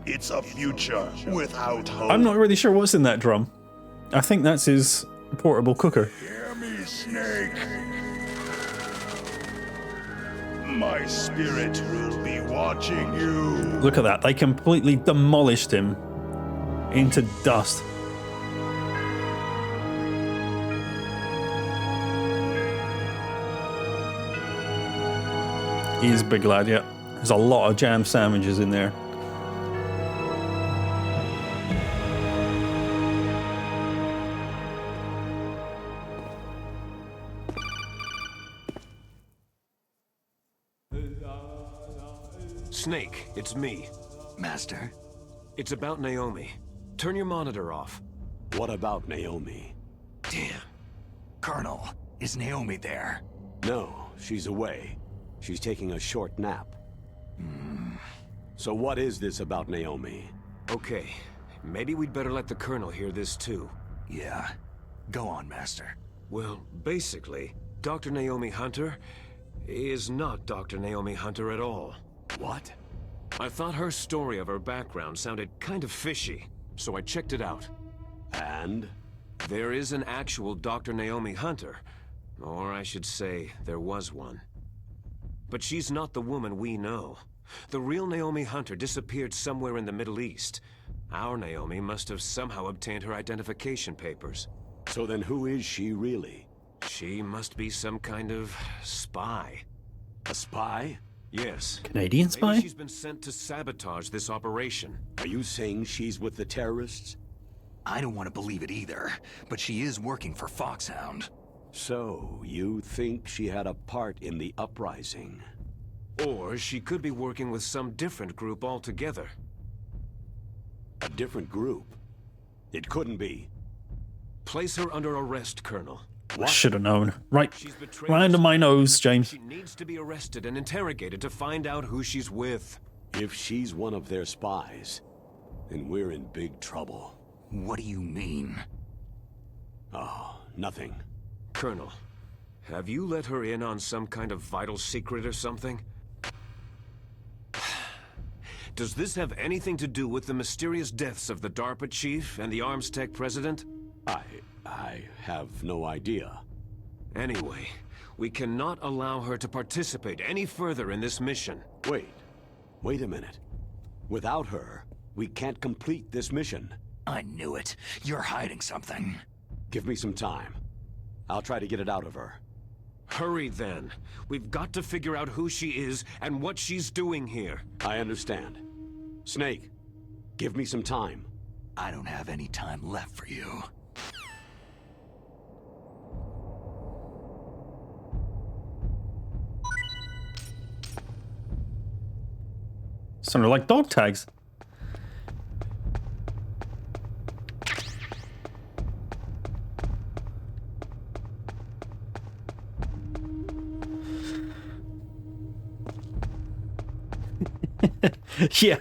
M: It's a future without hope.
A: I'm not really sure what's in that drum. I think that's his portable cooker.
M: Hear me, Snake. My spirit will be watching you.
A: Look at that. They completely demolished him into dust. He is a big lad, yeah. There's a lot of jam sandwiches in there.
D: Snake, it's me.
B: Master?
D: It's about Naomi. Turn your monitor off.
G: What about Naomi?
B: Damn. Colonel, is Naomi there?
G: No, she's away. She's taking a short nap. So what is this about Naomi?
D: Okay, maybe we'd better let the Colonel hear this too.
B: Yeah. Go on, Master.
D: Well, basically, Dr. Naomi Hunter is not Dr. Naomi Hunter at all.
G: What?
D: I thought her story of her background sounded kind of fishy, so I checked it out.
G: And?
D: There is an actual Dr. Naomi Hunter. Or I should say, there was one. But she's not the woman we know. The real Naomi Hunter disappeared somewhere in the Middle East. Our Naomi must have somehow obtained her identification papers.
G: So then who is she really?
D: She must be some kind of spy.
G: A spy?
D: Yes.
A: Canadian spy?
D: Maybe she's been sent to sabotage this operation.
G: Are you saying she's with the terrorists?
B: I don't want to believe it either, but she is working for Foxhound.
G: So, you think she had a part in the uprising?
D: Or she could be working with some different group altogether.
G: A different group? It couldn't be.
D: Place her under arrest, Colonel.
A: Should have known. Right,
D: She's betrayed
A: right under
D: us.
A: my nose, James.
D: She needs to be arrested and interrogated to find out who she's with.
G: If she's one of their spies, then we're in big trouble.
B: What do you mean?
G: Oh, nothing.
D: Colonel, have you let her in on some kind of vital secret or something? Does this have anything to do with the mysterious deaths of the DARPA chief and the Arms Tech president?
G: I have no idea.
D: Anyway, we cannot allow her to participate any further in this mission.
G: Wait a minute. Without her, we can't complete this mission.
B: I knew it. You're hiding something.
G: Give me some time. I'll try to get it out of her.
D: Hurry then. We've got to figure out who she is and what she's doing here.
G: I understand. Snake, give me some time.
B: I don't have any time left for you.
A: Sort of like dog tags. Yeah.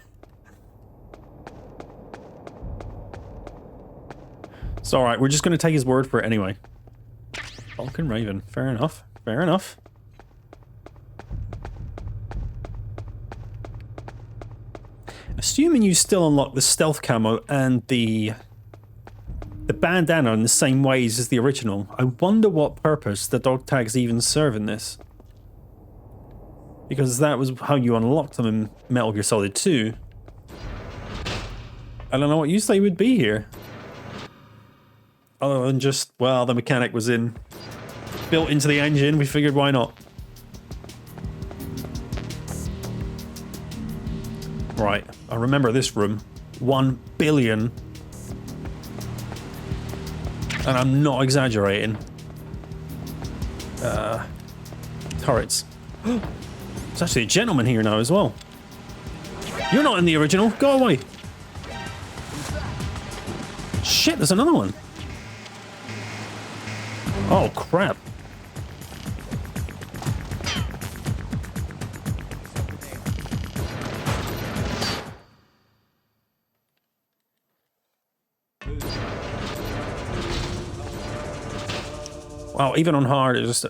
A: It's alright, we're just going to take his word for it anyway. Falcon Raven. Fair enough. Fair enough. Assuming you still unlock the stealth camo and the bandana in the same ways as the original, I wonder what purpose the dog tags even serve in this. Because that was how you unlocked them in Metal Gear Solid 2. I don't know what use they would be here. Other than just, well, the mechanic was built into the engine, we figured why not. Right, I remember this room. 1 billion. And I'm not exaggerating. Turrets. There's actually a gentleman here now as well. You're not in the original. Go away. Shit, there's another one. Oh, crap. Wow, even on hard, it just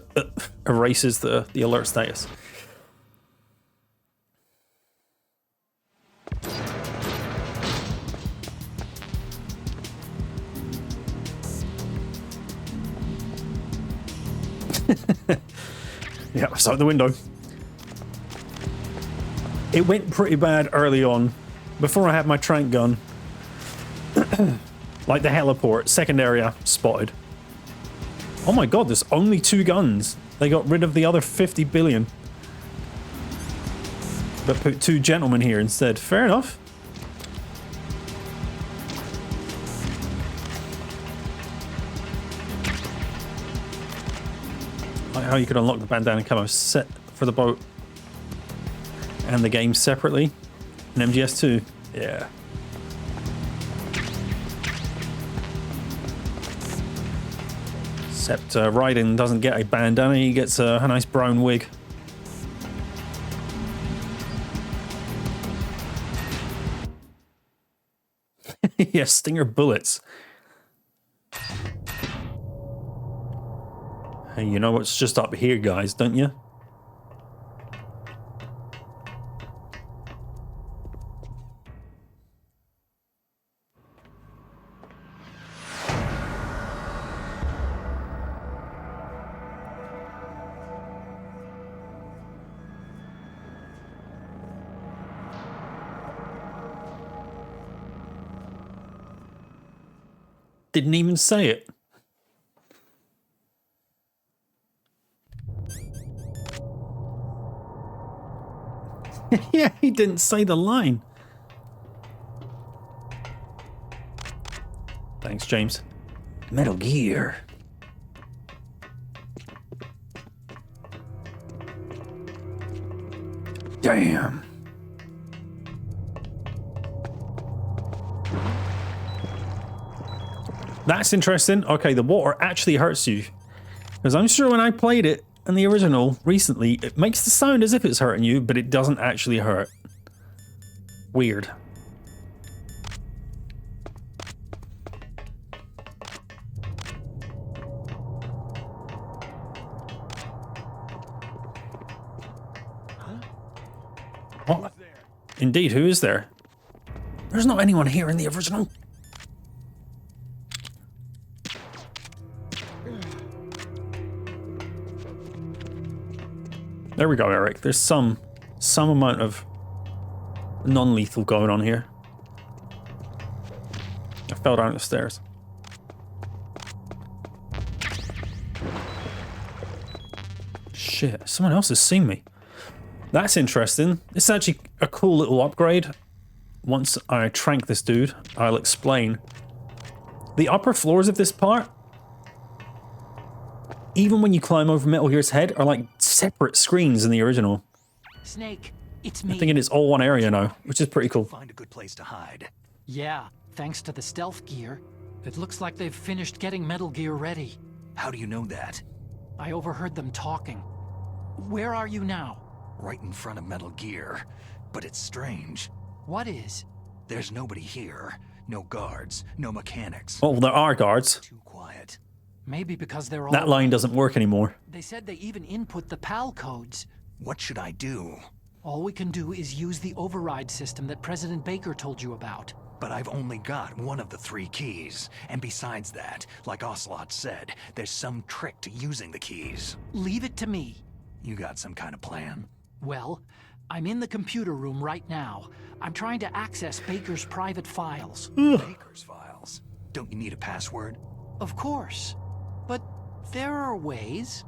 A: erases the alert status. Yeah, it's out the window. It went pretty bad early on, before I had my trank gun. Like the heliport, second area spotted. Oh my god, there's only 2 guns. They got rid of the other 50 billion. But put 2 gentlemen here instead. Fair enough. Like how you could unlock the bandana camo set for the boat and the game separately in MGS2. Yeah. Except Raiden doesn't get a bandana, he gets a nice brown wig. Yeah, Stinger bullets. Hey, you know what's just up here, guys, don't you? Didn't even say it. Yeah, he didn't say the line. Thanks, James. Metal Gear. Damn. That's interesting. Okay, the water actually hurts you. Because I'm sure when I played it in the original recently, it makes the sound as if it's hurting you, but it doesn't actually hurt. Weird. Huh? What? Indeed, who is there? There's not anyone here in the original. There we go, Eric. There's some amount of non-lethal going on here. I fell down the stairs. shit, someone else has seen me. That's interesting. It's actually a cool little upgrade. Once I trank this dude, I'll explain. The upper floors of this part, even when you climb over Metal Gear's head, are like separate screens in the original.
J: Snake, it's me.
A: I'm thinking it's all one area now, which is pretty cool.
B: Find a good place to hide.
J: Yeah, thanks to the stealth gear. It looks like they've finished getting Metal Gear ready.
B: How do you know that?
J: I overheard them talking. Where are you now?
B: Right in front of Metal Gear. But it's strange.
J: What is?
B: There's nobody here. No guards, no mechanics.
A: Oh, there are guards.
B: Too quiet.
J: Maybe because they're all...
A: That line doesn't work anymore.
J: They said they even input the PAL codes.
B: What should I do?
J: All we can do is use the override system that President Baker told you about.
B: But I've only got one of the 3 keys. And besides that, like Ocelot said, there's some trick to using the keys.
J: Leave it to me.
B: You got some kind of plan?
J: Well, I'm in the computer room right now. I'm trying to access Baker's private files.
B: Baker's files? Don't you need a password?
J: Of course. But there are ways.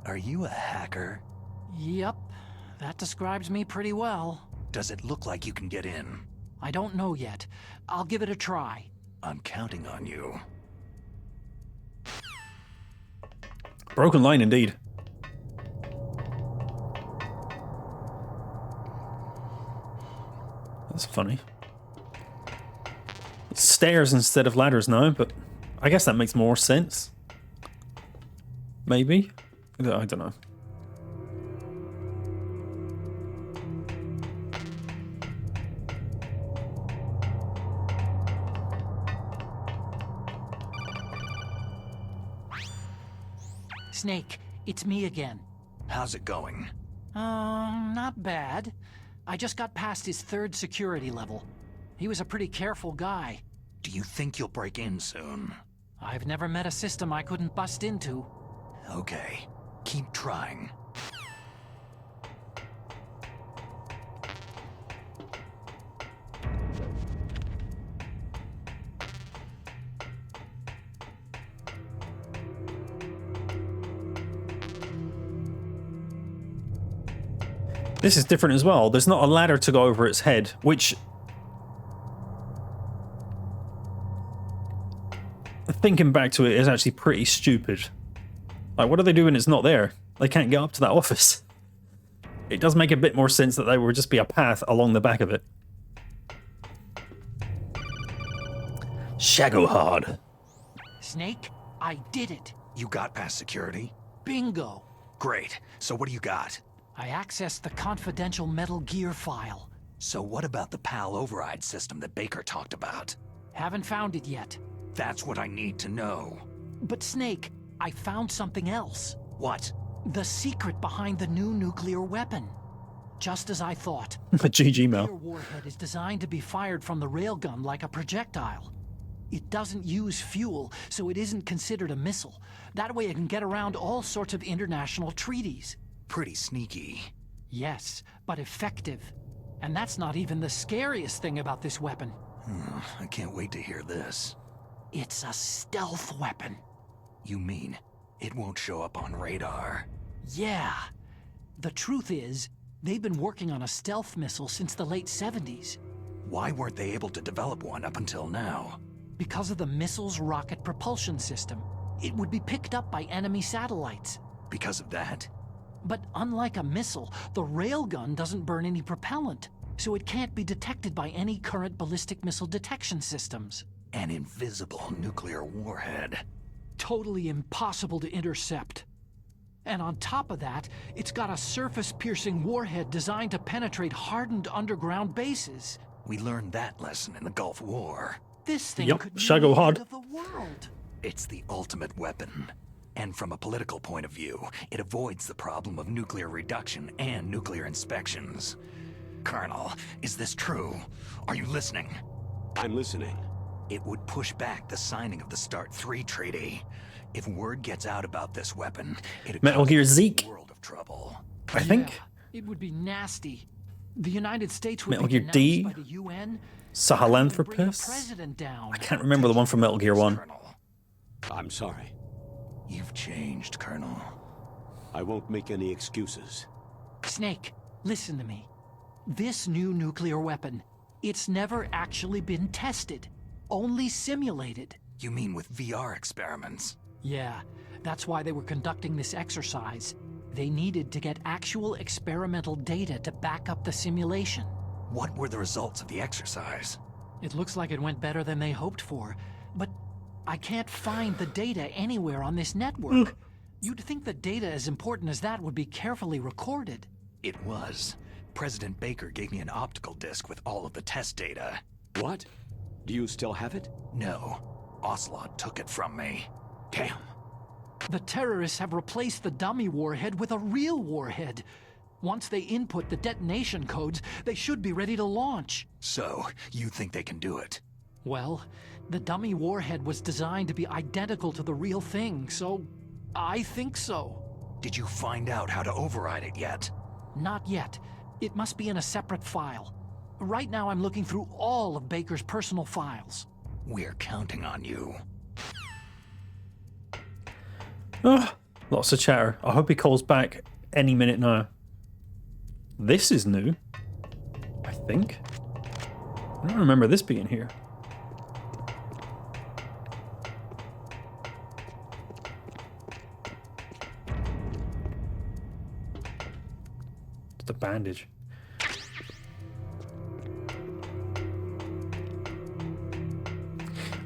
B: Are you a hacker?
J: Yep. That describes me pretty well.
B: Does it look like you can get in?
J: I don't know yet. I'll give it a try.
B: I'm counting on you.
A: Broken line indeed. That's funny. It's stairs instead of ladders now, but I guess that makes more sense. Maybe? I don't know.
J: Snake, it's me again.
B: How's it going?
J: Not bad. I just got past his 3rd security level. He was a pretty careful guy.
B: Do you think you'll break in soon?
J: I've never met a system I couldn't bust into.
B: Okay, keep trying.
A: This is different as well. There's not a ladder to go over its head, which... thinking back to it is actually pretty stupid. Like, what do they do when it's not there? They can't get up to that office. It does make a bit more sense that there would just be a path along the back of it. Shagohard.
J: Snake, I did it.
B: You got past security?
J: Bingo.
B: Great. So what do you got?
J: I accessed the confidential Metal Gear file.
B: So what about the PAL override system that Baker talked about?
J: Haven't found it yet.
B: That's what I need to know.
J: But Snake, I found something else.
B: What?
J: The secret behind the new nuclear weapon. Just as I thought.
A: A GG Mel.
J: The nuclear warhead is designed to be fired from the railgun like a projectile. It doesn't use fuel, so it isn't considered a missile. That way it can get around all sorts of international treaties.
B: Pretty sneaky.
J: Yes, but effective. And that's not even the scariest thing about this weapon.
B: I can't wait to hear this.
J: It's a stealth weapon.
B: You mean it won't show up on radar?
J: Yeah. The truth is, they've been working on a stealth missile since the late 70s.
B: Why weren't they able to develop one up until now?
J: Because of the missile's rocket propulsion system. It would be picked up by enemy satellites.
B: Because of that?
J: But unlike a missile, the railgun doesn't burn any propellant, so it can't be detected by any current ballistic missile detection systems.
B: An invisible nuclear warhead.
J: Totally impossible to intercept. And on top of that, it's got a surface-piercing warhead designed to penetrate hardened underground bases.
B: We learned that lesson in the Gulf War.
J: This thing
A: Yep,
J: could be
A: Shago
J: the
A: hard.
J: end of the world.
B: It's the ultimate weapon. And from a political point of view, it avoids the problem of nuclear reduction and nuclear inspections. Colonel, is this true? Are you listening?
G: I'm listening.
B: It would push back the signing of the START 3 treaty. If word gets out about this weapon, it'd
A: Metal
B: cause
A: Gear
B: a
A: Zeke.
B: world of trouble.
A: I think.
J: Yeah, it would be nasty. The United States would
A: Metal
J: be
A: Gear
J: denounced
A: D.
J: by the UN.
A: Sahelanthropus.
J: President down.
A: I can't remember the one from Metal Gear 1.
B: Colonel,
G: I'm sorry.
B: you've changed, Colonel.
G: I won't make any excuses.
J: Snake, listen to me. This new nuclear weapon, it's never actually been tested. Only simulated.
B: You mean with VR experiments?
J: Yeah, that's why they were conducting this exercise. They needed to get actual experimental data to back up the simulation.
B: What were the results of the exercise?
J: It looks like it went better than they hoped for, but I can't find the data anywhere on this network. You'd think the data as important as that would be carefully recorded.
B: It was. President Baker gave me an optical disc with all of the test data.
G: What? Do you still have it?
B: No. Ocelot took it from me.
J: Damn. The terrorists have replaced the dummy warhead with a real warhead. Once they input the detonation codes, they should be ready to launch.
B: So, you think they can do it?
J: Well, the dummy warhead was designed to be identical to the real thing, so I think so.
B: Did you find out how to override it yet?
J: Not yet. It must be in a separate file. Right now I'm looking through all of Baker's personal files.
B: We're counting on you.
A: Oh, lots of chatter. I hope he calls back any minute now. This is new, I think. I don't remember this being here. It's the bandage.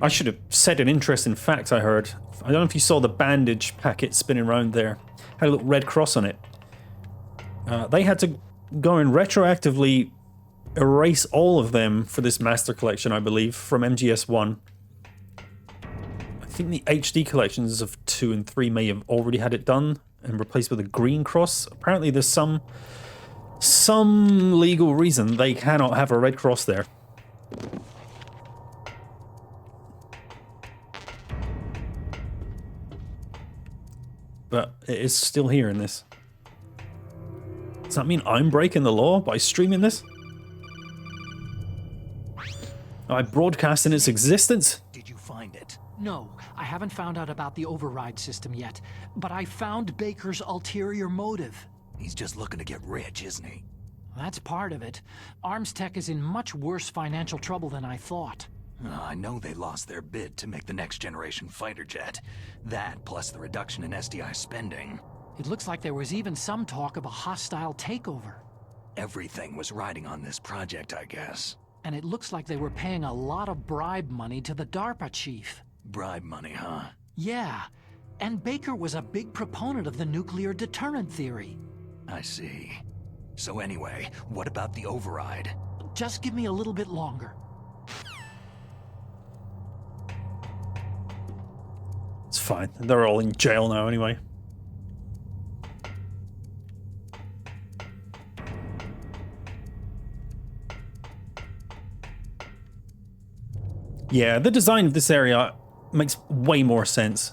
A: I should have said an interesting fact I heard. I don't know if you saw the bandage packet spinning around there. Had a little red cross on it. They had to go and retroactively erase all of them for this master collection, I believe, from MGS1. I think the HD collections of 2 and 3 may have already had it done and replaced with a green cross. Apparently there's some legal reason they cannot have a red cross there. But it is still here in this. Does that mean I'm breaking the law by streaming this? Am I broadcasting its existence?
B: Did you find it?
J: No, I haven't found out about the override system yet, but I found Baker's ulterior motive.
B: He's just looking to get rich, isn't he?
J: That's part of it. Arms Tech is in much worse financial trouble than I thought.
B: I know they lost their bid to make the next generation fighter jet. That, plus the reduction in SDI spending.
J: It looks like there was even some talk of a hostile takeover.
B: Everything was riding on this project, I guess.
J: And it looks like they were paying a lot of bribe money to the DARPA chief.
B: Bribe money, huh?
J: Yeah. And Baker was a big proponent of the nuclear deterrent theory.
B: I see. So anyway, what about the override?
J: Just give me a little bit longer.
A: It's fine. They're all in jail now anyway. Yeah, the design of this area makes way more sense.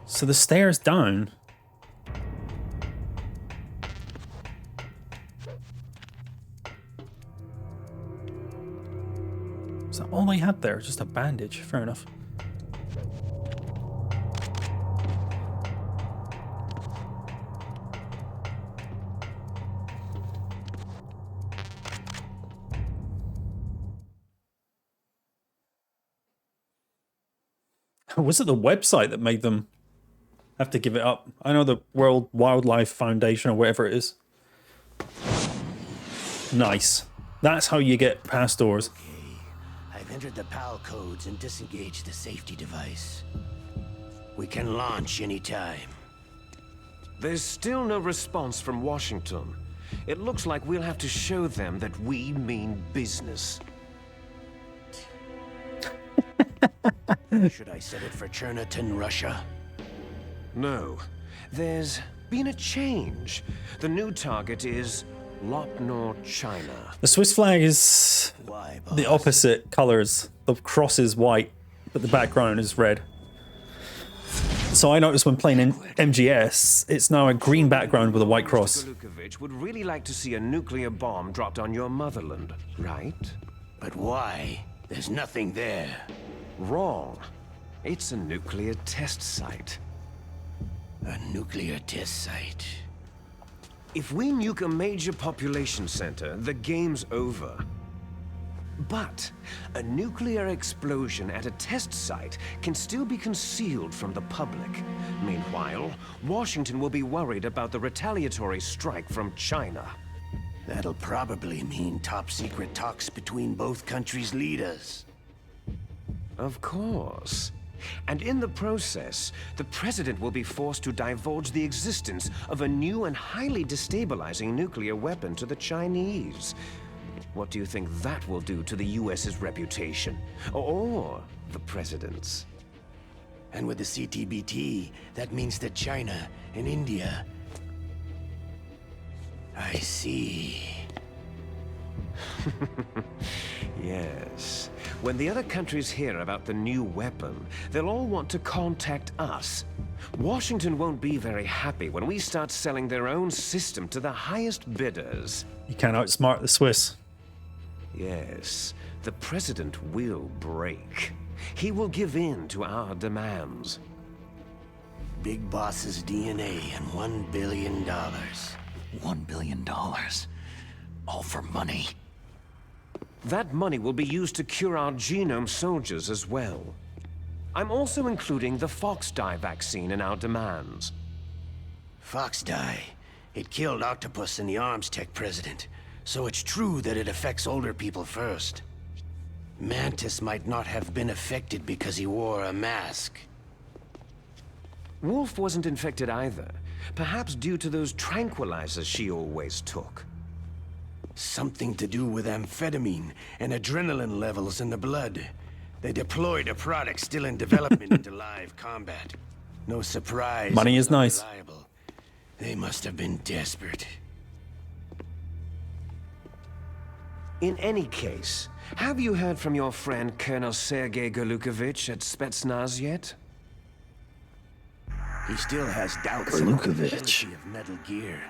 A: So the stairs down. Is that all they had there? Just a bandage. Fair enough. Was it the website that made them have to give it up? I know the World Wildlife Foundation or whatever it is. Nice. That's how you get past doors.
F: Okay. I've entered the PAL codes and disengaged the safety device. We can launch anytime.
D: There's still no response from Washington. It looks like we'll have to show them that we mean business.
F: Should I set it for Cherniton, Russia?
D: No. There's been a change. The new target is Lopnor, China.
A: The Swiss flag is the opposite colors. The cross is white, but the background is red. So I noticed when playing in MGS, it's now a green background with a white cross.
D: Lukovich would really like to see a nuclear bomb dropped on your motherland, right?
F: But why? There's nothing there.
D: Wrong. It's a nuclear test site.
F: A nuclear test site.
D: If we nuke a major population center, the game's over. But a nuclear explosion at a test site can still be concealed from the public. Meanwhile, Washington will be worried about the retaliatory strike from China.
F: That'll probably mean top-secret talks between both countries' leaders.
D: Of course. And in the process, the president will be forced to divulge the existence of a new and highly destabilizing nuclear weapon to the Chinese. What do you think that will do to the US's reputation? Or the president's?
F: And with the CTBT, that means that China and India... I see.
D: Yes. When the other countries hear about the new weapon, they'll all want to contact us. Washington won't be very happy when we start selling their own system to the highest bidders.
A: You can't outsmart the Swiss.
D: Yes, the president will break. He will give in to our demands.
F: Big Boss's DNA and $1 billion.
B: $1 billion? All for money?
D: That money will be used to cure our genome soldiers as well. I'm also including the Fox-dye vaccine in our demands.
F: Fox-dye? It killed Octopus and the Arms Tech president. So it's true that it affects older people first. Mantis might not have been affected because he wore a mask.
D: Wolf wasn't infected either. Perhaps due to those tranquilizers she always took.
F: Something to do with amphetamine and adrenaline levels in the blood. They deployed a product still in development into live combat. No surprise.
A: Money is nice.
F: Reliable. They must have been desperate.
D: In any case, have you heard from your friend Colonel Sergei Golukovich at Spetsnaz yet?
F: He still has doubts about the ability of Metal Gear.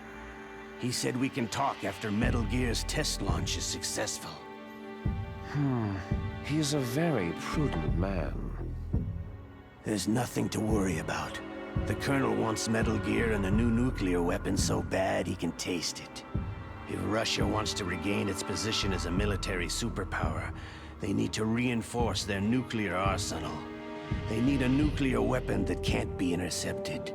F: He said we can talk after Metal Gear's test launch is successful.
D: He's a very prudent man.
F: There's nothing to worry about. The Colonel wants Metal Gear and the new nuclear weapon so bad he can taste it. If Russia wants to regain its position as a military superpower, they need to reinforce their nuclear arsenal. They need a nuclear weapon that can't be intercepted.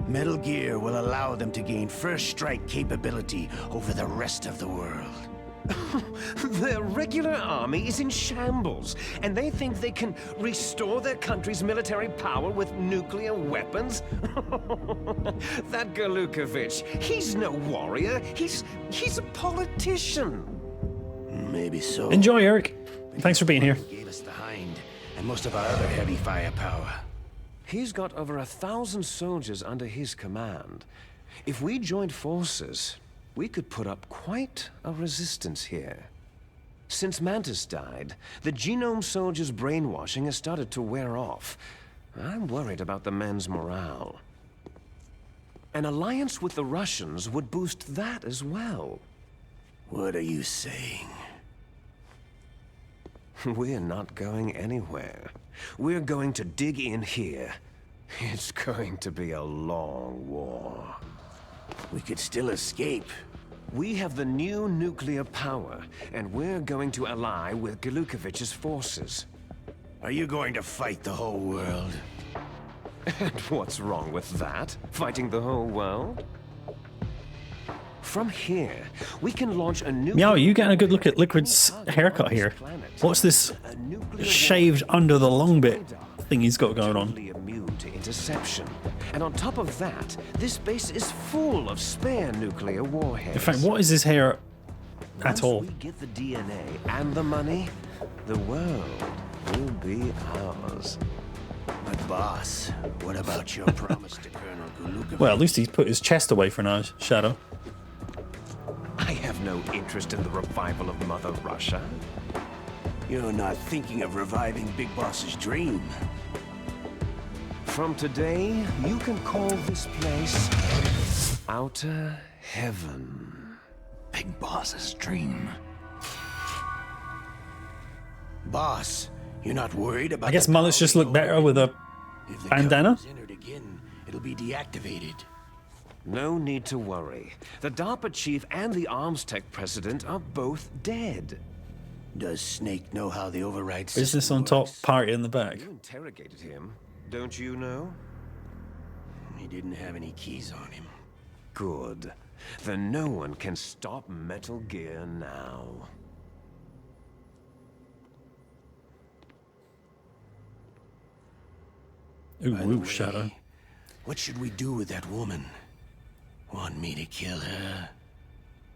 F: Metal Gear will allow them to gain first strike capability over the rest of the world.
D: Their regular army is in shambles, and they think they can restore their country's military power with nuclear weapons? That Golukovich, he's no warrior. He's a politician.
F: Maybe so.
A: Enjoy, Eric. Thanks for being here.
F: Gave us the Hind and most of our other heavy firepower.
D: He's got over 1,000 soldiers under his command. If we joined forces, we could put up quite a resistance here. Since Mantis died, the genome soldiers' brainwashing has started to wear off. I'm worried about the men's morale. An alliance with the Russians would boost that as well.
F: What are you saying?
D: We're not going anywhere. We're going to dig in here. It's going to be a long war.
F: We could still escape.
D: We have the new nuclear power, and we're going to ally with Golukovich's forces.
F: Are you going to fight the whole world?
D: And what's wrong with that? Fighting the whole world? From here, we can launch a new...
A: Meow, you getting a good look at Liquid's haircut here. What's this shaved under the long bit thing he's got going on?
D: Immune to interception. And on top of that, this base is full of spare nuclear warheads.
A: In fact, what is his hair at all?
D: Once we get the DNA and the money, the world will be ours.
F: But boss, what about your promise to Colonel Golukovich?
A: Well, at least he's put his chest away for now, Shadow.
D: I have no interest in the revival of Mother Russia.
F: You're not thinking of reviving Big Boss's dream.
D: From today, you can call this place Outer Heaven.
B: Big Boss's dream.
F: Boss, You're not worried about
A: I guess
F: the
A: mullets just
F: power
A: look better with a
F: If the
A: bandana.
F: code is entered again, it'll be deactivated.
D: No need to worry. The DARPA chief and the arms tech president are both dead.
F: Does Snake know how the override system
A: Business on top,
F: works?
A: party in the back.
D: You interrogated him, don't you know?
F: He didn't have any keys on him.
D: Good. Then no one can stop Metal Gear now.
A: Ooh,
F: By the
A: ooh,
F: way,
A: Shadow.
F: What should we do with that woman? Want me to kill her?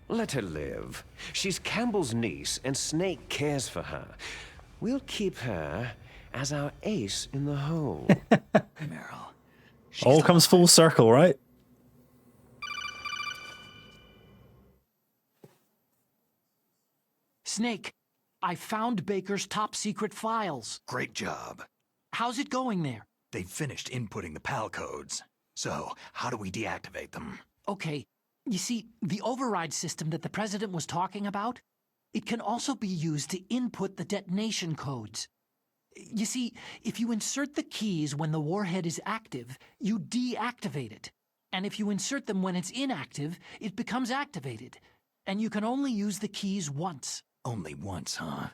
D: Let her live. She's Campbell's niece, and Snake cares for her. We'll keep her as our ace in the hole.
F: Meryl.
A: All comes full circle, right?
J: Snake, I found Baker's top secret files.
B: Great job.
J: How's it going there?
B: They've finished inputting the PAL codes. So, how do we deactivate them?
J: Okay, you see, the override system that the president was talking about, it can also be used to input the detonation codes. You see, if you insert the keys when the warhead is active, you deactivate it. And if you insert them when it's inactive, it becomes activated. And you can only use the keys once.
B: Only once, huh?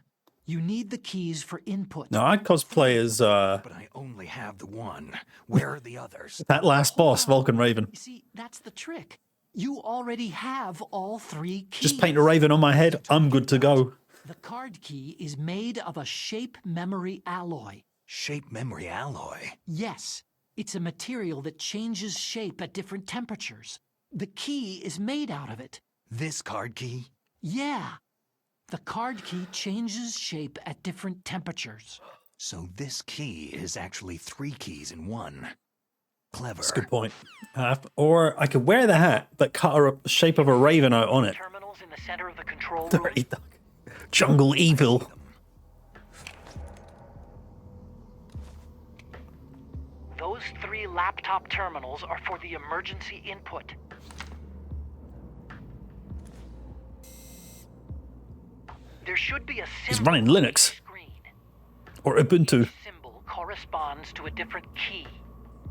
J: You need the keys for input.
A: No, I'd cosplay as
B: But I only have the one. Where are the others?
A: that last boss, Vulcan Raven.
J: You see, that's the trick. You already have all three keys.
A: Just paint a raven on my head, I'm good to go.
J: The card key is made of a shape memory alloy.
B: Shape memory alloy?
J: Yes, it's a material that changes shape at different temperatures. The key is made out of it.
B: This card key?
J: Yeah. The card key changes shape at different temperatures.
B: So this key is actually 3 keys in one. Clever.
A: That's a good point. Or I could wear the hat, but cut the shape of a raven out on it.
J: Terminals in the center of the control room.
A: Dirty dog. Jungle evil.
J: Those 3 laptop terminals are for the emergency input. There should be a
A: He's
J: symbol
A: running
J: on
A: Linux.
J: each screen.
A: Or Ubuntu.
J: Each symbol corresponds to a different key.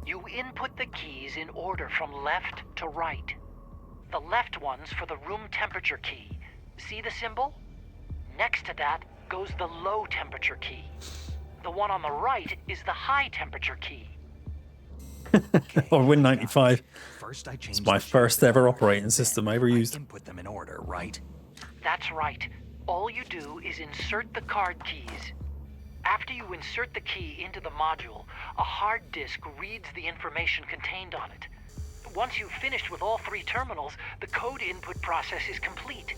J: You input the keys in order from left to right. The left one's for the room temperature key. See the symbol? Next to that goes the low temperature key. The one on the right is the high temperature key.
A: Or Win95.
B: First I
A: It's
B: changed
A: my
B: the shape
A: first
B: of the
A: ever
B: card,
A: operating system I ever used.
B: input them in order, right?
J: That's right. All you do is insert the card keys. After you insert the key into the module, a hard disk reads the information contained on it. Once you've finished with all 3 terminals, the code input process is complete.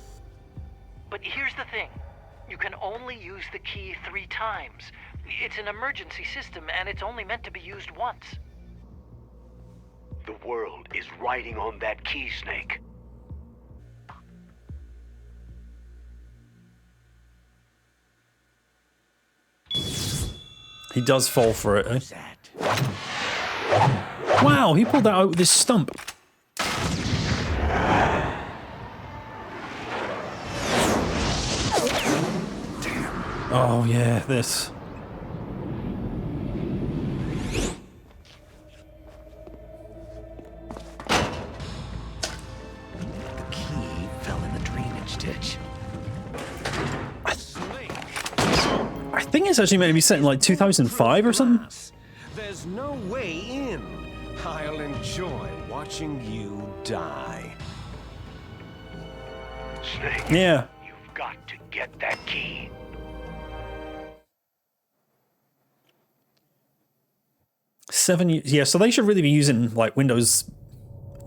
J: But here's the thing. You can only use the key 3 times. It's an emergency system, and it's only meant to be used once.
N: The world is riding on that key, Snake.
A: He does fall for it, eh? Wow, he pulled that out with his stump. Oh yeah, this.
B: The key fell in the drainage ditch.
A: I think it's actually meant to be set in like 2005 or something.
D: There's no way in. I'll enjoy watching you die.
N: Snake,
A: Yeah.
N: you've got to get that key.
A: Yeah, so they should really be using like Windows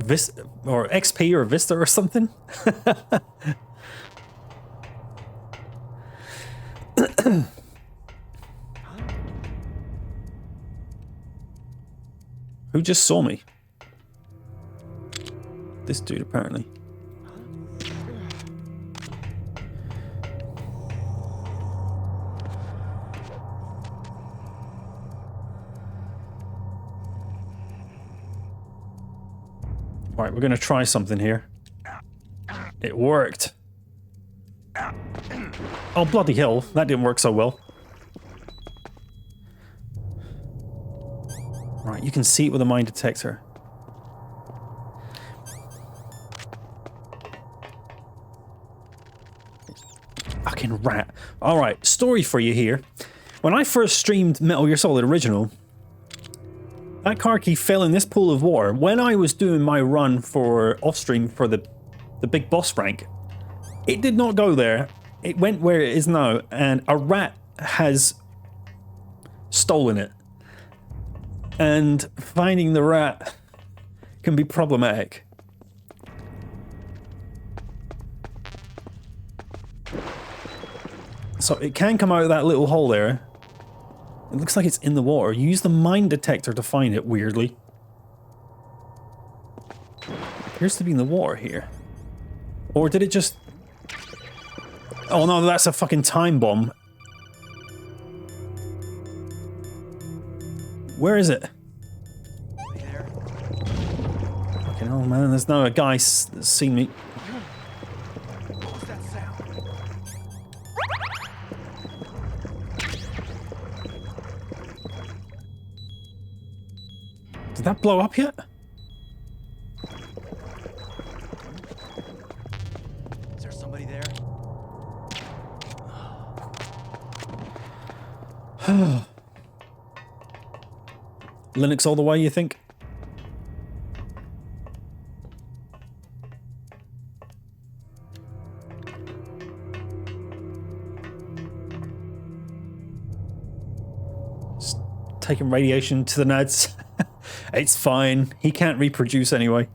A: Vista or XP or Vista or something. Who just saw me? This dude, apparently. Right, we're gonna try something here. It worked. Oh, bloody hell. That didn't work so well. Right, you can see it with a mine detector. Fucking rat. Alright, story for you here. When I first streamed Metal Gear Solid Original, that car key fell in this pool of water. When I was doing my run for off-stream for the big boss rank, it did not go there. It went where it is now, and a rat has stolen it. And finding the rat can be problematic. So it can come out of that little hole there. It looks like it's in the water. Use the mine detector to find it, weirdly. Appears to be in the water here. Or did it just... Oh no, that's a fucking time bomb. Where is it? Fucking hell, man. There's now a guy that's seen me. Did that blow up yet?
I: Is there somebody there?
A: Linux all the way, you think? Just taking radiation to the nuts. It's fine. He can't reproduce anyway.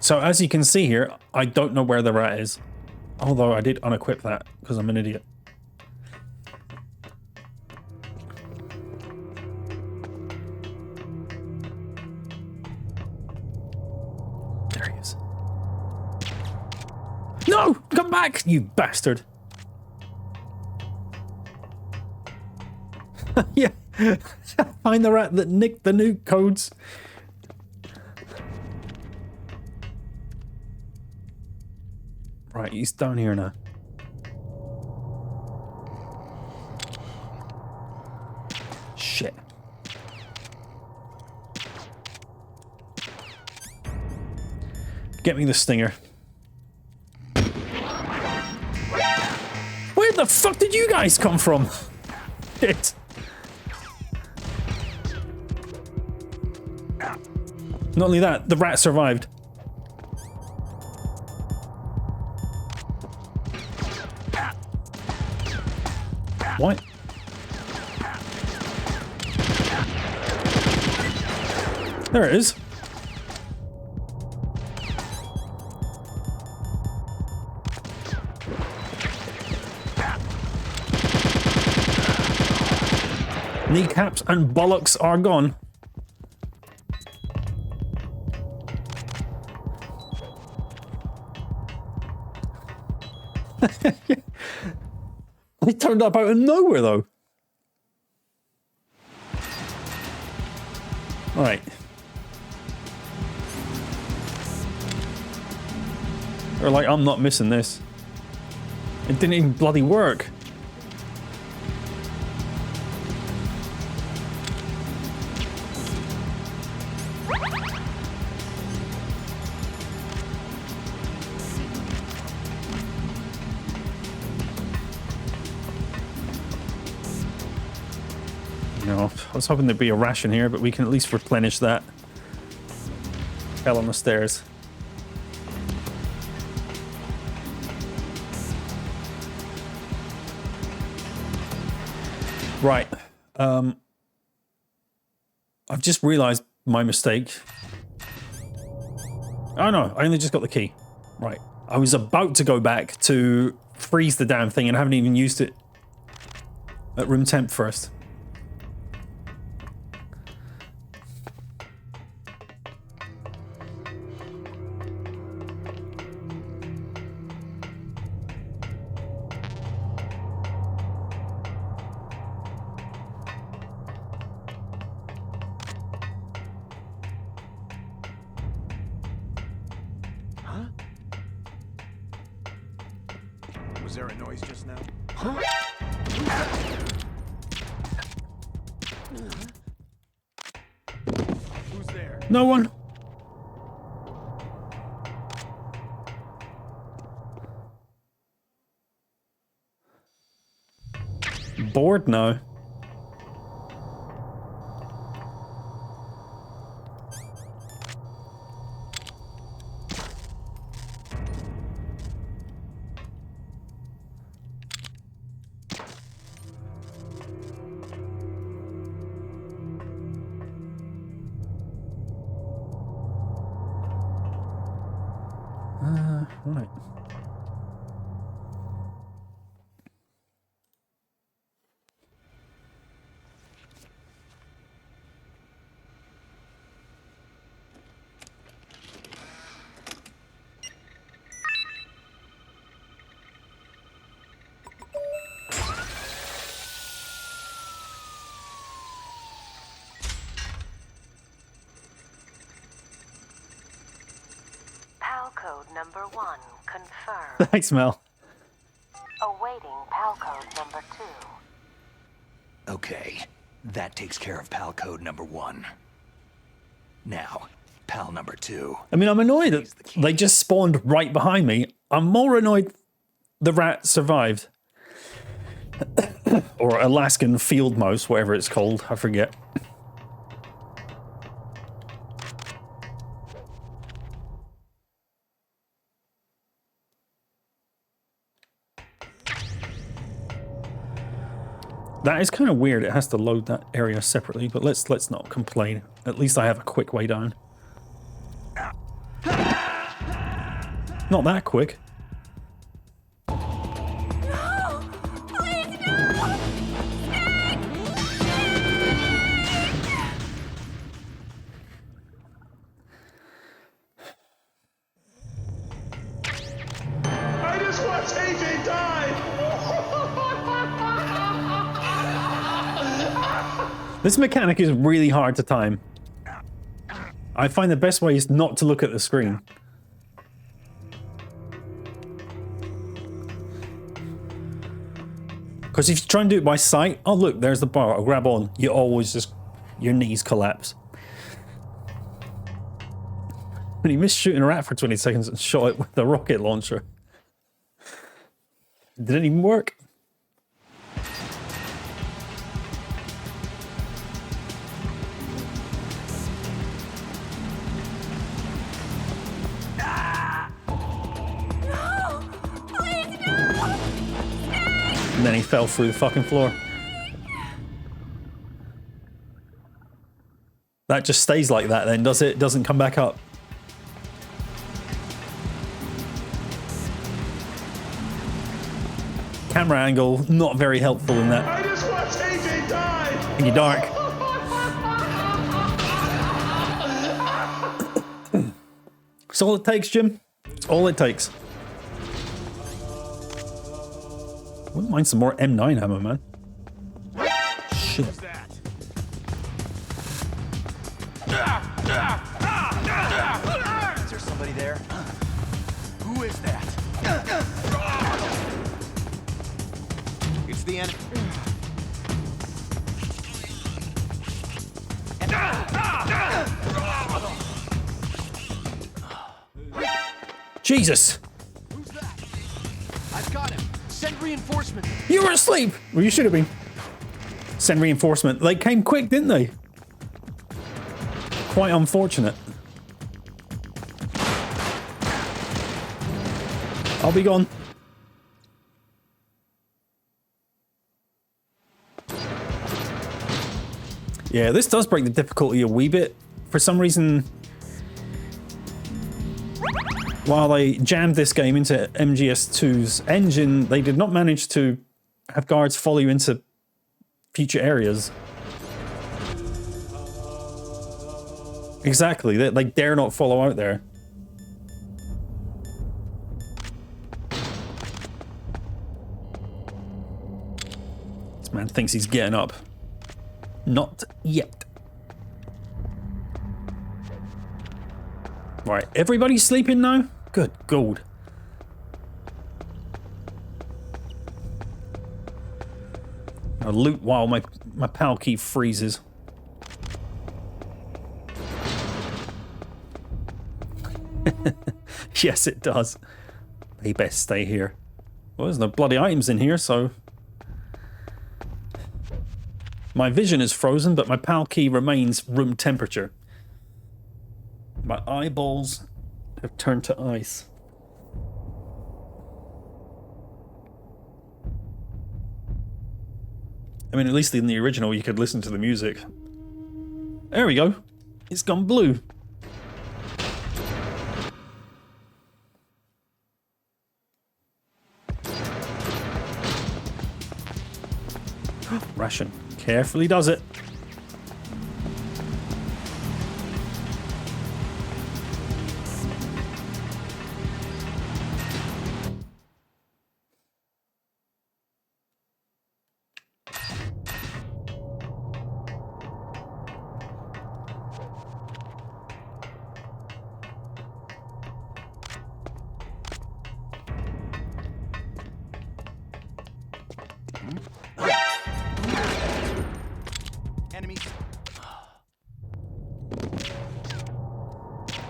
A: So as you can see here, I don't know where the rat is. Although I did unequip that because I'm an idiot. There he is. No! Come back, you bastard! Yeah. Find the rat that nicked the nuke codes. Right, he's down here now. Shit. Get me the stinger. Where the fuck did you guys come from? Shit. Not only that, the rat survived. What? There it is. Kneecaps and bollocks are gone. They turned up out of nowhere, though. All right. They're like, I'm not missing this. It didn't even bloody work. I was hoping there'd be a ration here, but we can at least replenish that. Fell on the stairs. Right. I've just realized my mistake. Oh no, I only just got the key. Right. I was about to go back to freeze the damn thing and haven't even used it at room temp first.
D: Huh? Was there a noise just now?
H: Huh?
D: Who's there?
A: No one. Bored? No. Right.
O: PAL code number 1 confirmed.
A: Thanks, Mel.
O: Awaiting PAL code number 2.
B: Okay, that takes care of PAL code number 1. Now, PAL number 2.
A: I mean, I'm annoyed that they just spawned right behind me. I'm more annoyed the rat survived. Or Alaskan field mouse, whatever it's called. I forget. That is kind of weird. It has to load that area separately, but let's not complain. At least I have a quick way down. Not that quick.
K: No! Please, no!
M: I just watched AJ die!
A: This mechanic is really hard to time. I find the best way is not to look at the screen. Because if you try and do it by sight, oh look, there's the bar, I'll grab on. You always just, your knees collapse. When he missed shooting a rat for 20 seconds and shot it with a rocket launcher. Did it even work? And then he fell through the fucking floor. That just stays like that then, does it? It doesn't come back up. Camera angle, not very helpful in that.
M: I just watched AJ die!
A: In your dark. It's all it takes, Jim. It's all it takes. Wouldn't mind some more M9 ammo, man. Shit.
D: Who's that?
B: Is there somebody there? Who is that?
I: It's the enemy.
A: Jesus!
J: Who's that? I've got him. Send reinforcements.
A: You were asleep! Well, you should have been. Send reinforcement. They came quick, didn't they? Quite unfortunate. I'll be gone. Yeah, this does break the difficulty a wee bit. For some reason, while they jammed this game into MGS2's engine, they did not manage to have guards follow you into future areas. Exactly, they dare not follow out there. This man thinks he's getting up. Not yet. Right, everybody's sleeping now? Good God. I'll loot while my PAL key freezes. Yes, it does. They best stay here. Well, there's no bloody items in here, so... My vision is frozen, but my PAL key remains room temperature. My eyeballs have turned to ice. I mean, at least in the original, you could listen to the music. There we go. It's gone blue. Ration. Carefully does it.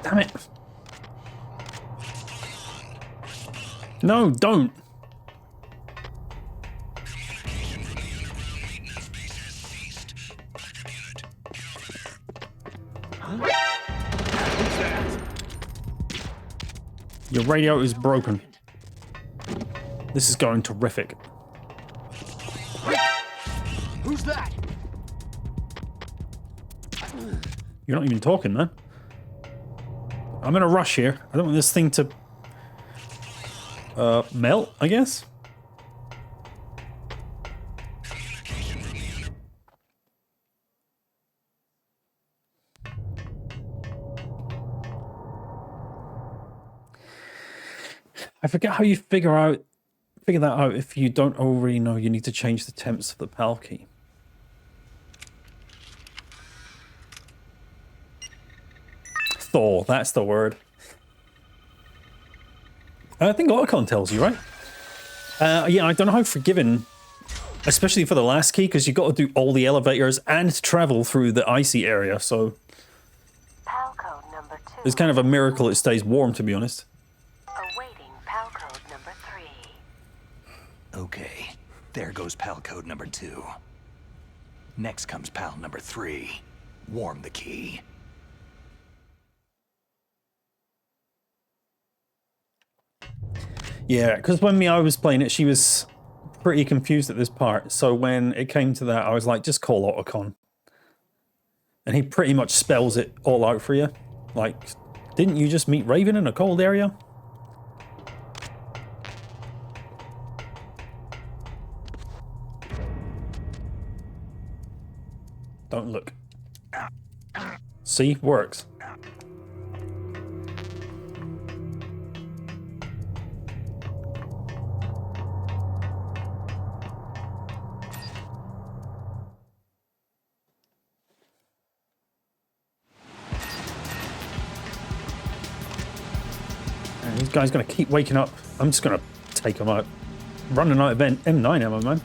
A: Damn it. No, don't. Your radio is broken. This is going terrific.
I: Who's that?
A: You're not even talking, man. I'm in a rush here. I don't want this thing to melt, I guess. I forget how you figure that out if you don't already know you need to change the temps of the PAL key. Thor, that's the word. I think Otacon tells you, right? Yeah, I don't know how forgiving, especially for the last key, because you got to do all the elevators and travel through the icy area, so...
O: PAL code number 2.
A: It's kind of a miracle it stays warm, to be honest.
O: Awaiting PAL code number 3.
B: Okay, there goes PAL code number 2. Next comes PAL number 3. Warm the key.
A: Yeah, because when I was playing it, she was pretty confused at this part. So when it came to that, I was like, just call Otacon. And he pretty much spells it all out for you. Like, didn't you just meet Raven in a cold area? Don't look. See? Works. This guy's gonna keep waking up. I'm just gonna take him out. Running out of M9 ammo, man.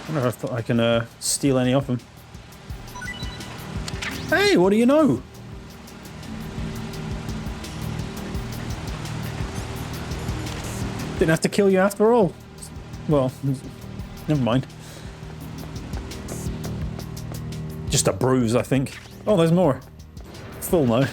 A: I don't know if I can steal any off him. Hey, what do you know? Didn't have to kill you after all. Well, never mind. Just a bruise, I think. Oh, there's more. Full now.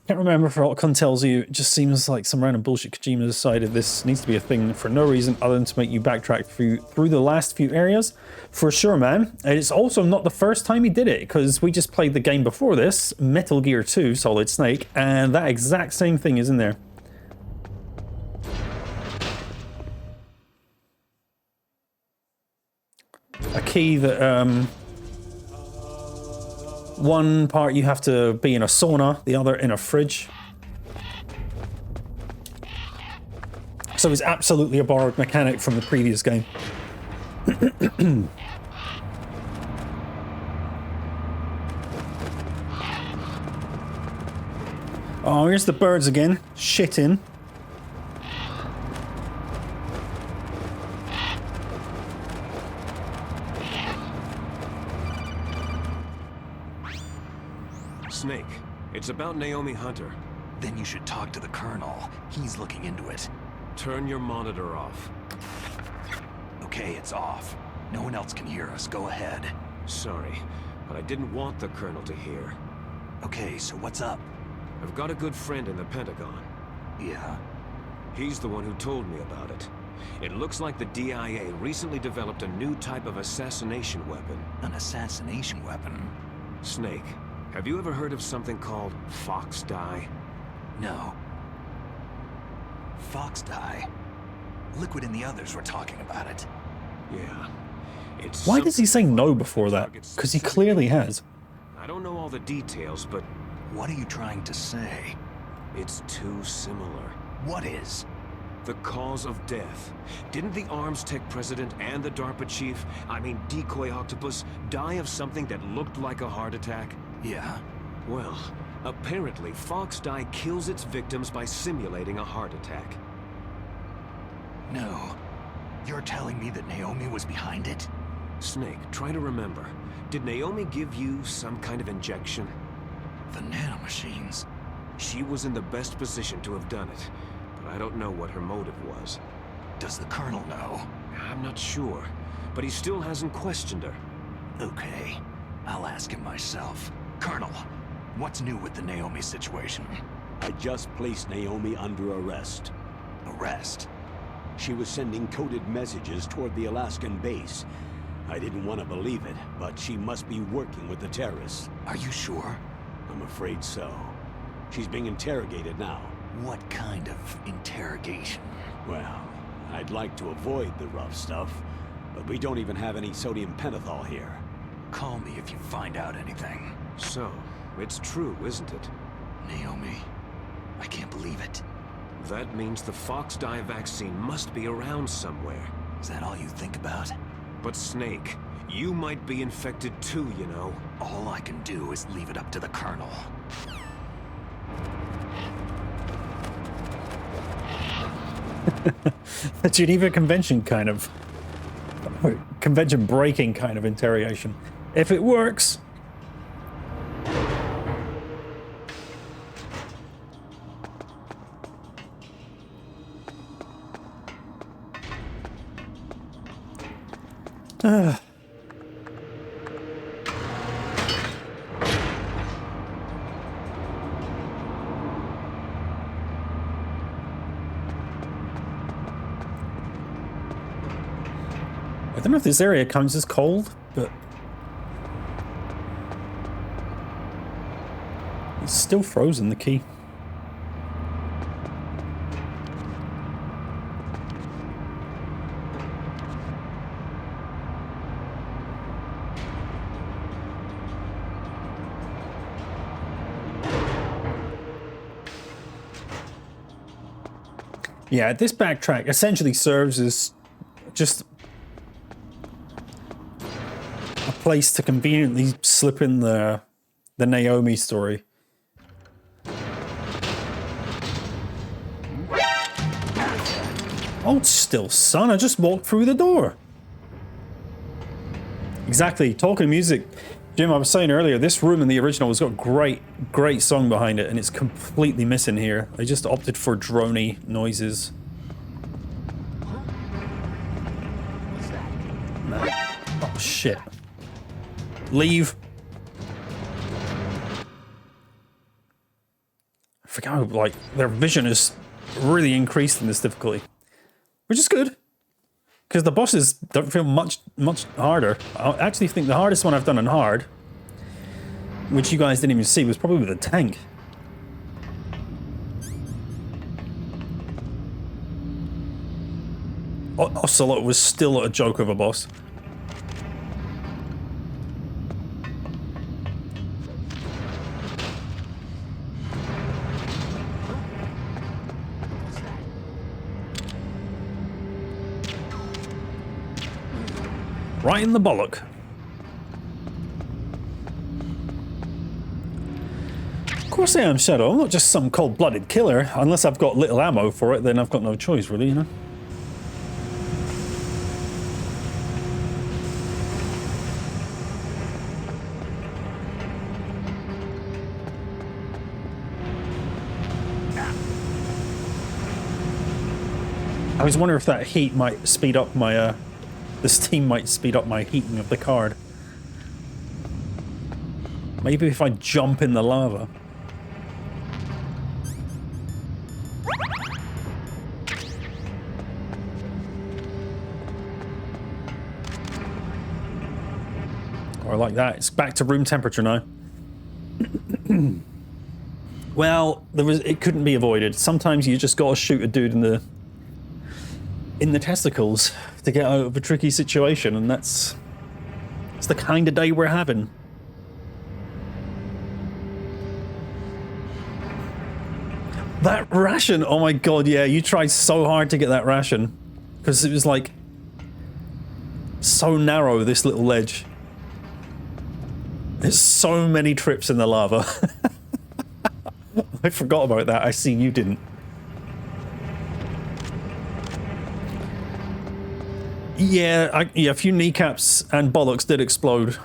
A: Can't remember if Otacon tells you. It just seems like some random bullshit Kojima decided this needs to be a thing for no reason other than to make you backtrack through the last few areas. For sure, man. And it's also not the first time he did it, because we just played the game before this, Metal Gear 2 Solid Snake, and that exact same thing is in there. A key that, one part you have to be in a sauna, the other in a fridge. So it's absolutely a borrowed mechanic from the previous game. Oh, here's the birds again. Shitting.
D: Snake, it's about Naomi Hunter.
B: Then you should talk to the Colonel. He's looking into it.
D: Turn your monitor off.
B: Okay, it's off. No one else can hear us. Go ahead.
D: Sorry, but I didn't want the Colonel to hear.
B: Okay, so what's up?
D: I've got a good friend in the Pentagon.
B: Yeah?
D: He's the one who told me about it. It looks like the DIA recently developed a new type of assassination weapon.
B: An assassination weapon?
D: Snake, have you ever heard of something called Fox Dye?
B: No. Fox Dye? Liquid and the others were talking about it.
D: Yeah. It's
A: Why does he say no before that? Because he clearly has.
D: I don't know all the details, but...
B: What are you trying to say?
D: It's too similar.
B: What is?
D: The cause of death. Didn't the Arms Tech president and the DARPA chief, I mean Decoy Octopus, die of something that looked like a heart attack?
B: Yeah?
D: Well, apparently Fox Dye kills its victims by simulating a heart attack.
B: No. You're telling me that Naomi was behind it?
D: Snake, try to remember. Did Naomi give you some kind of injection?
B: The nanomachines.
D: She was in the best position to have done it, but I don't know what her motive was.
B: Does the Colonel know?
D: I'm not sure, but he still hasn't questioned her.
B: Okay, I'll ask him myself. Colonel, what's new with the Naomi situation?
G: I just placed Naomi under arrest.
B: Arrest?
G: She was sending coded messages toward the Alaskan base. I didn't want to believe it, but she must be working with the terrorists.
B: Are you sure?
G: I'm afraid so. She's being interrogated now.
B: What kind of interrogation?
G: Well, I'd like to avoid the rough stuff, but we don't even have any sodium pentothal here.
B: Call me if you find out anything.
D: So, it's true, isn't it?
B: Naomi, I can't believe it.
D: That means the Fox Dye vaccine must be around somewhere.
B: Is that all you think about?
D: But Snake, you might be infected too, you know.
B: All I can do is leave it up to the Colonel.
A: The Geneva Convention kind of... convention breaking kind of interrogation. If it works... I don't know if this area counts as cold, but it's still frozen, the key. Yeah, this backtrack essentially serves as just a place to conveniently slip in the Naomi story. Hold still, son. I just walked through the door. Exactly. Talking music. Jim, I was saying earlier, this room in the original has got great song behind it, and it's completely missing here. They just opted for droney noises. Oh, shit. Leave. I forgot how, like, their vision is really increased in this difficulty. Which is good. Because the bosses don't feel much harder. I actually think the hardest one I've done on hard, which you guys didn't even see, was probably the tank. Ocelot was still a joke of a boss. Right in the bollock. course I am, Shadow. I'm not just some cold-blooded killer. Unless I've got little ammo for it, then I've got no choice, really, you know? I was wondering if that heat might speed up my, the steam might speed up my heating of the card. Maybe if I jump in the lava. Or like that, it's back to room temperature now. Well, it couldn't be avoided. Sometimes you just gotta shoot a dude in the testicles to get out of a tricky situation, and it's the kind of day we're having. That ration, oh my god, yeah, you tried so hard to get that ration. Because it was like so narrow, this little ledge. There's so many trips in the lava. I forgot about that. I see you didn't. Yeah, yeah, a few kneecaps and bollocks did explode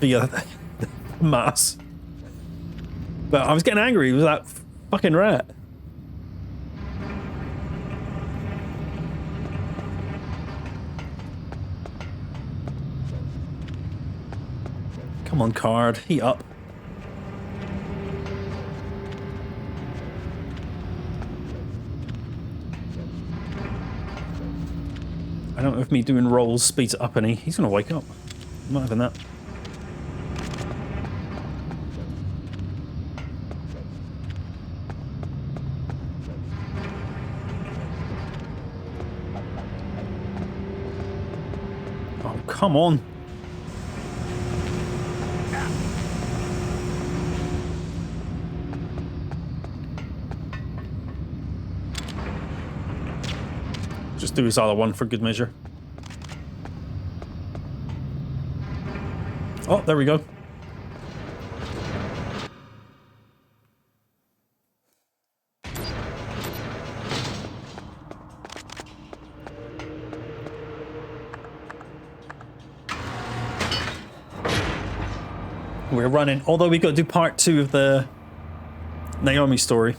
A: via mass. But I was getting angry with that fucking rat. Come on, card, heat up. I don't know if me doing rolls speeds it up any. He's gonna wake up. I'm not having that. Oh, come on. Just do his other one for good measure. Oh, there we go. We're running, although we got to do part 2 of the Naomi story.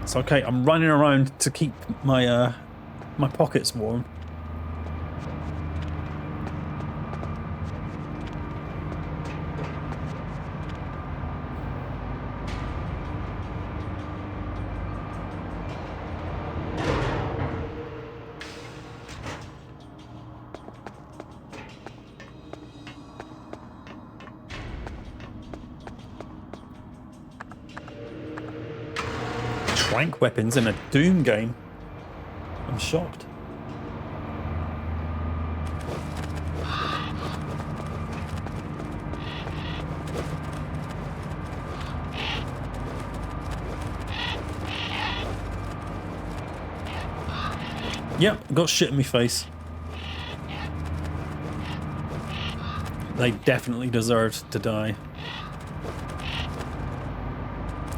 A: It's okay, I'm running around to keep my my pockets warm. Trank weapons in a Doom game. I'm shocked. Yep, got shit in my face. They definitely deserved to die.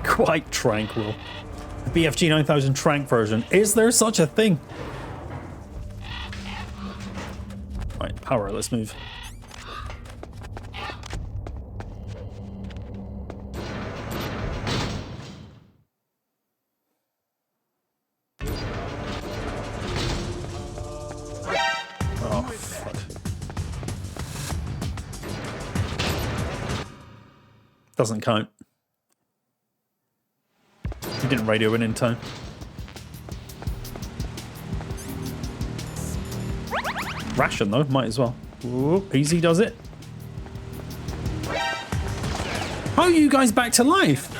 A: Quite tranquil. BFG 9000 Trank version. Is there such a thing? Right, power, let's move. Oh, fuck. Doesn't count. He didn't radio in time. Ration though, might as well. Ooh, easy does it. How are you guys back to life?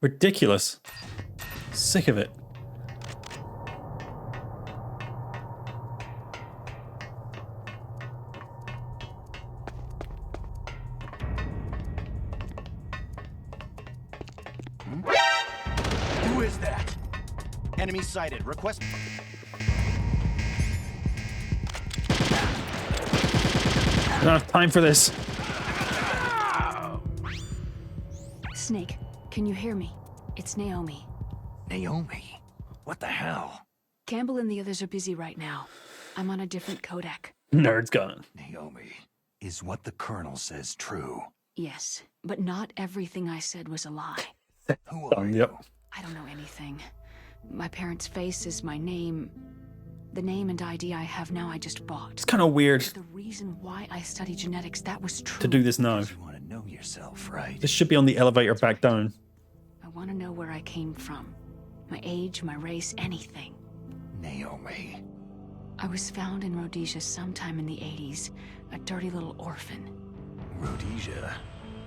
A: Ridiculous. Sick of it.
I: is that? Enemy sighted. Request...
A: Enough time for this.
E: Snake, can you hear me? It's Naomi.
B: Naomi? What the hell?
E: Campbell and the others are busy right now. I'm on a different codec.
A: Nerd's gone.
B: Naomi, is what the Colonel says true?
E: Yes, but not everything I said was a lie.
B: Who are you?
A: Yep.
E: I don't know anything. My parents' face is my name. The name and ID I have now I just bought.
A: It's kind of weird
E: The reason why I study genetics, that was true.
A: to do this now.
B: You want to know yourself, right?
A: This should be on the elevator back down.
E: I want to know where I came from. My age, my race, anything.
B: Naomi.
E: I was found in Rhodesia sometime in the 80s. A dirty little orphan.
B: Rhodesia?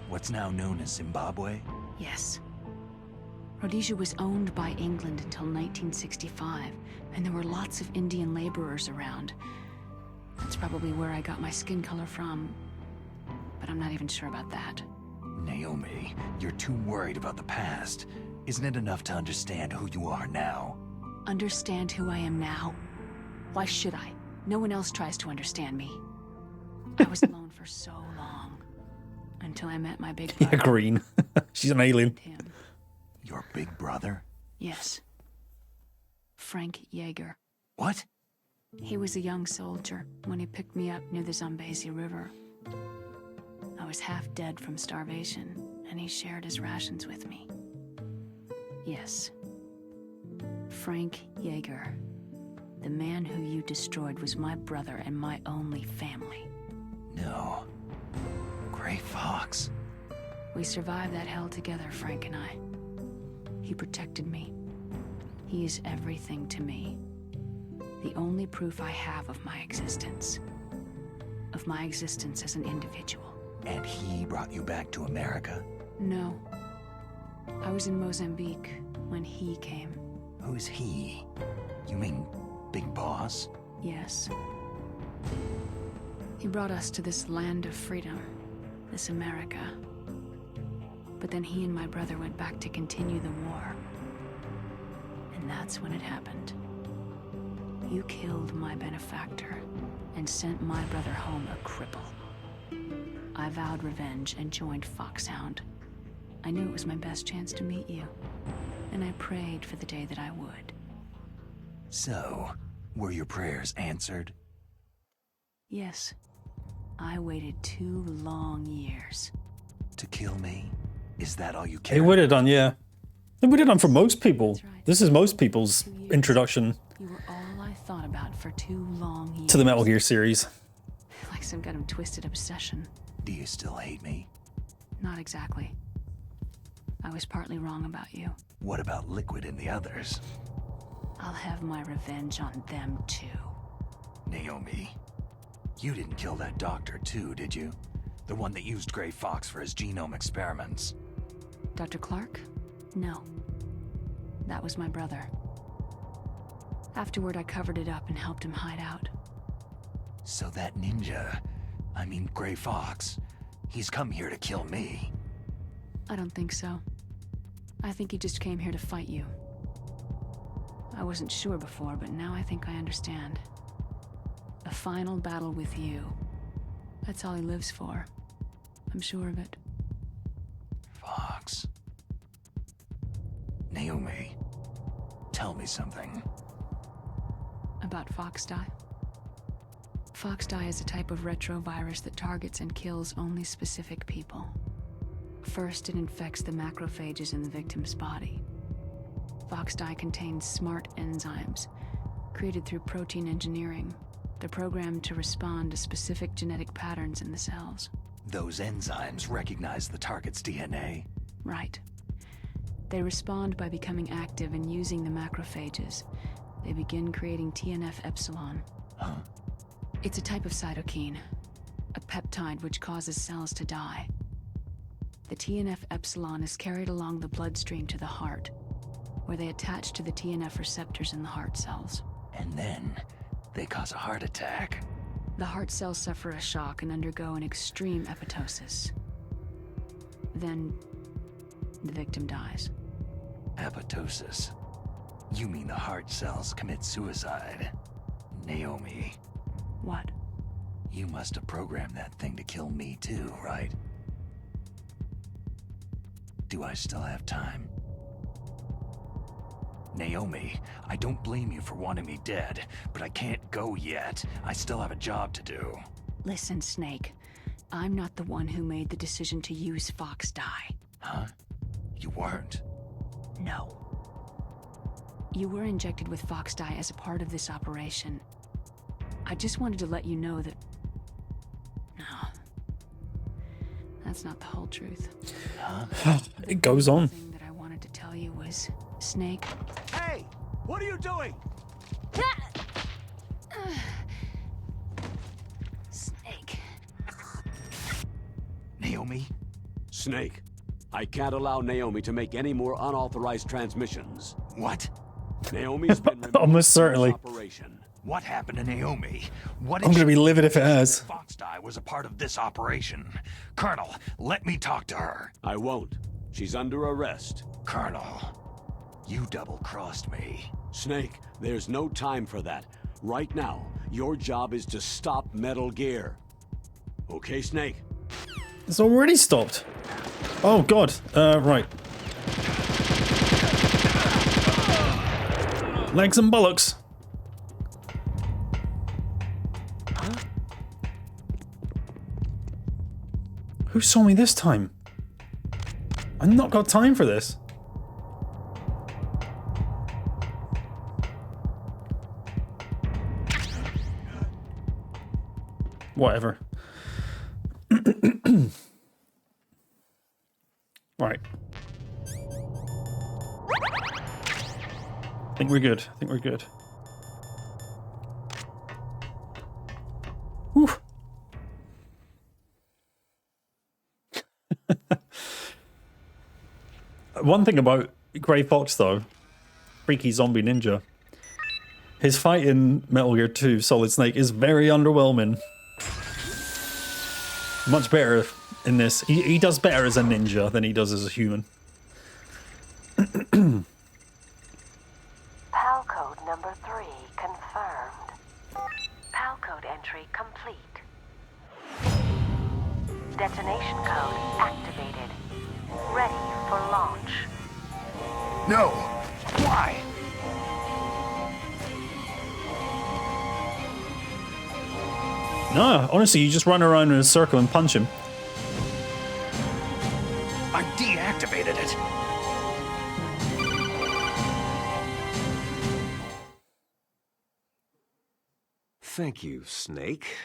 B: What's now known as Zimbabwe?
E: Yes. Rhodesia was owned by England until 1965, and there were lots of Indian laborers around. That's probably where I got my skin color from, but I'm not even sure about that.
B: Naomi, you're too worried about the past. Isn't it enough to understand who you are now?
E: Understand who I am now? Why should I? No one else tries to understand me. I was alone for so long, until I met my big brother.
A: Yeah, green. She's an alien.
E: Him.
B: Your big brother?
E: Yes. Frank Yeager.
B: What?
E: He was a young soldier when he picked me up near the Zambezi River. I was half dead from starvation, and he shared his rations with me. Yes. Frank Yeager. The man who you destroyed was my brother and my only family.
B: No. Gray Fox.
E: We survived that hell together, Frank and I. He protected me. He is everything to me. The only proof I have of my existence. Of my existence as an individual.
B: And he brought you back to America?
E: No. I was in Mozambique when he came.
B: Who's he? You mean Big Boss?
E: Yes. He brought us to this land of freedom, this America. But then he and my brother went back to continue the war. And that's when it happened. You killed my benefactor and sent my brother home a cripple. I vowed revenge and joined Foxhound. I knew it was my best chance to meet you, and I prayed for the day that I would.
B: So, were your prayers answered?
E: Yes. I waited 2 long years.
B: To kill me? Is that all you care?
A: They would have done, yeah. They would have done for most people.
E: Right.
A: This is most people's introduction
E: You were all I thought about for 2 long years.
A: to the Metal Gear series.
E: Like some kind of twisted obsession.
B: Do you still hate me?
E: Not exactly. I was partly wrong about you.
B: What about Liquid and the others?
E: I'll have my revenge on them too.
B: Naomi, you didn't kill that doctor too, did you? The one that used Gray Fox for his genome experiments.
E: Dr. Clark? No. That was my brother. Afterward, I covered it up and helped him hide out.
B: So that ninja, I mean Gray Fox, he's come here to kill me.
E: I don't think so. I think he just came here to fight you. I wasn't sure before, but now I think I understand. A final battle with you. That's all he lives for. I'm sure of it.
B: Fox. Naomi, tell me something.
E: About Foxdie? Foxdie is a type of retrovirus that targets and kills only specific people. First, it infects the macrophages in the victim's body. Foxdie contains smart enzymes, created through protein engineering. They're programmed to respond to specific genetic patterns in the cells.
B: Those enzymes recognize the target's DNA?
E: Right. They respond by becoming active and using the macrophages. They begin creating TNF-epsilon.
B: Huh?
E: It's a type of cytokine, a peptide which causes cells to die. The TNF-epsilon is carried along the bloodstream to the heart, where they attach to the TNF receptors in the heart cells.
B: And then they cause a heart attack.
E: The heart cells suffer a shock and undergo an extreme apoptosis. Then the victim dies.
B: Apoptosis. You mean the heart cells commit suicide. Naomi.
E: What?
B: You must have programmed that thing to kill me too, right? Do I still have time? Naomi, I don't blame you for wanting me dead, but I can't go yet. I still have a job to do.
E: Listen, Snake. I'm not the one who made the decision to use Fox dye.
B: Huh? You weren't?
E: No. You were injected with Fox dye as a part of this operation. I just wanted to let you know that... No. That's not the whole truth.
B: Huh?
A: It goes on.
E: The thing that I wanted to tell you was, Snake...
G: Hey! What are you doing?
E: Snake.
B: Naomi?
G: Snake, I can't allow Naomi to make any more unauthorized transmissions.
B: What?
G: Naomi's been removed
A: Almost certainly.
G: from this operation.
B: What happened to Naomi? What
A: I'm gonna be livid if it has.
B: Fox dye was a part of this operation. Colonel, let me talk to her.
G: I won't. She's under arrest.
B: Colonel, you double-crossed me.
G: Snake, there's no time for that. Right now, your job is to stop Metal Gear. Okay, Snake?
A: It's already stopped. Oh god. Right. Legs and bollocks. Who saw me this time? I've not got time for this. Whatever. Right. I think we're good. I think we're good. Whew. One thing about Grey Fox, though, freaky zombie ninja, his fight in Metal Gear 2 Solid Snake is very underwhelming. Much better in this. He does better as a ninja than he does as a human.
O: PAL code number 3 confirmed. PAL code entry complete. Detonation code activated. Ready for launch.
B: No! Why?
A: No, honestly, you just run around in a circle and punch him.
B: I deactivated it.
D: Thank you, Snake.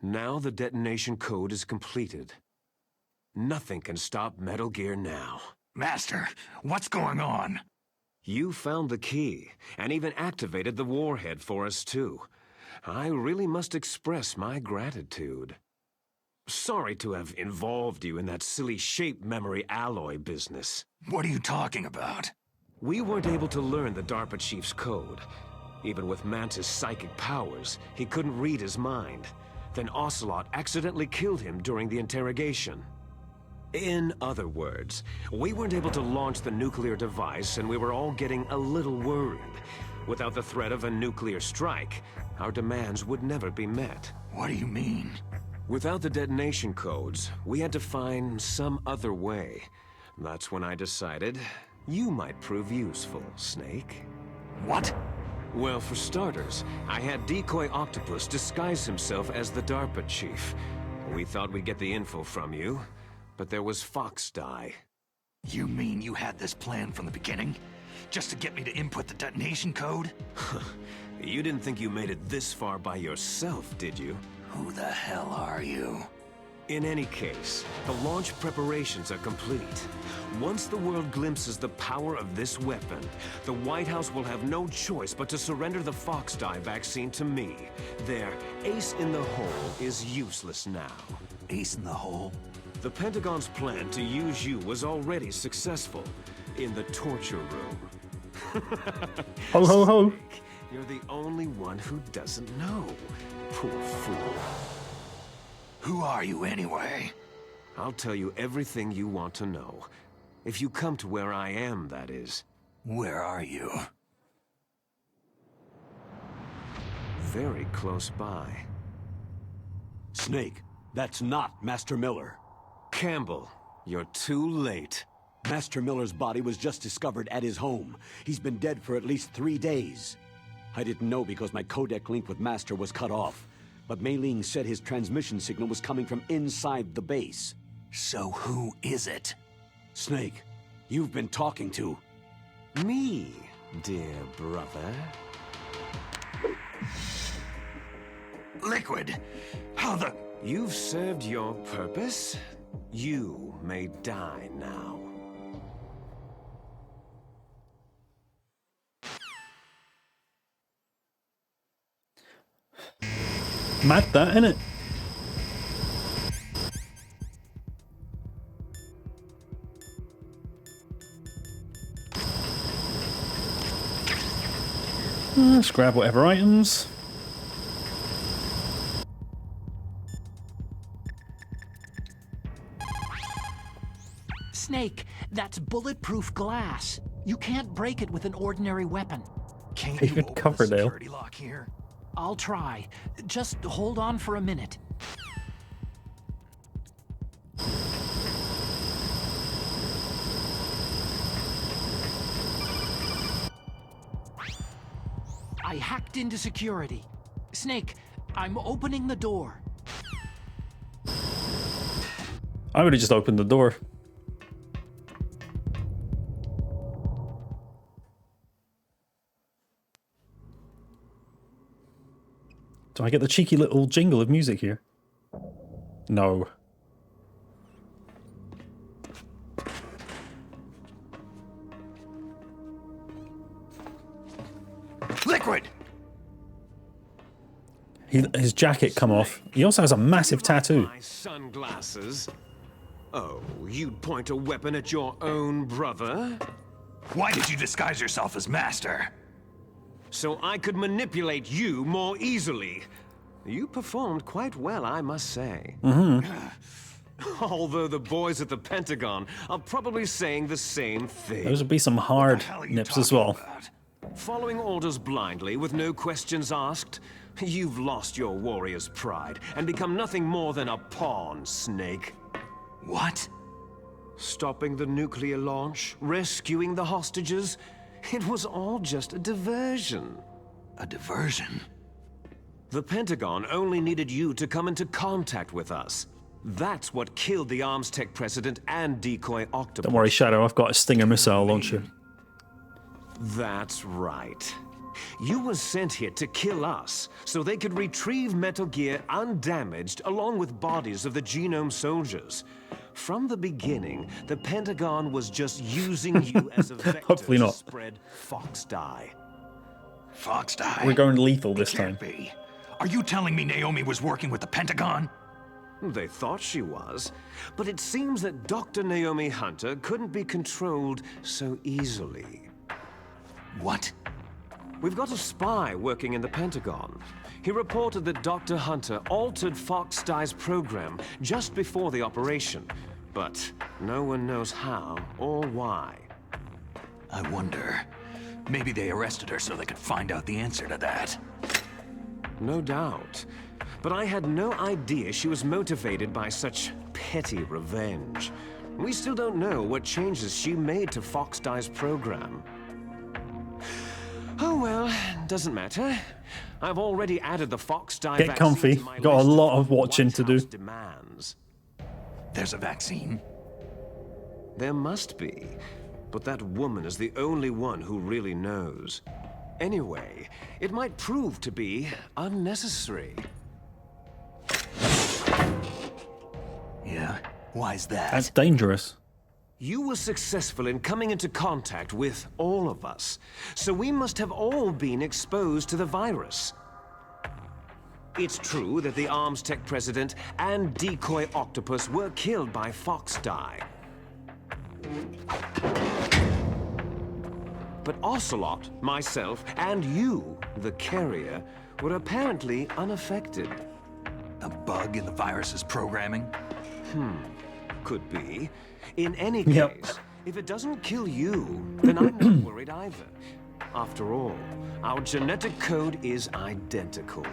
D: Now the detonation code is completed. Nothing can stop Metal Gear now.
B: Master, what's going on?
D: You found the key, and even activated the warhead for us, too. I really must express my gratitude. Sorry to have involved you in that silly shape memory alloy business.
B: What are you talking about?
D: We weren't able to learn the DARPA chief's code. Even with Mantis' psychic powers, he couldn't read his mind. Then Ocelot accidentally killed him during the interrogation. In other words, we weren't able to launch the nuclear device, and we were all getting a little worried. Without the threat of a nuclear strike, our demands would never be met.
B: What do you mean?
D: Without the detonation codes, we had to find some other way. That's when I decided you might prove useful, Snake.
B: What?
D: Well, for starters, I had Decoy Octopus disguise himself as the DARPA chief. We thought we'd get the info from you, but there was Fox dye.
B: You mean you had this plan from the beginning? Just to get me to input the detonation code?
D: You didn't think you made it this far by yourself, did you?
B: Who the hell are you?
D: In any case, the launch preparations are complete. Once the world glimpses the power of this weapon, the White House will have no choice but to surrender the Fox dye vaccine to me. Their ace in the hole is useless now.
B: Ace in the hole?
D: The Pentagon's plan to use you was already successful in the torture room.
A: Ho ho ho!
D: You're the only one who doesn't know. Poor fool.
B: Who are you anyway?
D: I'll tell you everything you want to know. If you come to where I am, that is.
B: Where are you?
D: Very close by.
G: Snake, that's not Master Miller.
D: Campbell, you're too late.
G: Master Miller's body was just discovered at his home. He's been dead for at least 3 days. I didn't know because my codec link with Master was cut off. But Mei Ling said his transmission signal was coming from inside the base.
B: So who is it?
G: Snake, you've been talking to...
D: Me, dear brother.
B: Liquid! How the...
D: You've served your purpose. You may die now.
A: Mad that, innit? Let's grab whatever items.
J: Snake, that's bulletproof glass. You can't break it with an ordinary weapon.
B: Can't
A: David
B: you open the
A: Coverdale.
B: security lock here?
J: I'll try. Just hold on for a minute. I hacked into security. Snake, I'm opening the door.
A: I would have just opened the door. Do I get the cheeky little jingle of music here? No.
B: Liquid!
A: His jacket come off. He also has a massive tattoo.
D: My sunglasses. Oh, you'd point a weapon at your own brother?
B: Why did you disguise yourself as Master?
D: So I could manipulate you more easily. You performed quite well, I must say. Although the boys at the Pentagon are probably saying the same thing.
A: Those would be some hard nips as well.
D: Following orders blindly with no questions asked, you've lost your warrior's pride and become nothing more than a pawn, Snake.
B: What?
D: Stopping the nuclear launch, rescuing the hostages, it was all just a diversion.
B: A diversion?
D: The Pentagon only needed you to come into contact with us. That's what killed the Arms Tech president and decoy Octopus.
A: Don't worry, Shadow, I've got a Stinger missile launcher.
D: That's right. You were sent here to kill us, so they could retrieve Metal Gear undamaged along with bodies of the Genome soldiers. From the beginning, the Pentagon was just using you as a vector
A: Hopefully not.
D: to spread Fox Die.
B: Fox Die?
A: We're going lethal this time.
B: Be. Are you telling me Naomi was working with the Pentagon?
D: They thought she was, but it seems that Dr. Naomi Hunter couldn't be controlled so easily.
B: What?
D: We've got a spy working in the Pentagon. He reported that Dr. Hunter altered Fox Die's program just before the operation, but no one knows how or why.
B: I wonder. Maybe they arrested her so they could find out the answer to that.
D: No doubt. But I had no idea she was motivated by such petty revenge. We still don't know what changes she made to Fox Die's program. Oh well, doesn't matter. I've already added the Fox Die
A: Get
D: vaccine
A: comfy.
D: to my
A: Got a
D: list
A: lot of
D: what
A: watching to
D: White
A: do.
D: House demands.
B: There's a vaccine?
D: There must be, but that woman is the only one who really knows. Anyway, it might prove to be unnecessary.
B: Yeah? Why's that?
A: That's dangerous.
D: You were successful in coming into contact with all of us, so we must have all been exposed to the virus. It's true that the Arms Tech president and decoy Octopus were killed by Fox Die. But Ocelot, myself, and you, the carrier, were apparently unaffected.
B: A bug in the virus's programming?
D: Could be. In any case, If it doesn't kill you, then I'm not worried either. After all, our genetic code is identical.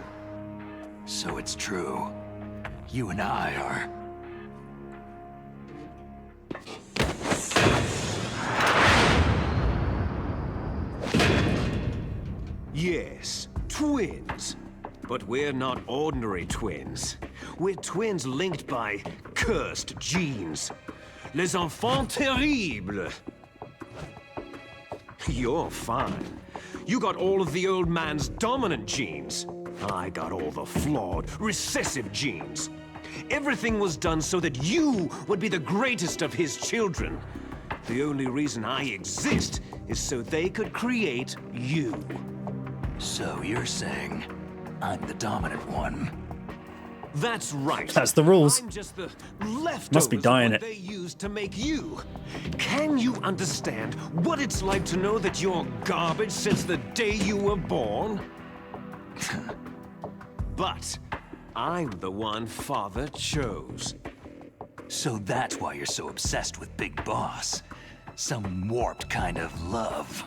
B: So it's true. You and I are...
D: Yes, twins. But we're not ordinary twins. We're twins linked by cursed genes. Les enfants terribles. You're fine. You got all of the old man's dominant genes. I got all the flawed, recessive genes. Everything was done so that you would be the greatest of his children. The only reason I exist is so they could create you.
B: So you're saying I'm the dominant one?
D: That's right.
A: That's the rules.
D: I'm just the leftovers
A: Must be dying
D: of what they used to make you. Can you understand what it's like to know that you're garbage since the day you were born? But I'm the one Father chose.
B: So that's why you're so obsessed with Big Boss. Some warped kind of love.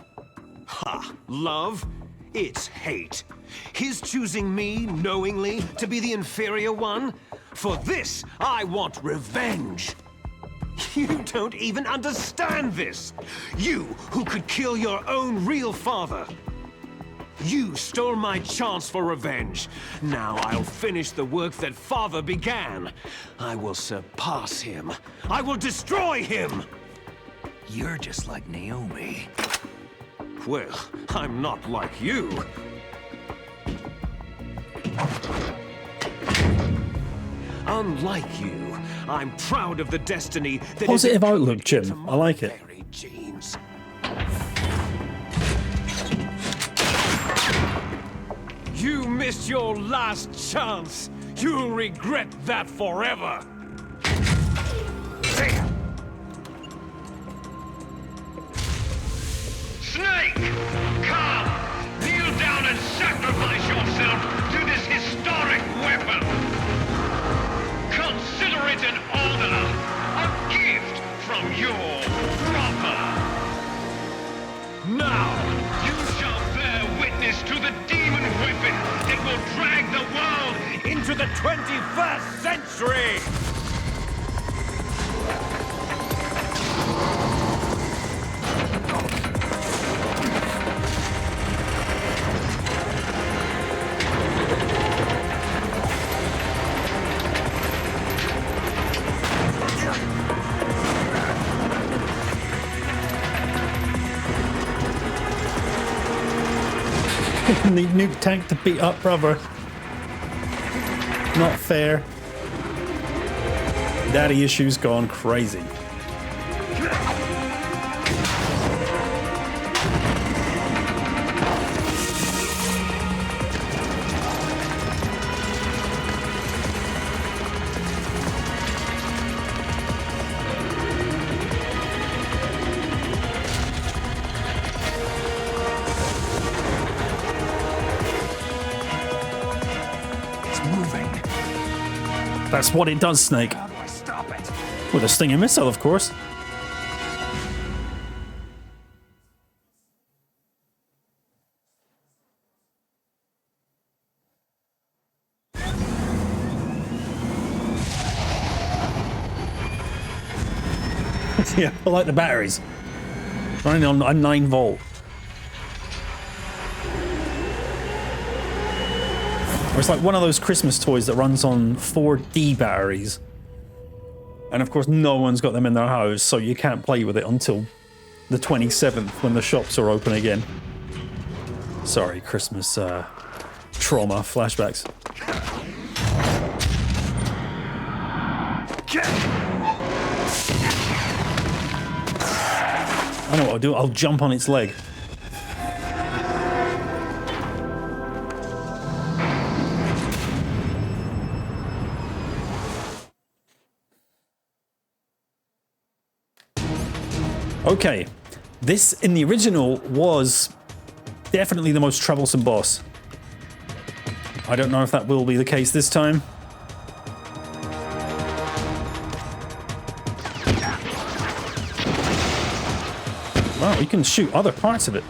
D: Ha! Love? It's hate. His choosing me, knowingly, to be the inferior one? For this, I want revenge. You don't even understand this. You, who could kill your own real father. You stole my chance for revenge. Now I'll finish the work that Father began. I will surpass him. I will destroy him.
B: You're just like Naomi.
D: Well, I'm not like you. Unlike you, I'm proud of the destiny that
A: Positive
D: is
A: outlook, Jim. I like it.
D: very genes. You missed your last chance. You'll regret that forever.
N: Snake! Come! Kneel down and sacrifice yourself to this historic weapon! Consider it an honor, a gift from your brother! Now, you shall bear witness to the demon weapon that will drag the world
D: Into the 21st century!
A: Need nuke tank to beat up brother. Not fair. Daddy issues gone crazy. That's what it does, Snake.
D: How do I stop it?
A: With a stinging missile, of course. Yeah, I like the batteries. Running on a 9-volt. Or it's like one of those Christmas toys that runs on 4D batteries. And of course no one's got them in their house, so you can't play with it until the 27th when the shops are open again. Sorry, Christmas trauma flashbacks. I know what I'll do, I'll jump on its leg. Okay, this in the original was definitely the most troublesome boss. I don't know if that will be the case this time. You can shoot other parts of it.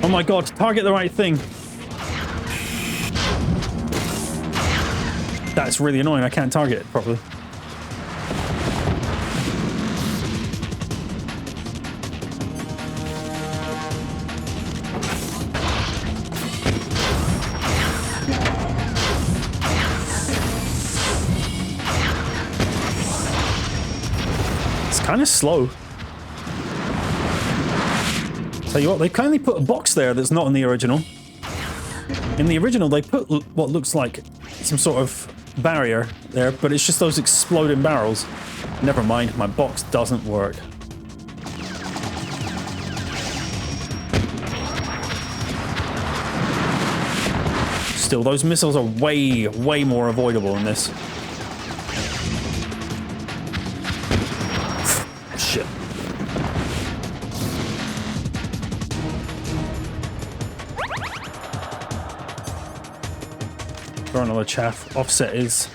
A: Oh my god, target the right thing. That's really annoying, I can't target it properly. It's kind of slow. Tell you what, they kindly put a box there that's not in the original. In the original, they put what looks like some sort of barrier there, but it's just those exploding barrels. Never mind, my box doesn't work. Still, those missiles are way, way more avoidable in this. Shit. Throw another chaff. Offset is.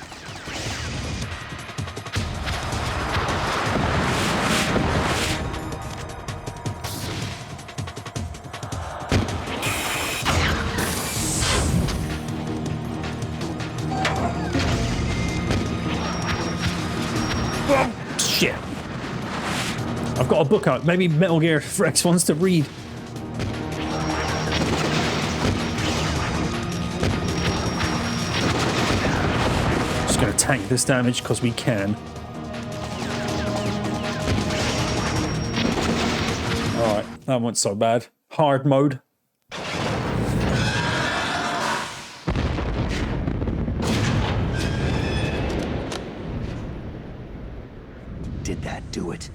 A: Oh, shit. I've got a book out. Maybe Metal Gear Rex wants to read. Tank this damage because we can. Alright, that wasn't so bad. Hard mode.
B: Did that do it?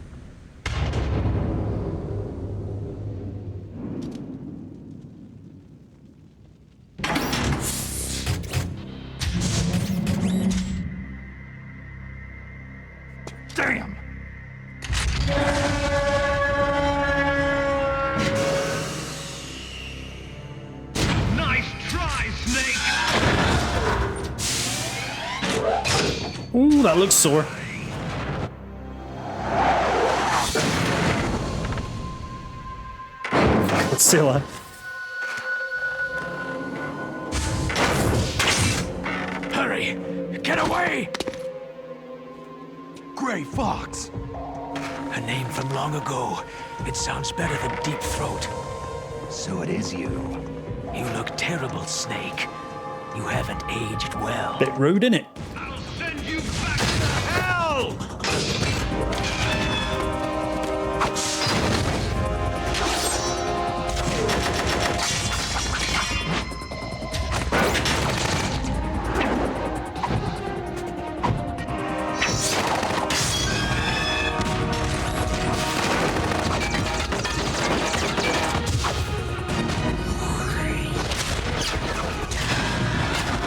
I: Damn!
N: Nice try, Snake!
A: Ooh, that looks sore. Godzilla.
I: Hurry! Get away! Gray Fox!
F: A name from long ago. It sounds better than Deep Throat.
B: So it is you.
F: You look terrible, Snake. You haven't aged well.
A: Bit rude, innit?
N: I'll send you back to hell!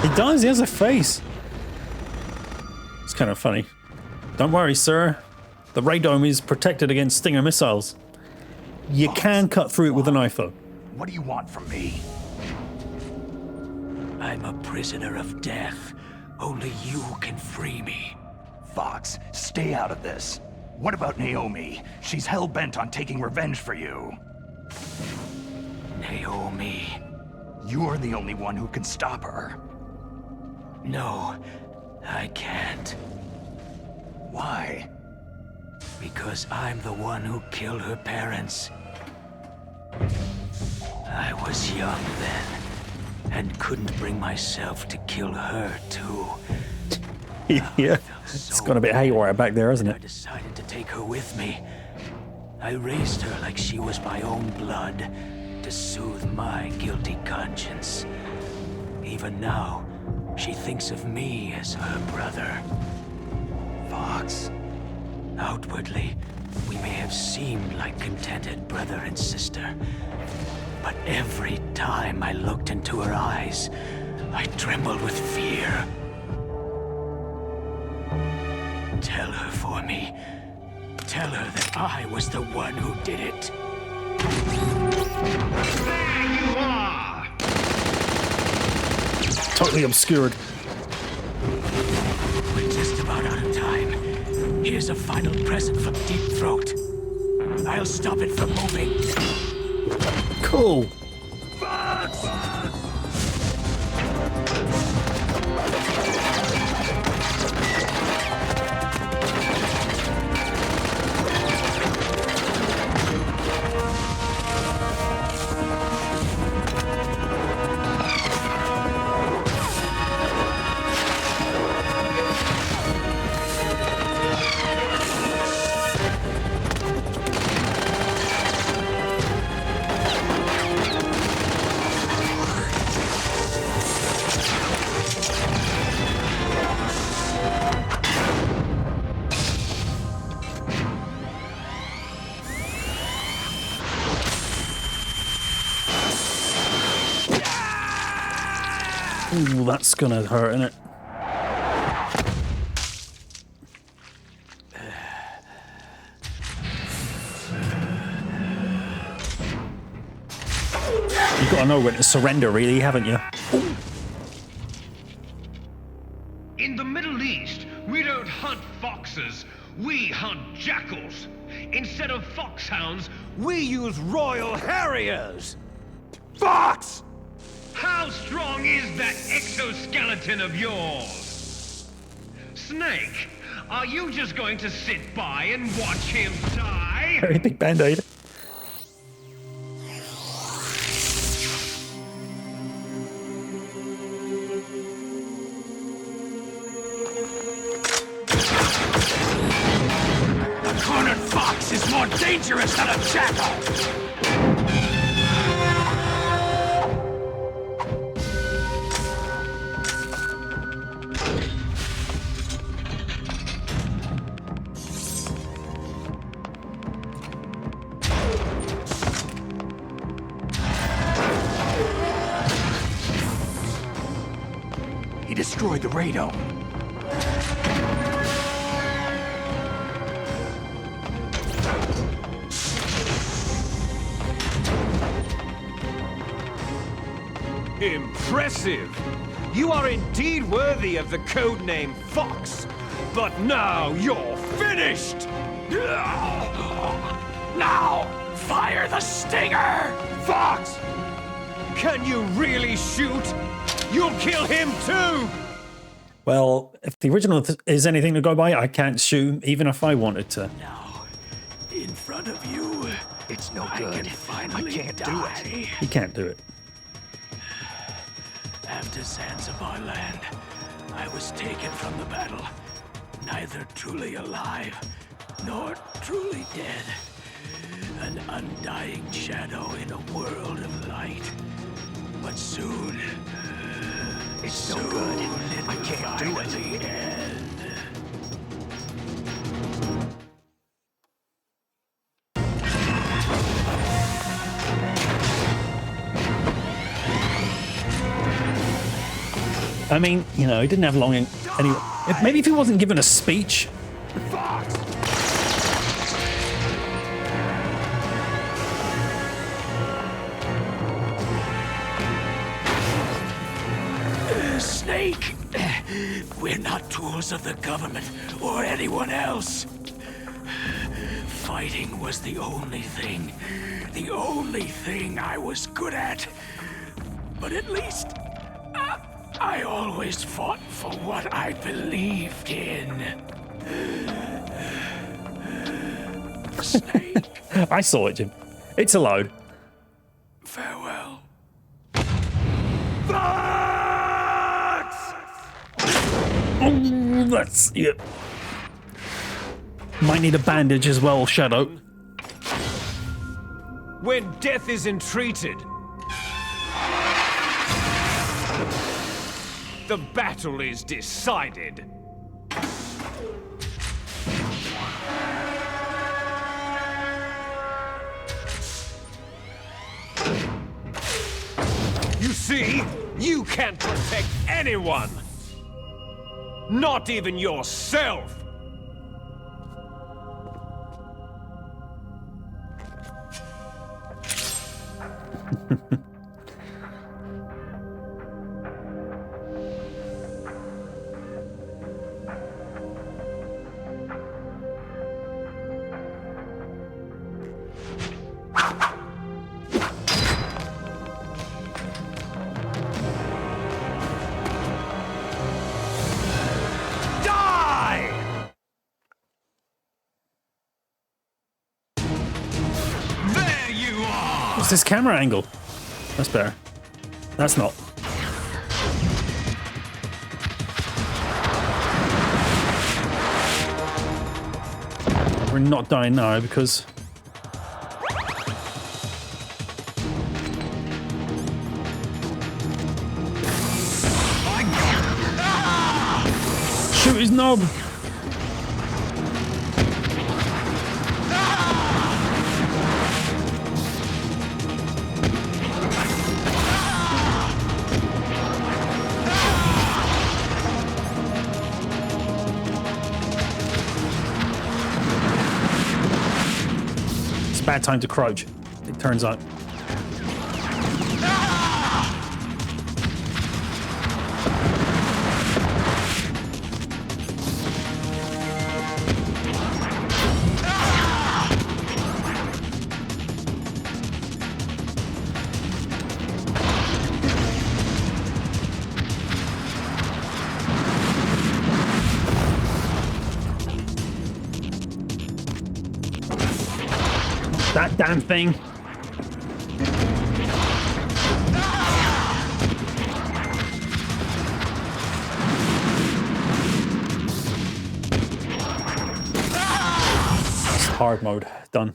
A: He does, he has a face. It's kind of funny. Don't worry, sir. The radome is protected against Stinger missiles. You can cut through it with an iPhone.
B: What do you want from me?
F: I'm a prisoner of death. Only you can free me.
B: Fox, stay out of this. What about Naomi? She's hell-bent on taking revenge for you.
F: Naomi.
B: You're the only one who can stop her.
F: No, I can't.
B: Why?
F: Because I'm the one who killed her parents. I was young then, and couldn't bring myself to kill her too.
A: Yeah, it's gone a bit haywire back there, isn't it?
F: I decided to take her with me. I raised her like she was my own blood, to soothe my guilty conscience. Even now, she thinks of me as her brother.
B: Fox.
F: Outwardly, we may have seemed like contented brother and sister, but every time I looked into her eyes, I trembled with fear. Tell her for me. Tell her that I was the one who did it.
N: There you are!
A: Totally obscured.
F: We're just about out of time. Here's a final present from Deep Throat. I'll stop it from moving.
A: Cool. Ooh, that's gonna hurt, innit? You've got to know when to surrender, really, haven't you? Ooh.
N: In the Middle East, we don't hunt foxes, we hunt jackals. Instead of foxhounds,
D: We use Royal Harriers! Fox!
N: how strong is that exoskeleton of yours? Snake, are you just going to sit by and watch him die?
A: Very big band-aid.
F: A cornered fox is more dangerous than a jackal! He destroyed the radome.
D: Impressive! You are indeed worthy of the codename Fox. But now you're finished!
F: Now, fire the stinger!
D: Fox! Can you really shoot? You'll kill him too!
A: Well, if the original is anything to go by, I can't shoot even if I wanted to.
F: Now, in front of you,
B: It's no good. I can't do it.
A: He can't do it.
F: After Zanzibar land, I was taken from the battle, neither truly alive nor truly dead. An undying shadow in a world of light. But soon,
B: It's no good.
F: it
B: I
F: will
B: can't do it.
F: finally end.
A: I mean, you know, he didn't have long anyway. Maybe if he wasn't given a speech.
F: Snake, we're not tools of the government or anyone else. Fighting was the only thing I was good at. But at least I always fought for what I believed in. Snake.
A: I saw it, Jim. It's allowed.
F: Farewell.
A: Oh, that's it. Might need a bandage as well, Shadow.
D: When death is entreated, the battle is decided. You see, You can't protect anyone! Not even yourself!
A: What's this camera angle? That's better. That's not. We're not dying now because... Shoot his knob! Bad time to crouch, it turns out. That damn thing. That's hard mode. Done.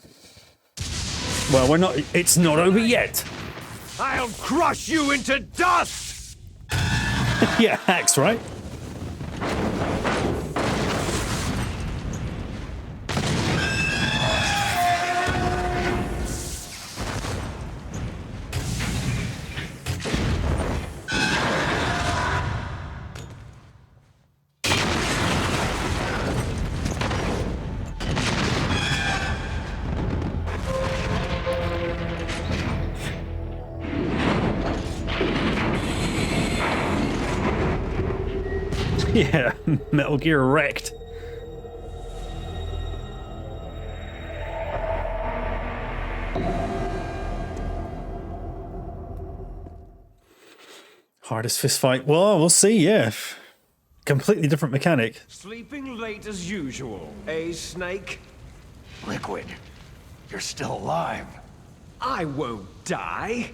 A: Well, we're not. It's not over yet.
D: I'll crush you into dust!
A: Yeah, hacks, right? Yeah, Metal Gear wrecked. Hardest fist fight. Well, we'll see, yeah. Completely different mechanic.
D: Sleeping late as usual, eh, Snake?
B: Liquid, you're still alive.
D: I won't die.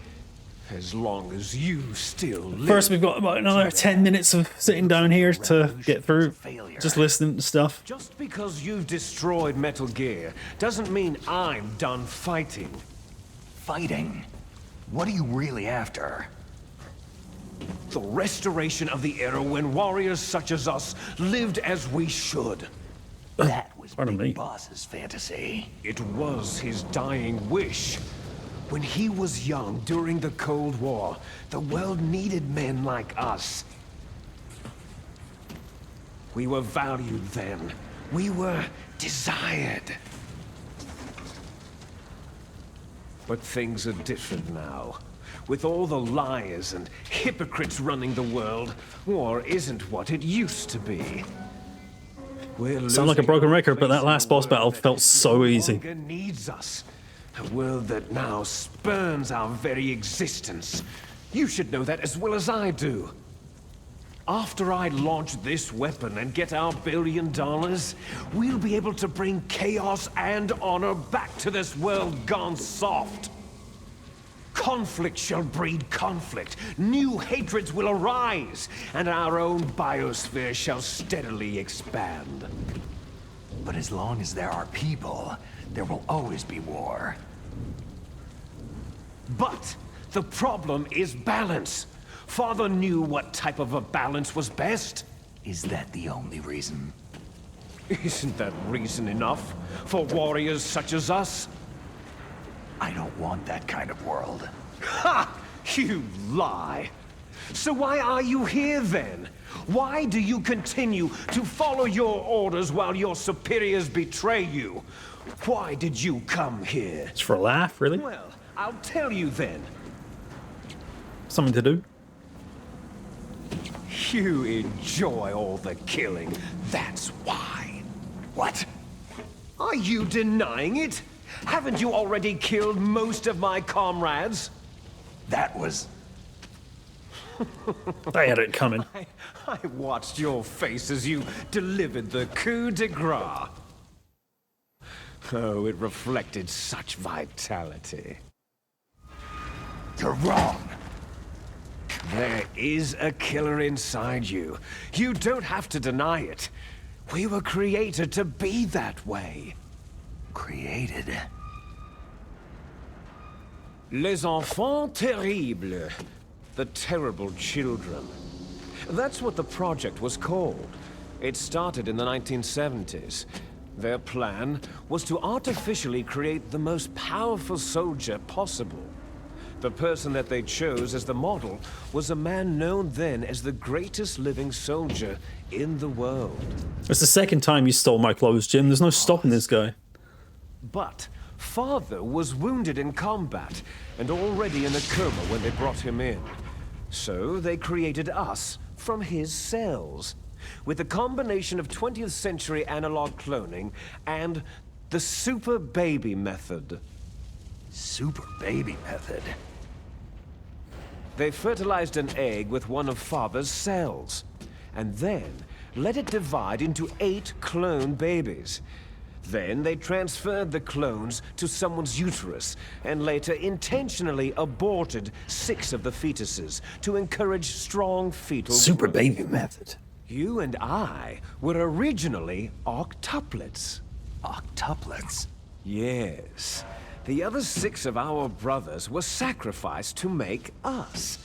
D: As long as you still live.
A: First, we've got about another 10 minutes of sitting down here to get through, just listening to stuff.
D: Just because you've destroyed Metal Gear doesn't mean I'm done fighting.
B: Fighting? What are you really after?
D: The restoration of the era when warriors such as us lived as we should.
B: That was Big Boss's fantasy.
D: It was his dying wish. When he was young, during the Cold War, the world needed men like us. We were valued then. We were desired. But things are different now. With all the liars and hypocrites running the world, war isn't what it used to be.
A: Sound like a broken record, but that last boss battle felt so easy.
D: Needs us. A world that now spurns our very existence. You should know that as well as I do. After I launch this weapon and get our $1 billion, we'll be able to bring chaos and honor back to this world gone soft. Conflict shall breed conflict. New hatreds will arise, and our own biosphere shall steadily expand.
B: But as long as there are people, there will always be war.
D: But the problem is balance. Father knew what type of a balance was best.
B: Is that the only reason?
D: Isn't that reason enough for warriors such as us?
B: I don't want that kind of world.
D: Ha! You lie! So why are you here then? Why do you continue to follow your orders while your superiors betray you? Why did you come here?
A: It's for a laugh, really?
D: Well, I'll tell you then.
A: Something to do.
D: You enjoy all the killing, that's why.
B: What?
D: Are you denying it? Haven't you already killed most of my comrades?
B: That was...
A: They had it coming.
D: I watched your face as you delivered the coup de grace. Oh, it reflected such vitality.
B: You're wrong.
D: There is a killer inside you. You don't have to deny it. We were created to be that way.
B: Created?
D: Les enfants terribles. The terrible children. That's what the project was called. It started in the 1970s. Their plan was to artificially create the most powerful soldier possible. The person that they chose as the model was a man known then as the greatest living soldier in the world.
A: It's the second time you stole my clothes, Jim. There's no stopping this guy.
D: But Father was wounded in combat and already in a coma when they brought him in. So they created us from his cells, with a combination of 20th century analog cloning and the super baby method.
B: Super baby method?
D: They fertilized an egg with one of Father's cells, and then let it divide into 8 clone babies. Then they transferred the clones to someone's uterus, and later intentionally aborted 6 of the fetuses to encourage strong fetal
A: Super
D: growth.
A: baby method.
D: You and I were originally octuplets.
B: Octuplets?
D: Yes. The other 6 of our brothers were sacrificed to make us.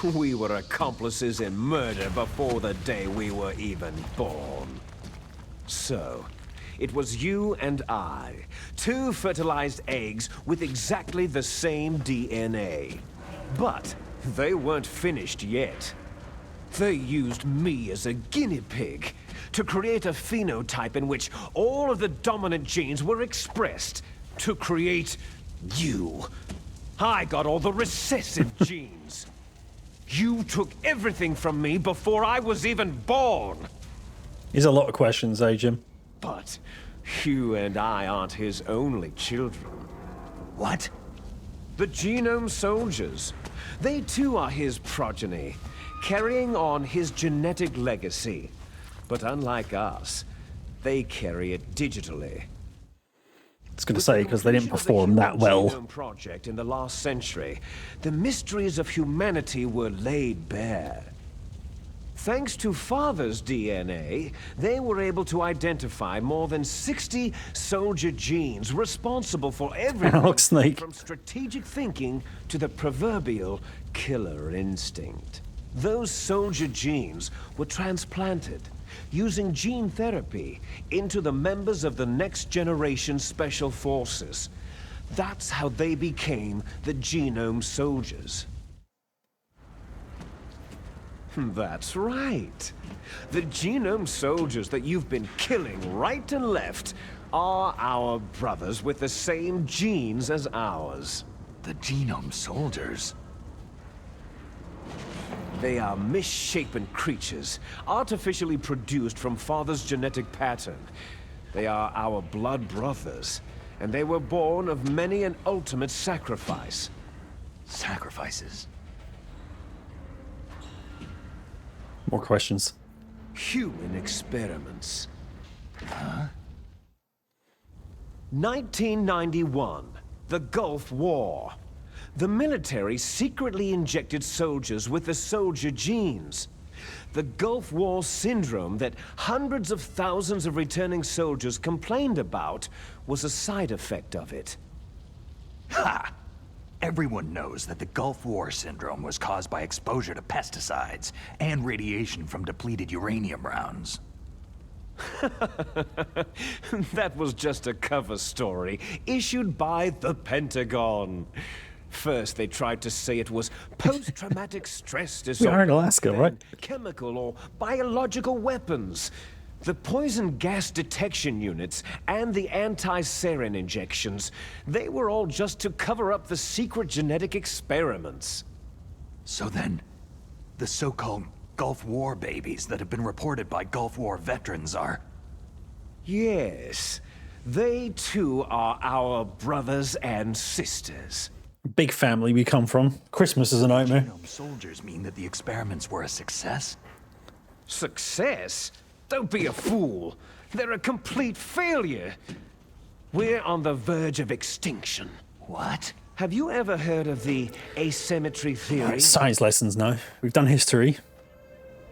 D: We were accomplices in murder before the day we were even born. So, it was you and I, 2 fertilized eggs with exactly the same DNA. But they weren't finished yet. They used me as a guinea pig to create a phenotype in which all of the dominant genes were expressed to create you. I got all the recessive genes. You took everything from me before I was even born.
A: There's a lot of questions, eh, Jim?
D: But you and I aren't his only children.
B: What?
D: The Genome Soldiers. They too are his progeny, carrying on his genetic legacy. But unlike us, they carry it digitally.
A: I was going to say, because they didn't perform that well.
D: Genome Project in the last century, the mysteries of humanity were laid bare. Thanks to Father's DNA, they were able to identify more than 60 soldier genes responsible for everything from strategic thinking to the proverbial killer instinct. Those soldier genes were transplanted using gene therapy into the members of the next generation special forces. That's how they became the Genome Soldiers. That's right. The Genome Soldiers that you've been killing right and left are our brothers with the same genes as ours.
B: The Genome Soldiers?
D: They are misshapen creatures, artificially produced from Father's genetic pattern. They are our blood brothers, and they were born of many an ultimate sacrifice.
B: Sacrifices?
A: More questions.
D: Human experiments. Huh? 1991, the Gulf War. The military secretly injected soldiers with the soldier genes. The Gulf War syndrome that hundreds of thousands of returning soldiers complained about was a side effect of it.
B: Ha! Everyone knows that the Gulf War syndrome was caused by exposure to pesticides and radiation from depleted uranium rounds.
D: That was just a cover story issued by the Pentagon. First, they tried to say it was post-traumatic stress
A: We
D: disorder.
A: are in Alaska,
D: then
A: right?
D: chemical or biological weapons. The poison gas detection units and the anti-sarin injections, they were all just to cover up the secret genetic experiments.
B: So then, the so-called Gulf War babies that have been reported by Gulf War veterans are...
D: Yes, they too are our brothers and sisters.
A: Big family we come from. Christmas is a nightmare.
B: Genome soldiers mean that the experiments were a success?
D: Success? Don't be a fool. They're a complete failure. We're on the verge of extinction.
B: What?
D: Have you ever heard of the asymmetry theory?
A: Science lessons now. We've done history.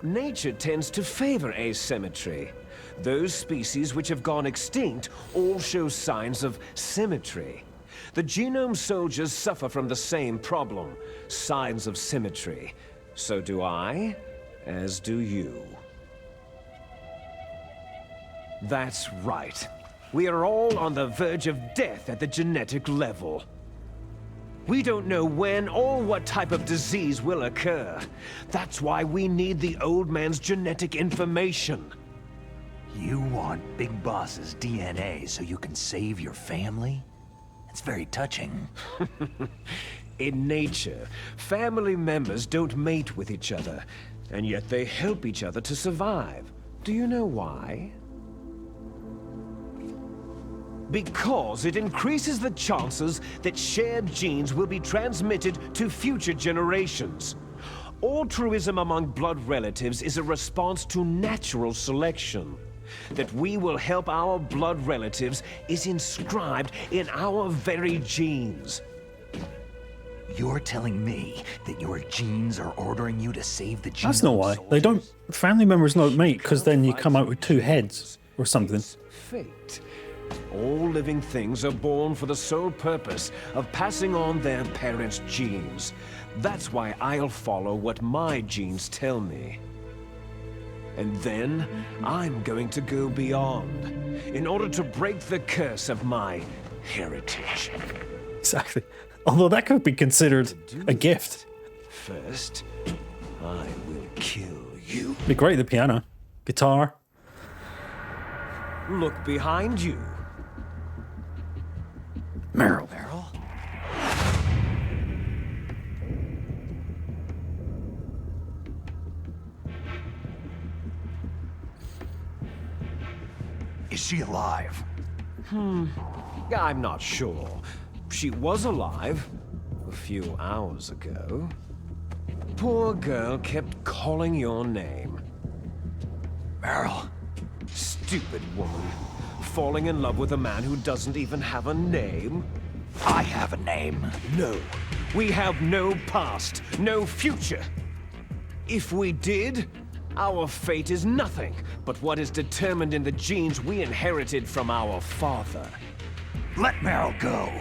D: Nature tends to favor asymmetry. Those species which have gone extinct all show signs of symmetry. The genome soldiers suffer from the same problem, signs of symmetry. So do I, as do you. That's right. We are all on the verge of death at the genetic level. We don't know when or what type of disease will occur. That's why we need the old man's genetic information.
B: You want Big Boss's DNA so you can save your family? It's very touching.
D: In nature, family members don't mate with each other, and yet they help each other to survive. Do you know why? Because it increases the chances that shared genes will be transmitted to future generations. Altruism among blood relatives is a response to natural selection. That we will help our blood relatives is inscribed in our very genes.
B: You're telling me that your genes are ordering you to save the genome
A: That's not why. They don't. Family members don't mate because then you come out with two heads or something.
D: Fate. All living things are born for the sole purpose of passing on their parents' genes. That's why I'll follow what my genes tell me. And then, I'm going to go beyond, in order to break the curse of my heritage.
A: Exactly. Although that could be considered a gift.
D: First, I will kill you.
A: Be great, the piano. Guitar.
D: Look behind you.
A: Meryl.
B: Is she alive?
D: I'm not sure. She was alive a few hours ago. Poor girl kept calling your name.
B: Meryl.
D: Stupid woman. Falling in love with a man who doesn't even have a name?
B: I have a name.
D: No. We have no past, no future. If we did, our fate is nothing but what is determined in the genes we inherited from our father.
B: Let Meryl go.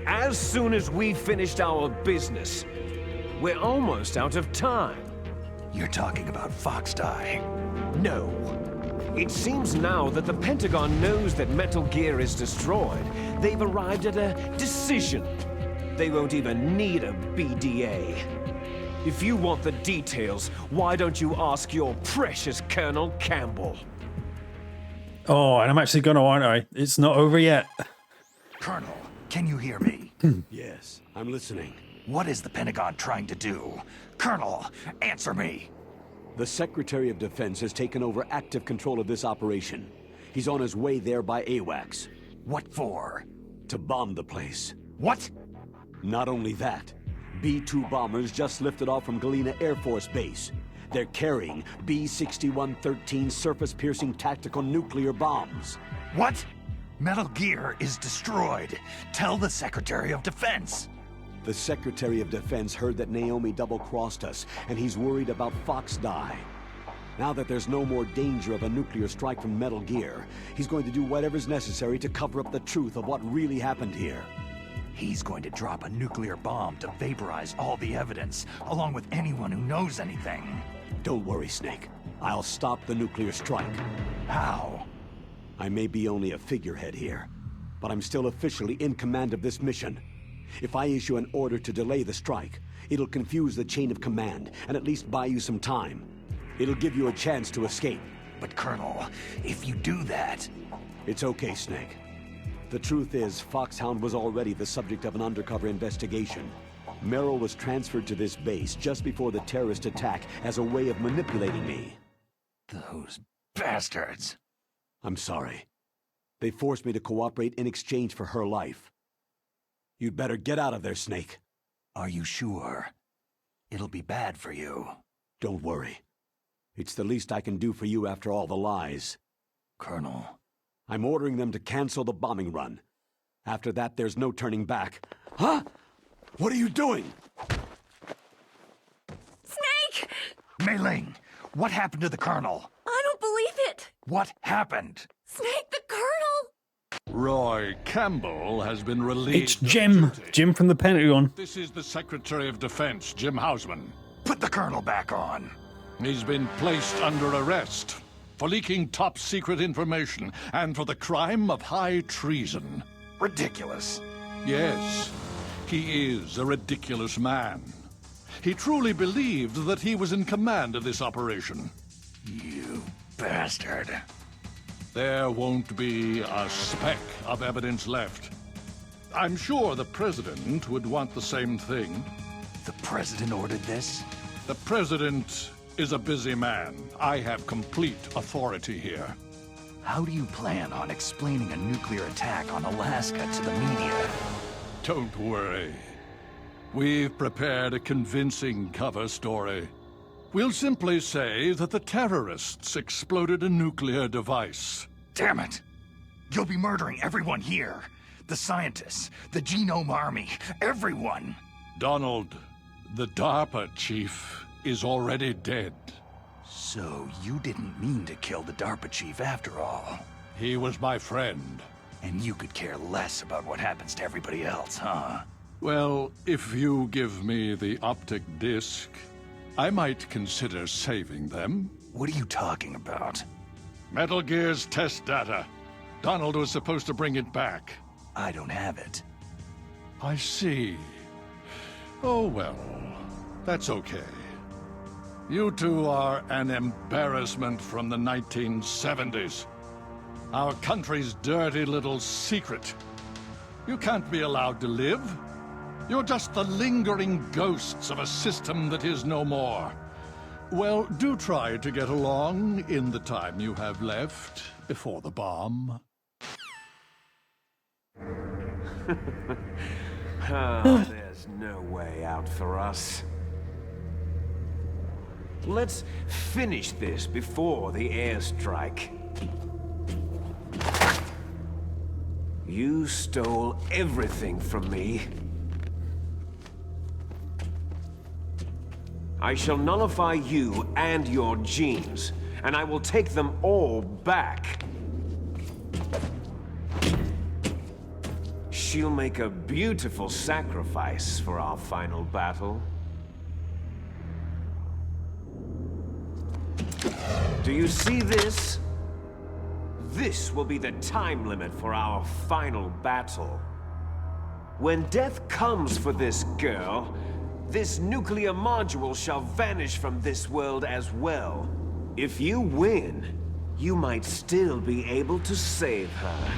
D: As soon as we finished our business, we're almost out of time.
B: You're talking about Foxdie.
D: No. It seems now that the Pentagon knows that Metal Gear is destroyed. They've arrived at a decision. They won't even need a BDA. If you want the details, why don't you ask your precious Colonel Campbell?
A: Oh, and I'm actually going to, aren't I? It's not over yet.
B: Colonel, can you hear me?
G: Yes, I'm listening.
B: What is the Pentagon trying to do? Colonel, answer me.
G: The Secretary of Defense has taken over active control of this operation. He's on his way there by AWACS.
B: What for?
G: To bomb the place.
B: What?
G: Not only that, B-2 bombers just lifted off from Galena Air Force Base. They're carrying B-6113 surface-piercing tactical nuclear bombs.
B: What? Metal Gear is destroyed. Tell the Secretary of Defense.
G: The Secretary of Defense heard that Naomi double-crossed us, and he's worried about Foxdie. Now that there's no more danger of a nuclear strike from Metal Gear, he's going to do whatever's necessary to cover up the truth of what really happened here.
B: He's going to drop a nuclear bomb to vaporize all the evidence, along with anyone who knows anything.
G: Don't worry, Snake. I'll stop the nuclear strike.
B: How?
G: I may be only a figurehead here, but I'm still officially in command of this mission. If I issue an order to delay the strike, it'll confuse the chain of command and at least buy you some time. It'll give you a chance to escape.
B: But Colonel, if you do that...
G: It's okay, Snake. The truth is, Foxhound was already the subject of an undercover investigation. Merrill was transferred to this base just before the terrorist attack as a way of manipulating me.
B: Those bastards.
G: I'm sorry. They forced me to cooperate in exchange for her life. You'd better get out of there, Snake.
B: Are you sure? It'll be bad for you.
G: Don't worry. It's the least I can do for you after all the lies.
B: Colonel.
G: I'm ordering them to cancel the bombing run. After that, there's no turning back. Huh? What are you doing?
K: Snake!
B: Mei Ling, what happened to the Colonel?
K: I don't believe it!
B: What happened?
K: Snake, the Colonel!
P: Roy Campbell has been released.
A: It's Jim. Jim from the Pentagon.
P: This is the Secretary of Defense, Jim Hausman.
B: Put the Colonel back on.
P: He's been placed under arrest for leaking top-secret information and for the crime of high treason.
B: Ridiculous.
P: Yes, he is a ridiculous man. He truly believed that he was in command of this operation.
B: You bastard.
P: There won't be a speck of evidence left. I'm sure the President would want the same thing.
B: The President ordered this?
P: The President is a busy man. I have complete authority here.
B: How do you plan on explaining a nuclear attack on Alaska to the media?
P: Don't worry. We've prepared a convincing cover story. We'll simply say that the terrorists exploded a nuclear device.
B: Damn it! You'll be murdering everyone here. The scientists, the Genome Army, everyone.
P: Donald, the DARPA chief is already dead.
B: So you didn't mean to kill the DARPA chief after all.
P: He was my friend.
B: And you could care less about what happens to everybody else, huh?
P: Well, if you give me the optic disc, I might consider saving them.
B: What are you talking about?
P: Metal Gear's test data. Donald was supposed to bring it back.
B: I don't have it.
P: I see. Oh, well, that's okay. You two are an embarrassment from the 1970s. Our country's dirty little secret. You can't be allowed to live. You're just the lingering ghosts of a system that is no more. Well, do try to get along in the time you have left before the bomb.
D: There's no way out for us. Let's finish this before the airstrike. You stole everything from me. I shall nullify you and your genes, and I will take them all back. She'll make a beautiful sacrifice for our final battle. Do you see this? This will be the time limit for our final battle. When death comes for this girl, this nuclear module shall vanish from this world as well. If you win, you might still be able to save her.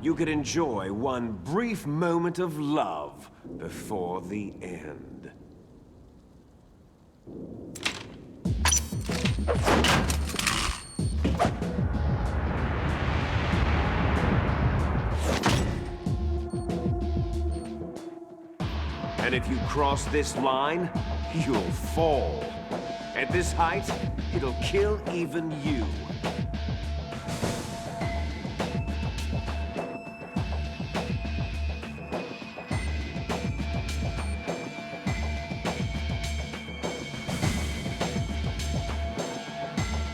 D: You could enjoy one brief moment of love before the end. And if you cross this line, you'll fall. At this height, it'll kill even you.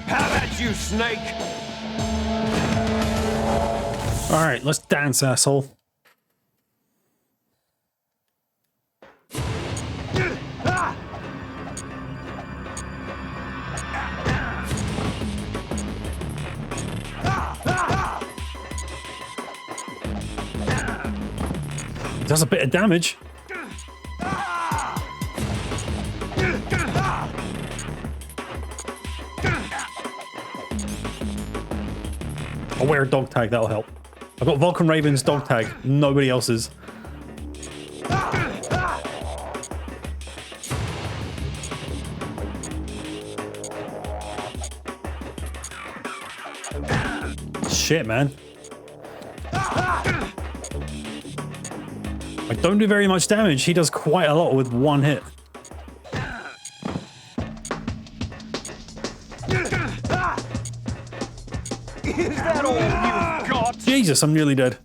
D: How about you, Snake?
A: All right, let's dance, asshole. Does a bit of damage. I'll wear a dog tag, that'll help. I've got Vulcan Raven's dog tag, nobody else's. Shit, man. I don't do very much damage. He does quite a lot with one hit.
D: Is that all you've got?
A: Jesus, I'm nearly dead.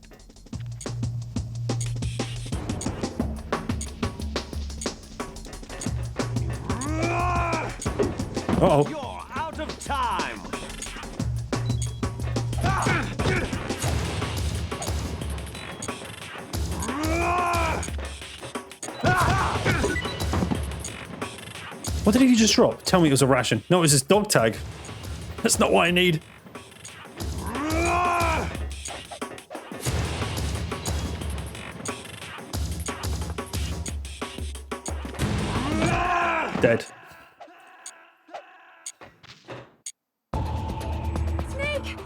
A: Uh-oh.
D: You're out of time.
A: What did he just drop? Tell me it was a ration. No, it was his dog tag. That's not what I need. Dead.
K: Snake!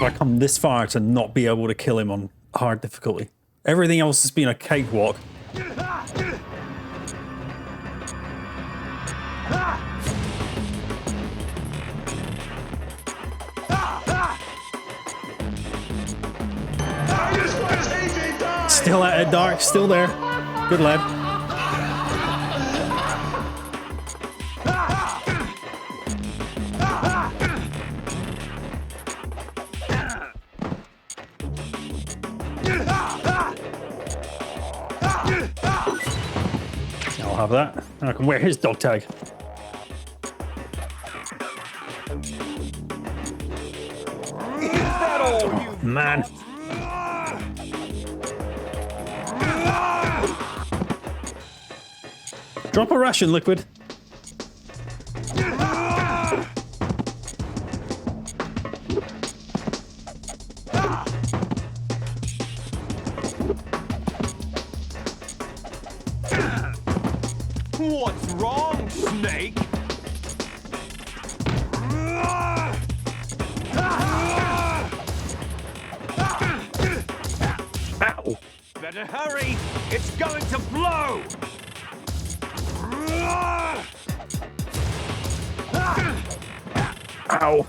A: I come this far to not be able to kill him on hard difficulty. Everything else has been a cakewalk. Still at it, Dark. Still there. Good lad. I'll have that. And I can wear his dog tag. Oh, man. Drop a ration, Liquid.
D: What's wrong, Snake?
A: Ow.
D: Better hurry! It's going to blow!
A: Ow.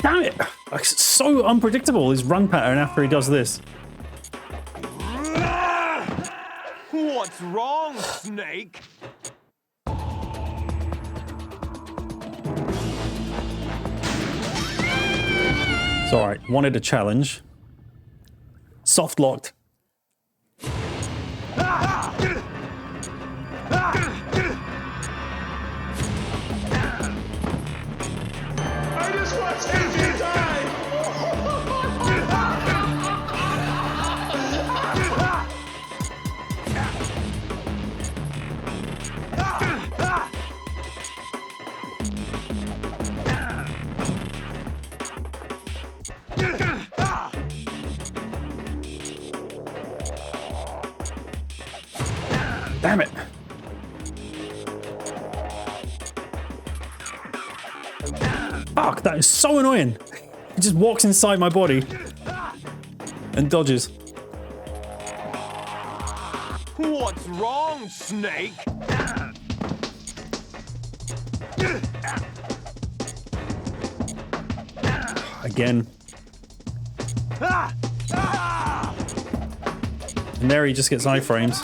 A: Damn it! It's so unpredictable, his run pattern after he does this.
D: What's wrong, Snake?
A: It's alright, wanted a challenge. Soft locked.
H: I just watched AJ die!
A: Damn it. Fuck, that is so annoying. He just walks inside my body and dodges.
D: What's wrong, Snake?
A: Again. And there he just gets iframes.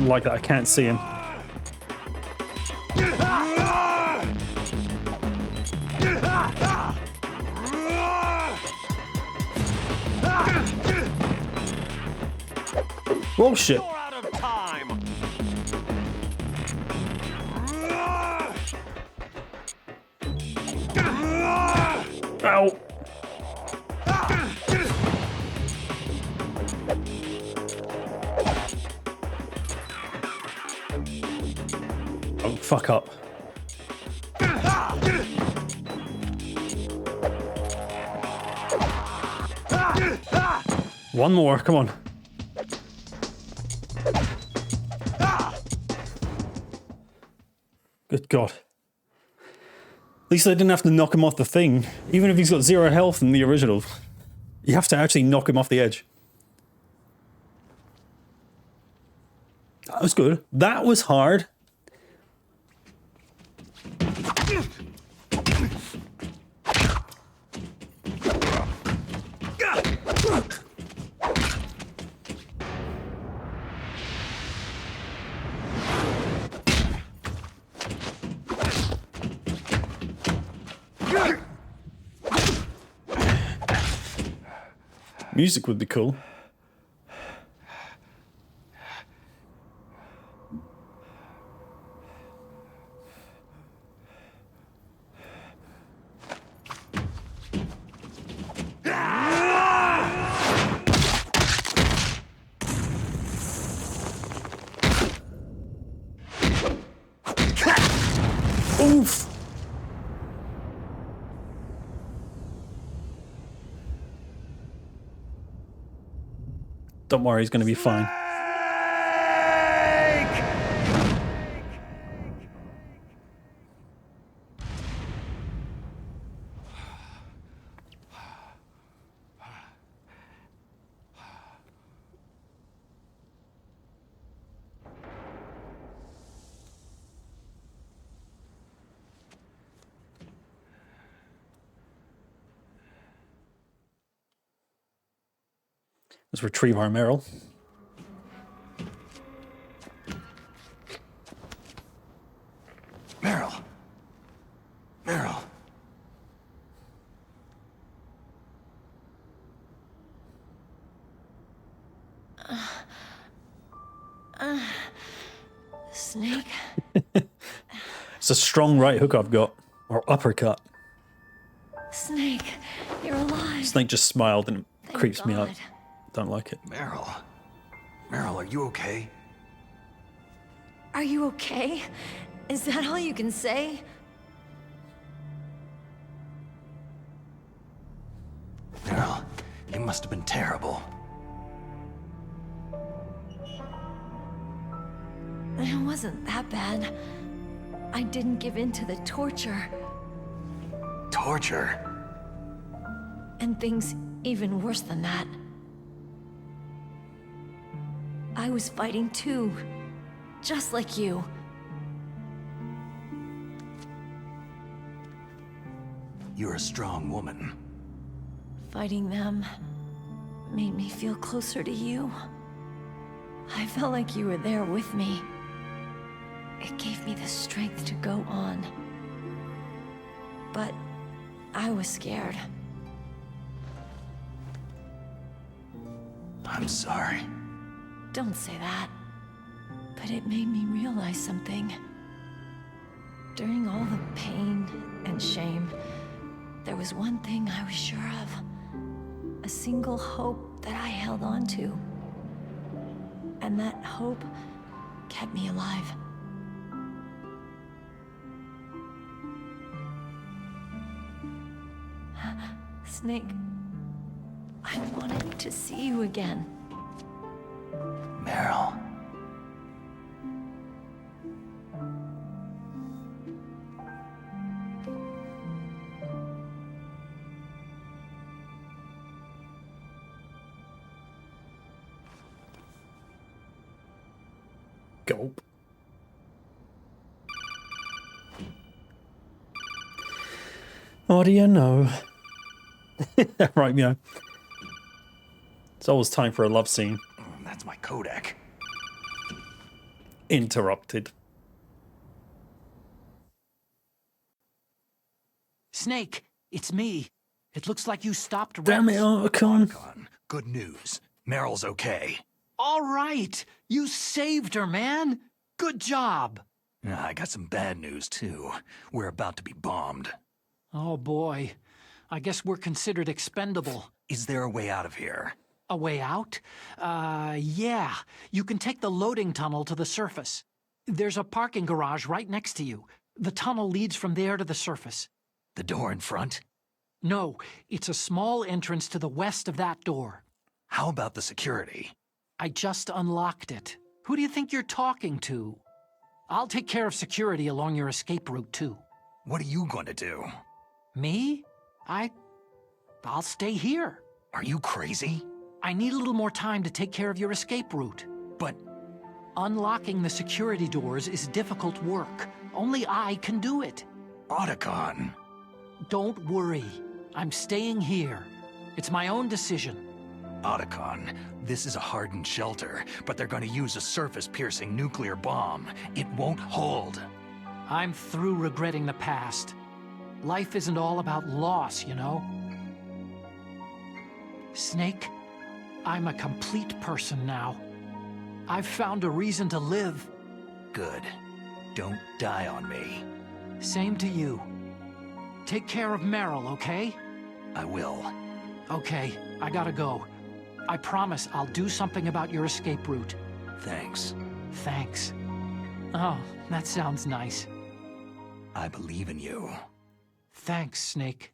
A: don't like that I can't see him. Oh shit. Ow. Oh, fuck up. One more, come on. Good God. At least they didn't have to knock him off the thing. Even if he's got 0 health in the original, you have to actually knock him off the edge. That was good. That was hard. Music would be cool. Oof. Don't worry, he's going to be fine. Let's retrieve our Meryl.
B: Meryl. Meryl.
C: Snake?
A: It's a strong right hook I've got. Or uppercut.
C: Snake, you're alive.
A: Snake just smiled and it
C: Thank
A: creeps me out.
C: God.
A: Don't like it.
B: Meryl. Meryl, are you okay?
C: Are you okay? Is that all you can say?
B: Meryl, it must have been terrible.
C: It wasn't that bad. I didn't give in to the torture.
B: Torture?
C: And things even worse than that. I was fighting too. Just like you.
B: You're a strong woman.
C: Fighting them made me feel closer to you. I felt like you were there with me. It gave me the strength to go on. But I was scared.
B: I'm sorry.
C: Don't say that. But it made me realize something. During all the pain and shame, there was one thing I was sure of. A single hope that I held on to. And that hope kept me alive. Snake, I wanted to see you again.
B: Meryl.
A: Gulp. What do you know? Right, yeah. It's always time for a love scene.
B: That's my Kodak.
A: interrupted.
J: Snake, it's me. It looks like you stopped
A: Damn it, Otacon.
B: Good news. Meryl's okay.
J: All right. You saved her, man. Good job.
B: I got some bad news, too. We're about to be bombed.
J: Oh, boy. I guess we're considered expendable.
B: Is there a way out of here?
J: A way out? Yeah. You can take the loading tunnel to the surface. There's a parking garage right next to you. The tunnel leads from there to the surface.
B: The door in front?
J: No, it's a small entrance to the west of that door.
B: How about the security?
J: I just unlocked it. Who do you think you're talking to? I'll take care of security along your escape route, too.
B: What are you going to do?
J: Me? I'll stay here.
B: Are you crazy?
J: I need a little more time to take care of your escape route.
B: But
J: unlocking the security doors is difficult work. Only I can do it.
B: Otacon.
J: Don't worry. I'm staying here. It's my own decision.
B: Otacon, this is a hardened shelter, but they're going to use a surface-piercing nuclear bomb. It won't hold.
J: I'm through regretting the past. Life isn't all about loss, you know? Snake, I'm a complete person now. I've found a reason to live.
B: Good. Don't die on me.
J: Same to you. Take care of Meryl, okay?
B: I will.
J: Okay, I gotta go. I promise I'll do something about your escape route.
B: Thanks.
J: Thanks. Oh, that sounds nice.
B: I believe in you.
J: Thanks, Snake.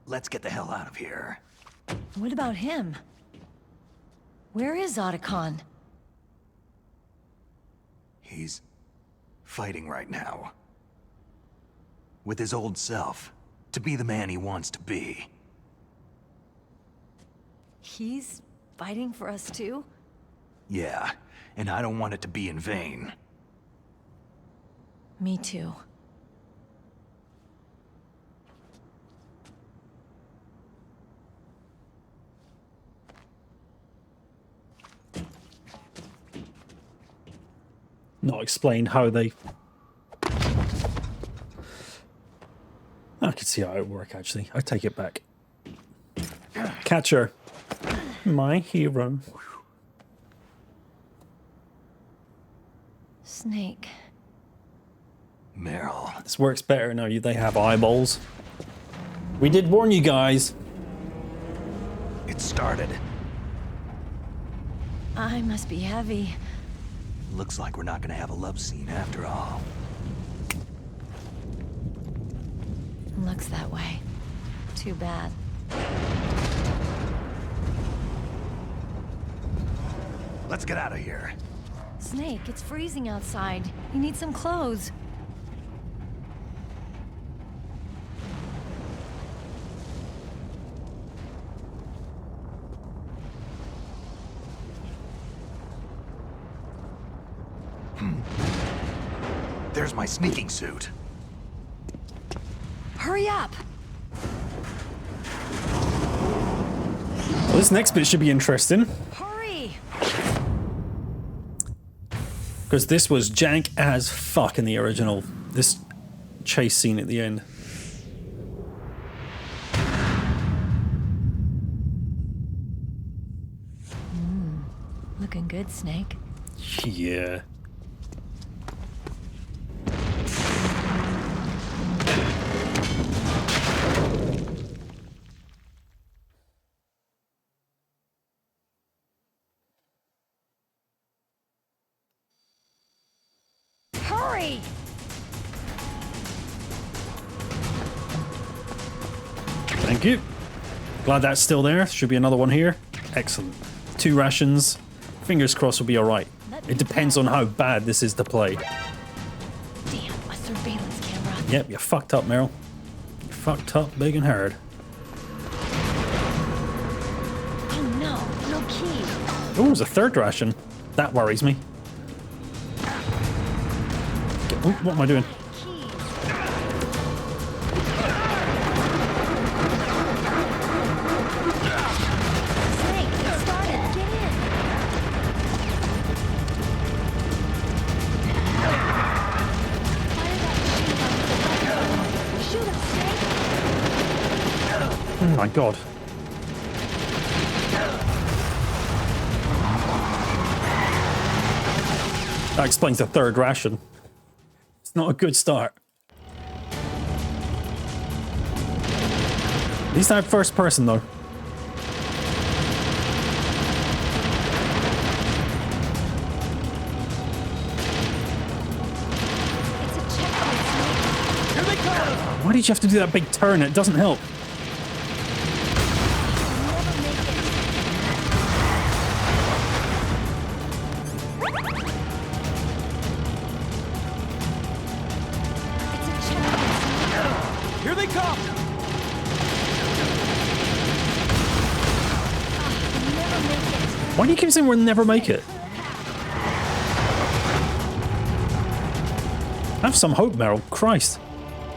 B: Let's get the hell out of here.
Q: What about him? Where is Otacon?
B: He's fighting right now. With his old self. To be the man he wants to be.
Q: He's fighting for us too?
B: Yeah, and I don't want it to be in vain.
Q: Me too.
A: Not explain how they... I can see how it would work, actually. I take it back. Catcher. My hero.
Q: Snake.
B: Meryl.
A: This works better now they have eyeballs. We did warn you guys.
B: It started.
Q: I must be heavy.
B: Looks like we're not gonna have a love scene after all.
Q: Looks that way. Too bad.
B: Let's get out of here.
Q: Snake, it's freezing outside. You need some clothes.
B: There's my sneaking suit.
Q: Hurry up!
A: Well, this next bit should be interesting.
Q: Hurry!
A: Because this was jank as fuck in the original. This chase scene at the end.
Q: Looking good, Snake.
A: Yeah.
Q: Hurry!
A: Thank you. Glad that's still there. Should be another one here. Excellent. 2 rations. Fingers crossed will be alright. It depends on how bad this is to play.
Q: Damn, a surveillance camera.
A: Yep, you fucked up, Meryl. You fucked up big and hard.
Q: Oh no, no key.
A: Oh, there's a 3rd ration. That worries me. Oh, what am I doing? my god. That explains the third ration. It's not a good start. At least I have first person though. Why did you have to do that big turn? It doesn't help.
I: Here they come!
A: Why do you keep saying we'll never make it? Have some hope, Meryl. Christ.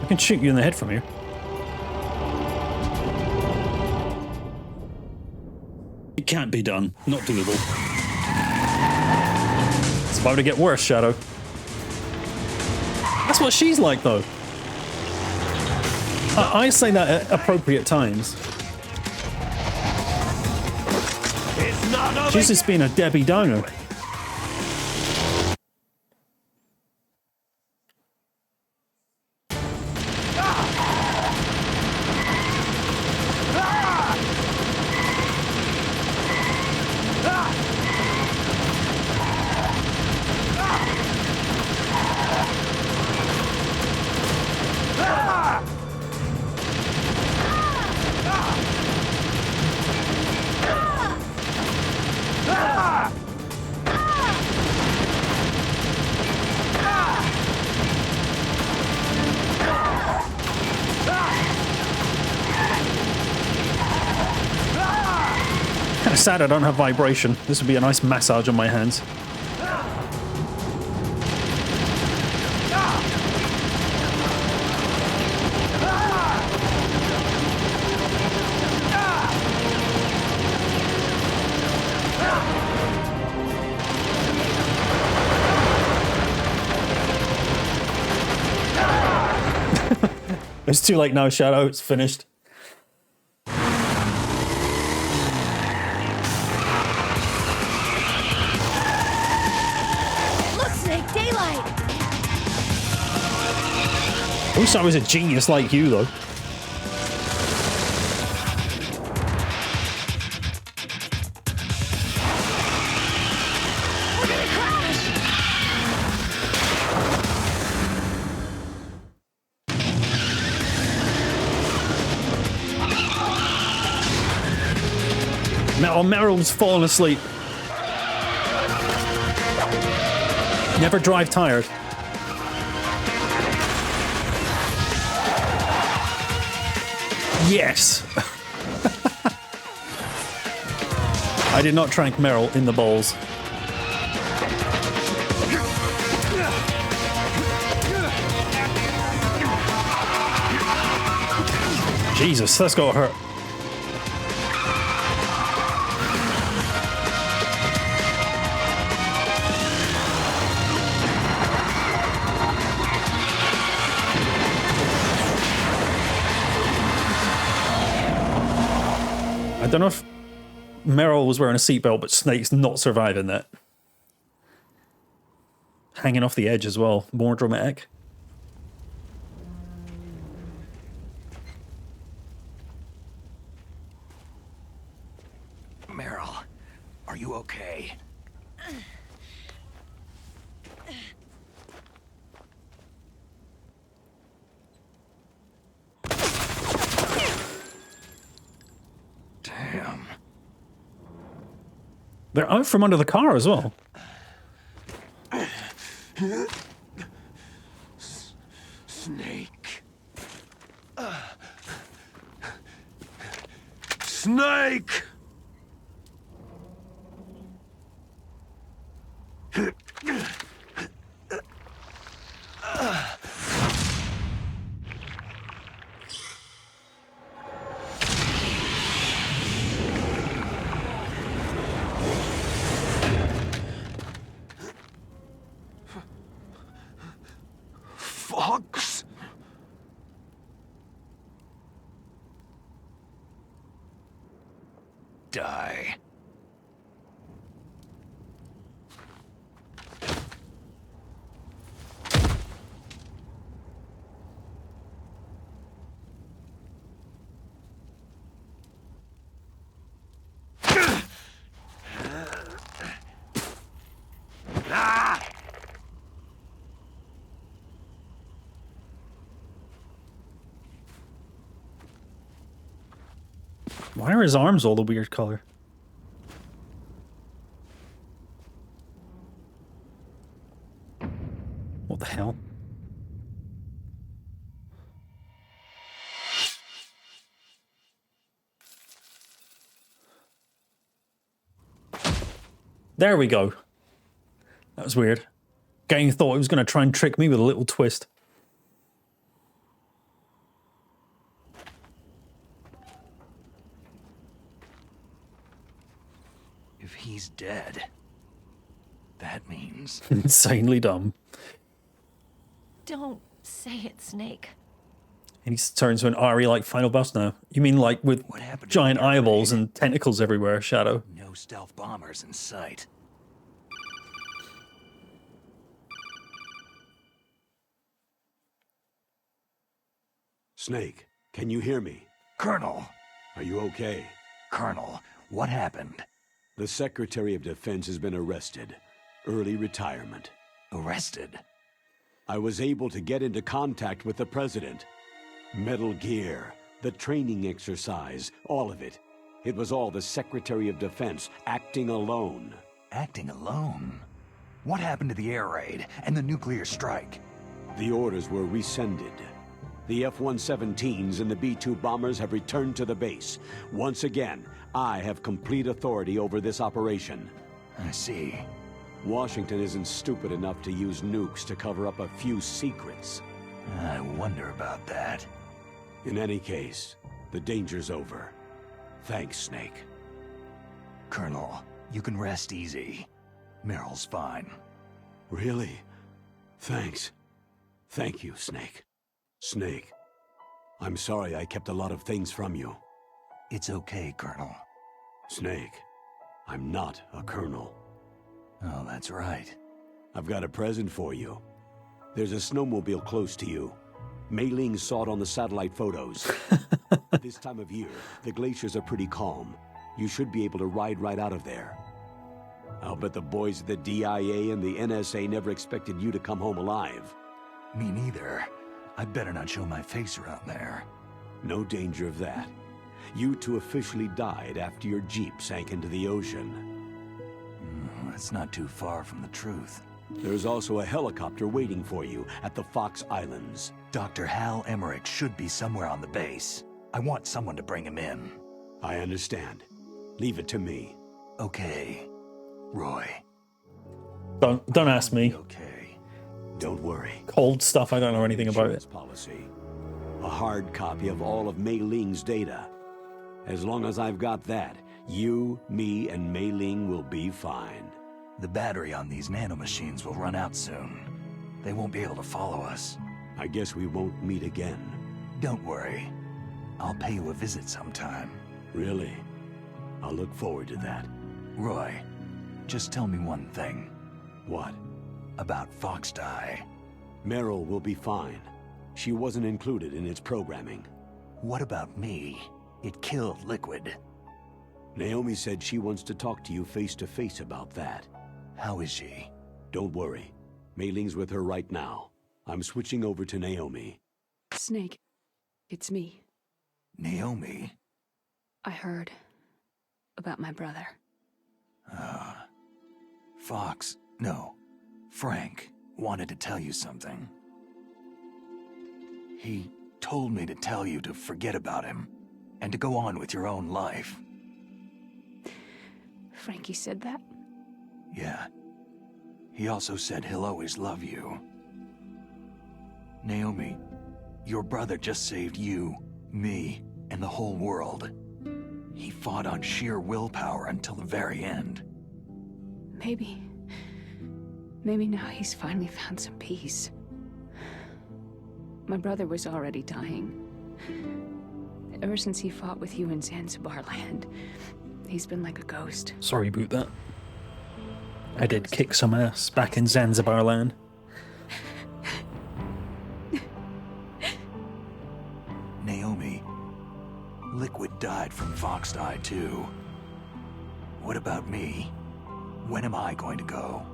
A: I can shoot you in the head from here. It can't be done. Not doable. It's about to get worse, Shadow. That's what she's like, though. I say that at appropriate times. She's just being a Debbie Downer. Sad I don't have vibration. This would be a nice massage on my hands. It's too late now, Shadow. It's finished. I wish I was a genius like you, though.
Q: We're gonna crash!
A: Now Meryl's fallen asleep. Never drive tired. Yes! I did not trank Meryl in the balls. Jesus, that's gotta hurt. I don't know if Meryl was wearing a seatbelt, but Snake's not surviving that. Hanging off the edge as well. More dramatic.
B: Meryl, are you okay? Damn.
A: They're out from under the car as well.
D: Snake. Snake! Fox?
B: die.
A: Why are his arms all the weird color? What the hell? There we go. That was weird. Gang thought it was going to try and trick me with a little twist.
B: If he's dead, that means...
A: Insanely dumb.
Q: Don't say it, Snake.
A: And he's turned to an Ari-like final boss now. You mean like with giant eyeballs and tentacles everywhere, Shadow?
B: No stealth bombers in sight.
G: Snake, can you hear me?
B: Colonel!
G: Are you okay?
B: Colonel, what happened?
G: The Secretary of Defense has been arrested. Early retirement.
B: Arrested?
G: I was able to get into contact with the President. Metal Gear, the training exercise, all of it. It was all the Secretary of Defense acting alone.
B: Acting alone? What happened to the air raid and the nuclear strike?
G: The orders were rescinded. The F-117s and the B-2 bombers have returned to the base. Once again, I have complete authority over this operation.
B: I see.
G: Washington isn't stupid enough to use nukes to cover up a few secrets.
B: I wonder about that.
G: In any case, the danger's over. Thanks, Snake.
B: Colonel, you can rest easy. Meryl's fine.
G: Really? Thanks. Thank you, Snake. Snake, I'm sorry I kept a lot of things from you.
B: It's okay, Colonel.
G: Snake, I'm not a colonel.
B: Oh, that's right.
G: I've got a present for you. There's a snowmobile close to you. Mei Ling saw it on the satellite photos. At this time of year, the glaciers are pretty calm. You should be able to ride right out of there. I'll bet the boys at the DIA and the NSA never expected you to come home alive.
B: Me neither. I'd better not show my face around there.
G: No danger of that. You two officially died after your Jeep sank into the ocean.
B: That's not too far from the truth.
G: There's also a helicopter waiting for you at the Fox Islands.
B: Dr. Hal Emmerich should be somewhere on the base. I want someone to bring him in.
G: I understand. Leave it to me.
B: Okay. Roy.
A: Don't ask me.
G: Okay. Don't worry.
A: Cold stuff, I don't know anything about it.
G: Policy. A hard copy of all of Mei Ling's data. As long as I've got that, you, me, and Mei Ling will be fine.
B: The battery on these nanomachines will run out soon. They won't be able to follow us.
G: I guess we won't meet again.
B: Don't worry. I'll pay you a visit sometime.
G: Really? I'll look forward to that.
B: Roy, just tell me one thing.
G: What?
B: About Fox Die.
G: Meryl will be fine. She wasn't included in its programming.
B: What about me? It killed Liquid.
G: Naomi said she wants to talk to you face-to-face about that.
B: How is she?
G: Don't worry. Mei Ling's with her right now. I'm switching over to Naomi.
E: Snake, it's me.
B: Naomi?
E: I heard about my brother.
B: Fox, no, Frank wanted to tell you something. He told me to tell you to forget about him and to go on with your own life.
E: Frankie said that?
B: Yeah. He also said he'll always love you. Naomi, your brother just saved you, me, and the whole world. He fought on sheer willpower until the very end.
E: Maybe now he's finally found some peace. My brother was already dying. Ever since he fought with you in Zanzibar land, He's been like a ghost.
A: Sorry about that. I did kick some ass back in Zanzibar land.
B: Naomi, Liquid died from Foxed Eye too. What about me? When am I going to go?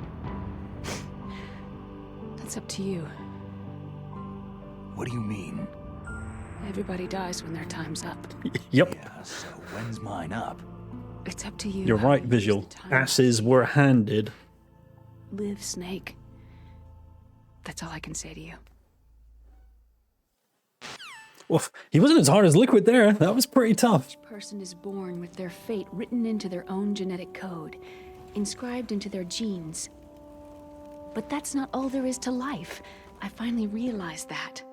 E: That's up to you.
B: What do you mean?
E: Everybody dies when their time's up.
A: Yep.
B: Yeah, so when's mine up?
E: It's up to you.
A: You're right, Visual. Asses were handed.
E: Live, Snake. That's all I can say to you.
A: Well, he wasn't as hard as Liquid there. That was pretty tough.
E: Each person is born with their fate written into their own genetic code, inscribed into their genes. But that's not all there is to life. I finally realized that.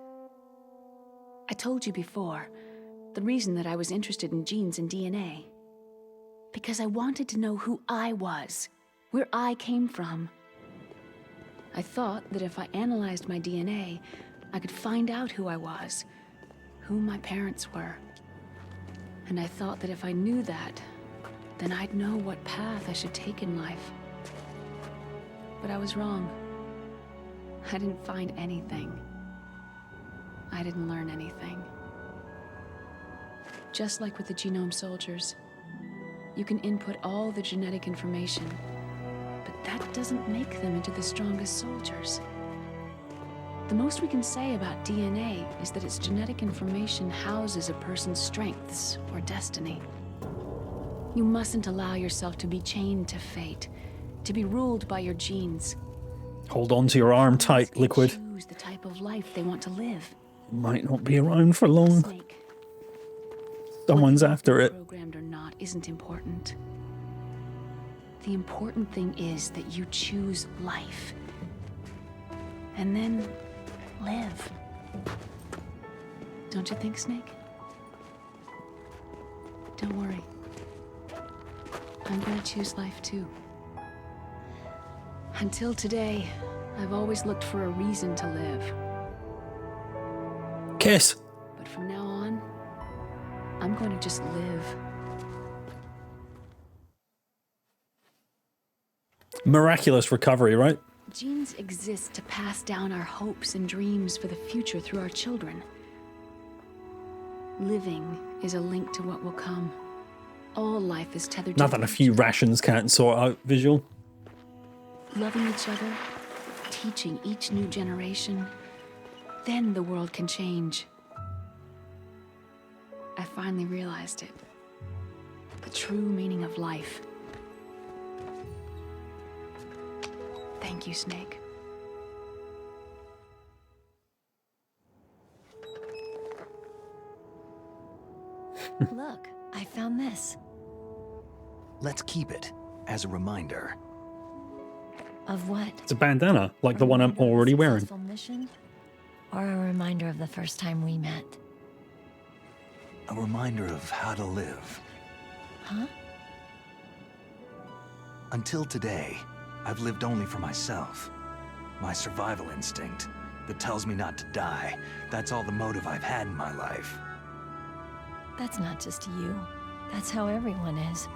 E: I told you before, the reason that I was interested in genes and DNA. Because I wanted to know who I was, where I came from. I thought that if I analyzed my DNA, I could find out who I was, who my parents were. And I thought that if I knew that, then I'd know what path I should take in life. But I was wrong. I didn't find anything. I didn't learn anything. Just like with the genome soldiers, you can input all the genetic information, but that doesn't make them into the strongest soldiers. The most we can say about DNA is that its genetic information houses a person's strengths or destiny. You mustn't allow yourself to be chained to fate, to be ruled by your genes.
A: Hold on to your arm tight, Liquid.
E: Choose the type of life they want to live.
A: Might not be around for long.
E: Snake.
A: Someone's after it.
E: Programmed or not isn't important. The important thing is that you choose life. And then live. Don't you think, Snake? Don't worry. I'm gonna choose life too. Until today, I've always looked for a reason to live.
A: Kiss.
E: But from now on, I'm going to just live.
A: Miraculous recovery, right?
E: Genes exist to pass down our hopes and dreams for the future through our children. Living is a link to what will come. All life is tethered to
A: Nothing a few rations can't sort out, Visual.
E: loving each other, teaching each new generation. Then the world can change. I finally realized it. The true meaning of life. Thank you, Snake.
Q: Look, I found this.
B: Let's keep it as a reminder.
Q: Of what?
A: It's a bandana, like the one I'm already wearing.
Q: Successful mission? Or a reminder of the first time we met?
B: A reminder of how to live.
Q: Huh?
B: Until today, I've lived only for myself. My survival instinct that tells me not to die. That's all the motive I've had in my life.
Q: That's not just you. That's how everyone is.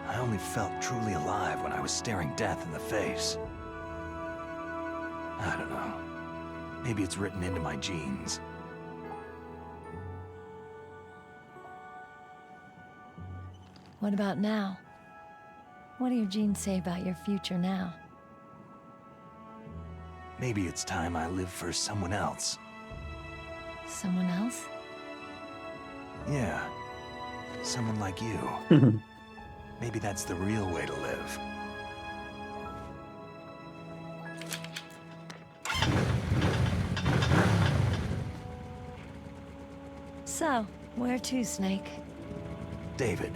B: I only felt truly alive when I was staring death in the face. I don't know. Maybe it's written into my genes.
Q: What about now? What do your genes say about your future now?
B: Maybe it's time I live for someone else.
Q: Someone else?
B: Yeah. Someone like you. Maybe that's the real way to live.
Q: So, where to, Snake?
B: David.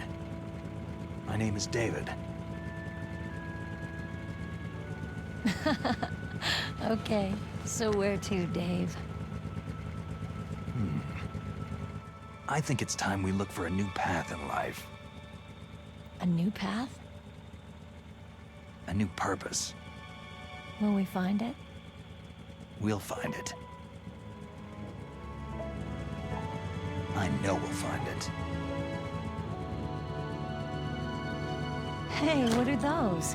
B: My name is David.
Q: Okay, so where to, Dave?
B: I think it's time we look for a new path in life.
Q: A new path?
B: A new purpose.
Q: Will we find it?
B: We'll find it. I know we'll find it.
Q: Hey, what are those?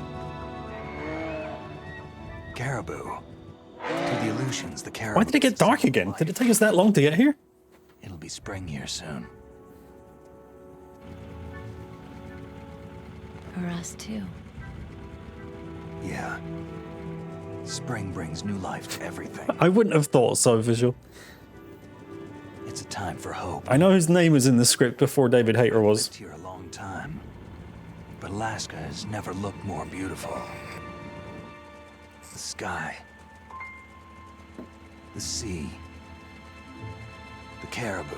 B: Caribou. To the illusions, the caribou.
A: Why did it get dark again? Did it take us that long to get here?
B: It'll be spring here soon.
Q: For us too.
B: Yeah. Spring brings new life to everything.
A: I wouldn't have thought so, Visual.
B: It's a time for hope.
A: I know his name was in the script before David Hayter was.
B: I've lived here a long time, but Alaska has never looked more beautiful. The sky, the sea, the caribou,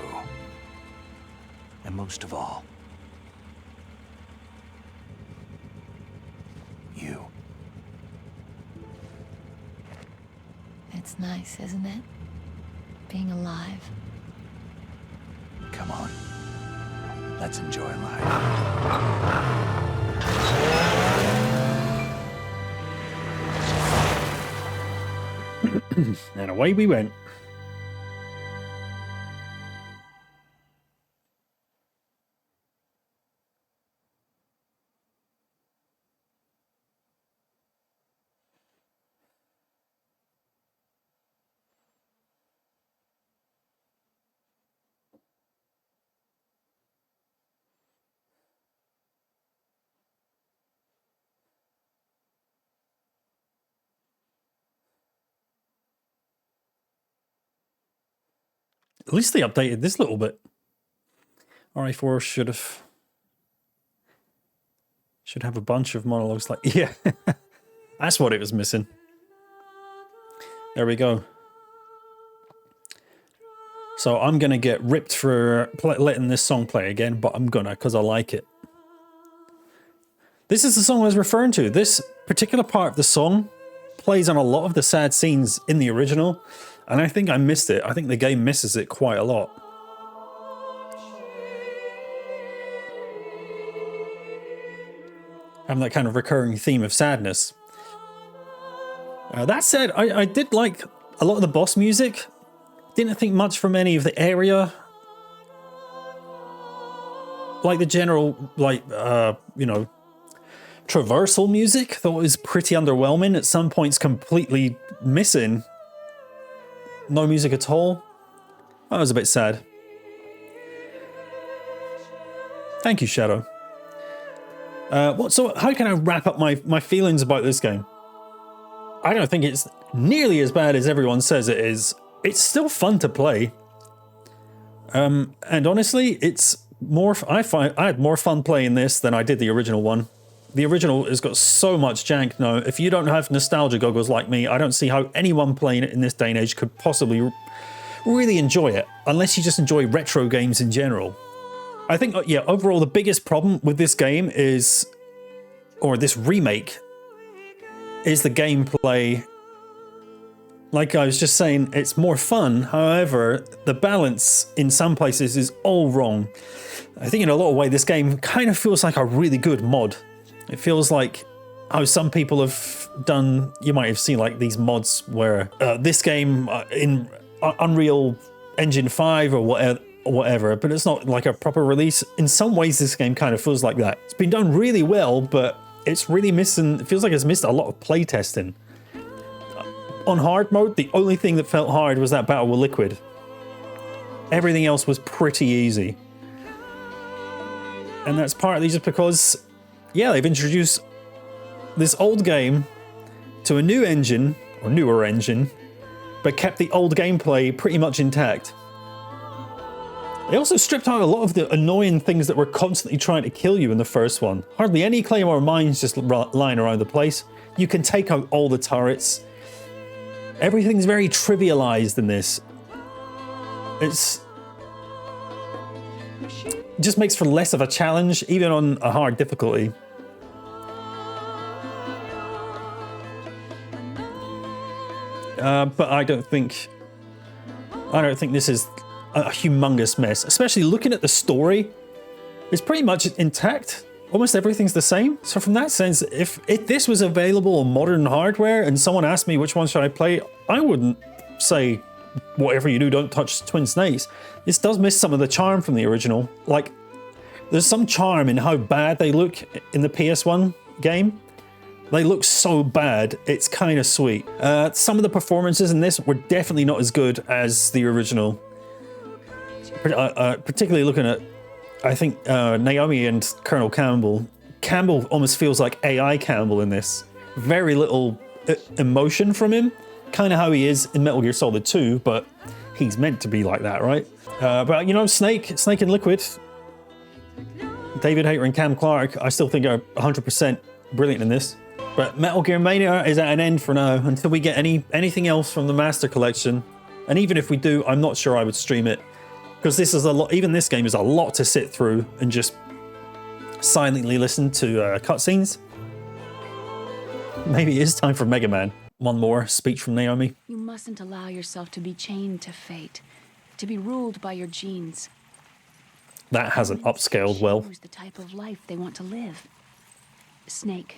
B: and most of all, you.
Q: It's nice, isn't it? Being alive.
B: Come on. Let's enjoy life.
A: And away we went. At least they updated this little bit. RA4 should have a bunch of monologues like, yeah, that's what it was missing. There we go. So I'm going to get ripped for letting this song play again, but I'm gonna because I like it. This is the song I was referring to. This particular part of the song plays on a lot of the sad scenes in the original, and I think I missed it. I think the game misses it quite a lot. Having that kind of recurring theme of sadness. That said, I did like a lot of the boss music. Didn't think much from any of the area. Like the general, you know, traversal music, thought it was pretty underwhelming. At some points completely missing. No music at all. That was a bit sad. Thank you, Shadow. So how can I wrap up my feelings about this game? I don't think it's nearly as bad as everyone says it is. It's still fun to play. And honestly, it's more. I had more fun playing this than I did the original one. The original has got so much jank now. If you don't have nostalgia goggles like me, I don't see how anyone playing it in this day and age could possibly really enjoy it, unless you just enjoy retro games in general. I think, yeah, overall, the biggest problem with this game is, or this remake, is the gameplay. Like I was just saying, it's more fun. However, the balance in some places is all wrong. I think in a lot of ways, this game kind of feels like a really good mod. It feels like how some people have done. You might have seen like these mods where this game in Unreal Engine 5 or whatever, but it's not like a proper release. In some ways, this game kind of feels like that. It's been done really well, but it's really missing. It feels like it's missed a lot of playtesting. On hard mode, the only thing that felt hard was that battle with Liquid. Everything else was pretty easy. And that's partly just because, yeah, they've introduced this old game to a new engine, or newer engine, but kept the old gameplay pretty much intact. They also stripped out a lot of the annoying things that were constantly trying to kill you in the first one. Hardly any Claymore mines just lying around the place. You can take out all the turrets. Everything's very trivialized in this. It just makes for less of a challenge, even on a hard difficulty. But I don't think this is a humongous mess. Especially looking at the story, it's pretty much intact. Almost everything's the same. So from that sense, if this was available on modern hardware and someone asked me which one should I play, I wouldn't say whatever you do, don't touch Twin Snakes. This does miss some of the charm from the original. Like, There's some charm in how bad they look in the PS1 game. They look so bad, it's kind of sweet. Some of the performances in this were definitely not as good as the original. Particularly looking at, I think, Naomi and Colonel Campbell. Campbell almost feels like AI Campbell in this. Very little emotion from him. Kind of how he is in Metal Gear Solid 2, but he's meant to be like that, right? But you know, Snake and Liquid, David Hayter and Cam Clark, I still think are 100% brilliant in this. But Metal Gear Mania is at an end for now until we get anything else from the Master Collection. And even if we do, I'm not sure I would stream it, because this is a lot. Even this game is a lot to sit through and just silently listen to cutscenes. Maybe it is time for Mega Man. One more speech from Naomi.
E: You mustn't allow yourself to be chained to fate, to be ruled by your genes.
A: That hasn't upscaled well.
E: Choose the type of life they want to live. Snake,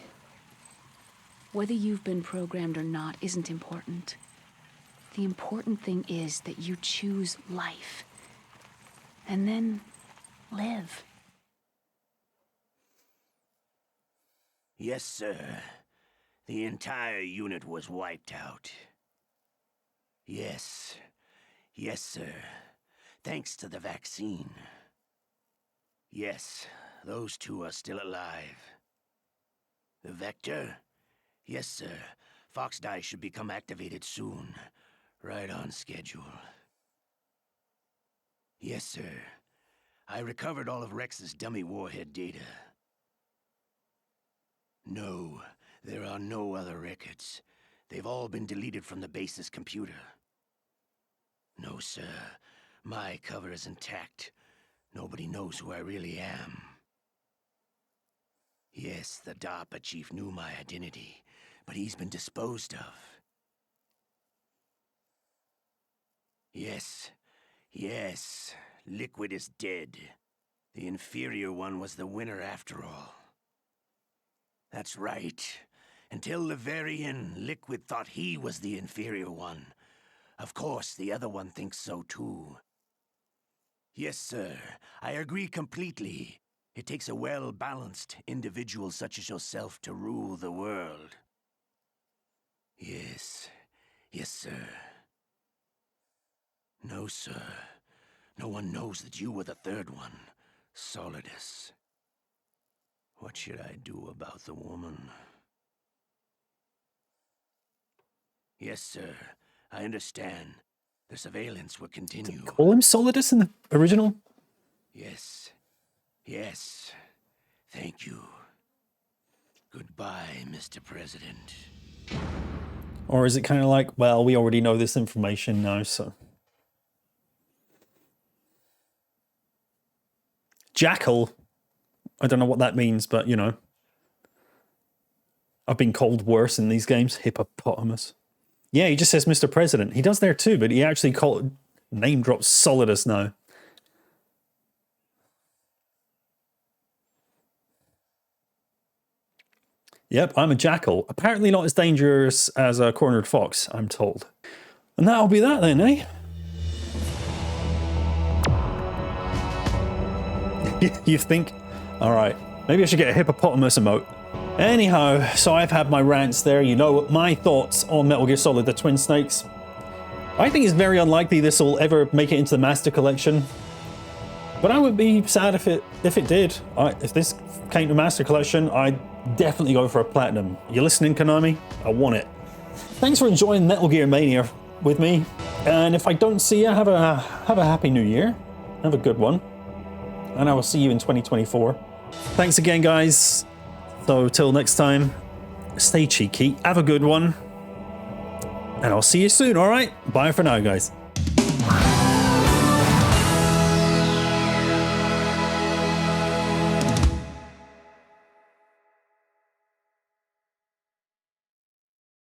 E: whether you've been programmed or not isn't important. The important thing is that you choose life. And then live.
F: Yes, sir. The entire unit was wiped out. Yes. Yes, sir. Thanks to the vaccine. Yes, those two are still alive. The Vector? Yes, sir. Fox Die should become activated soon. Right on schedule. Yes, sir. I recovered all of Rex's dummy warhead data. No, there are no other records. They've all been deleted from the base's computer. No, sir. My cover is intact. Nobody knows who I really am. Yes, the DARPA chief knew my identity, but he's been disposed of. Yes. Yes. Liquid is dead. The inferior one was the winner after all. That's right. Until the very end, Liquid thought he was the inferior one. Of course, the other one thinks so too. Yes, sir. I agree completely. It takes a well-balanced individual such as yourself to rule the world. Yes. Yes, sir. No, sir. No one knows that you were the third one, Solidus. What should I do about the woman? Yes, sir. I understand. The surveillance will continue.
A: Call him Solidus in the original?
F: Yes. Yes. Thank you. Goodbye, Mr. President.
A: Or is it kind of like, well, we already know this information now, so... Jackal. I don't know what that means, but, you know. I've been called worse in these games. Hippopotamus. Yeah, he just says Mr. President. He does there too, but he actually name drops Solidus now. Yep, I'm a jackal. Apparently not as dangerous as a cornered fox, I'm told. And that'll be that then, eh? You think? Alright, maybe I should get a hippopotamus emote. Anyhow, so I've had my rants there. You know my thoughts on Metal Gear Solid: The Twin Snakes. I think it's very unlikely this will ever make it into the Master Collection. But I would be sad if it did. If this came to Master Collection, I'd definitely go for a Platinum. You listening, Konami? I want it. Thanks for enjoying Metal Gear Mania with me. And if I don't see you, have a happy new year. Have a good one. And I will see you in 2024. Thanks again, guys. So till next time, stay cheeky. Have a good one. And I'll see you soon, all right? Bye for now, guys.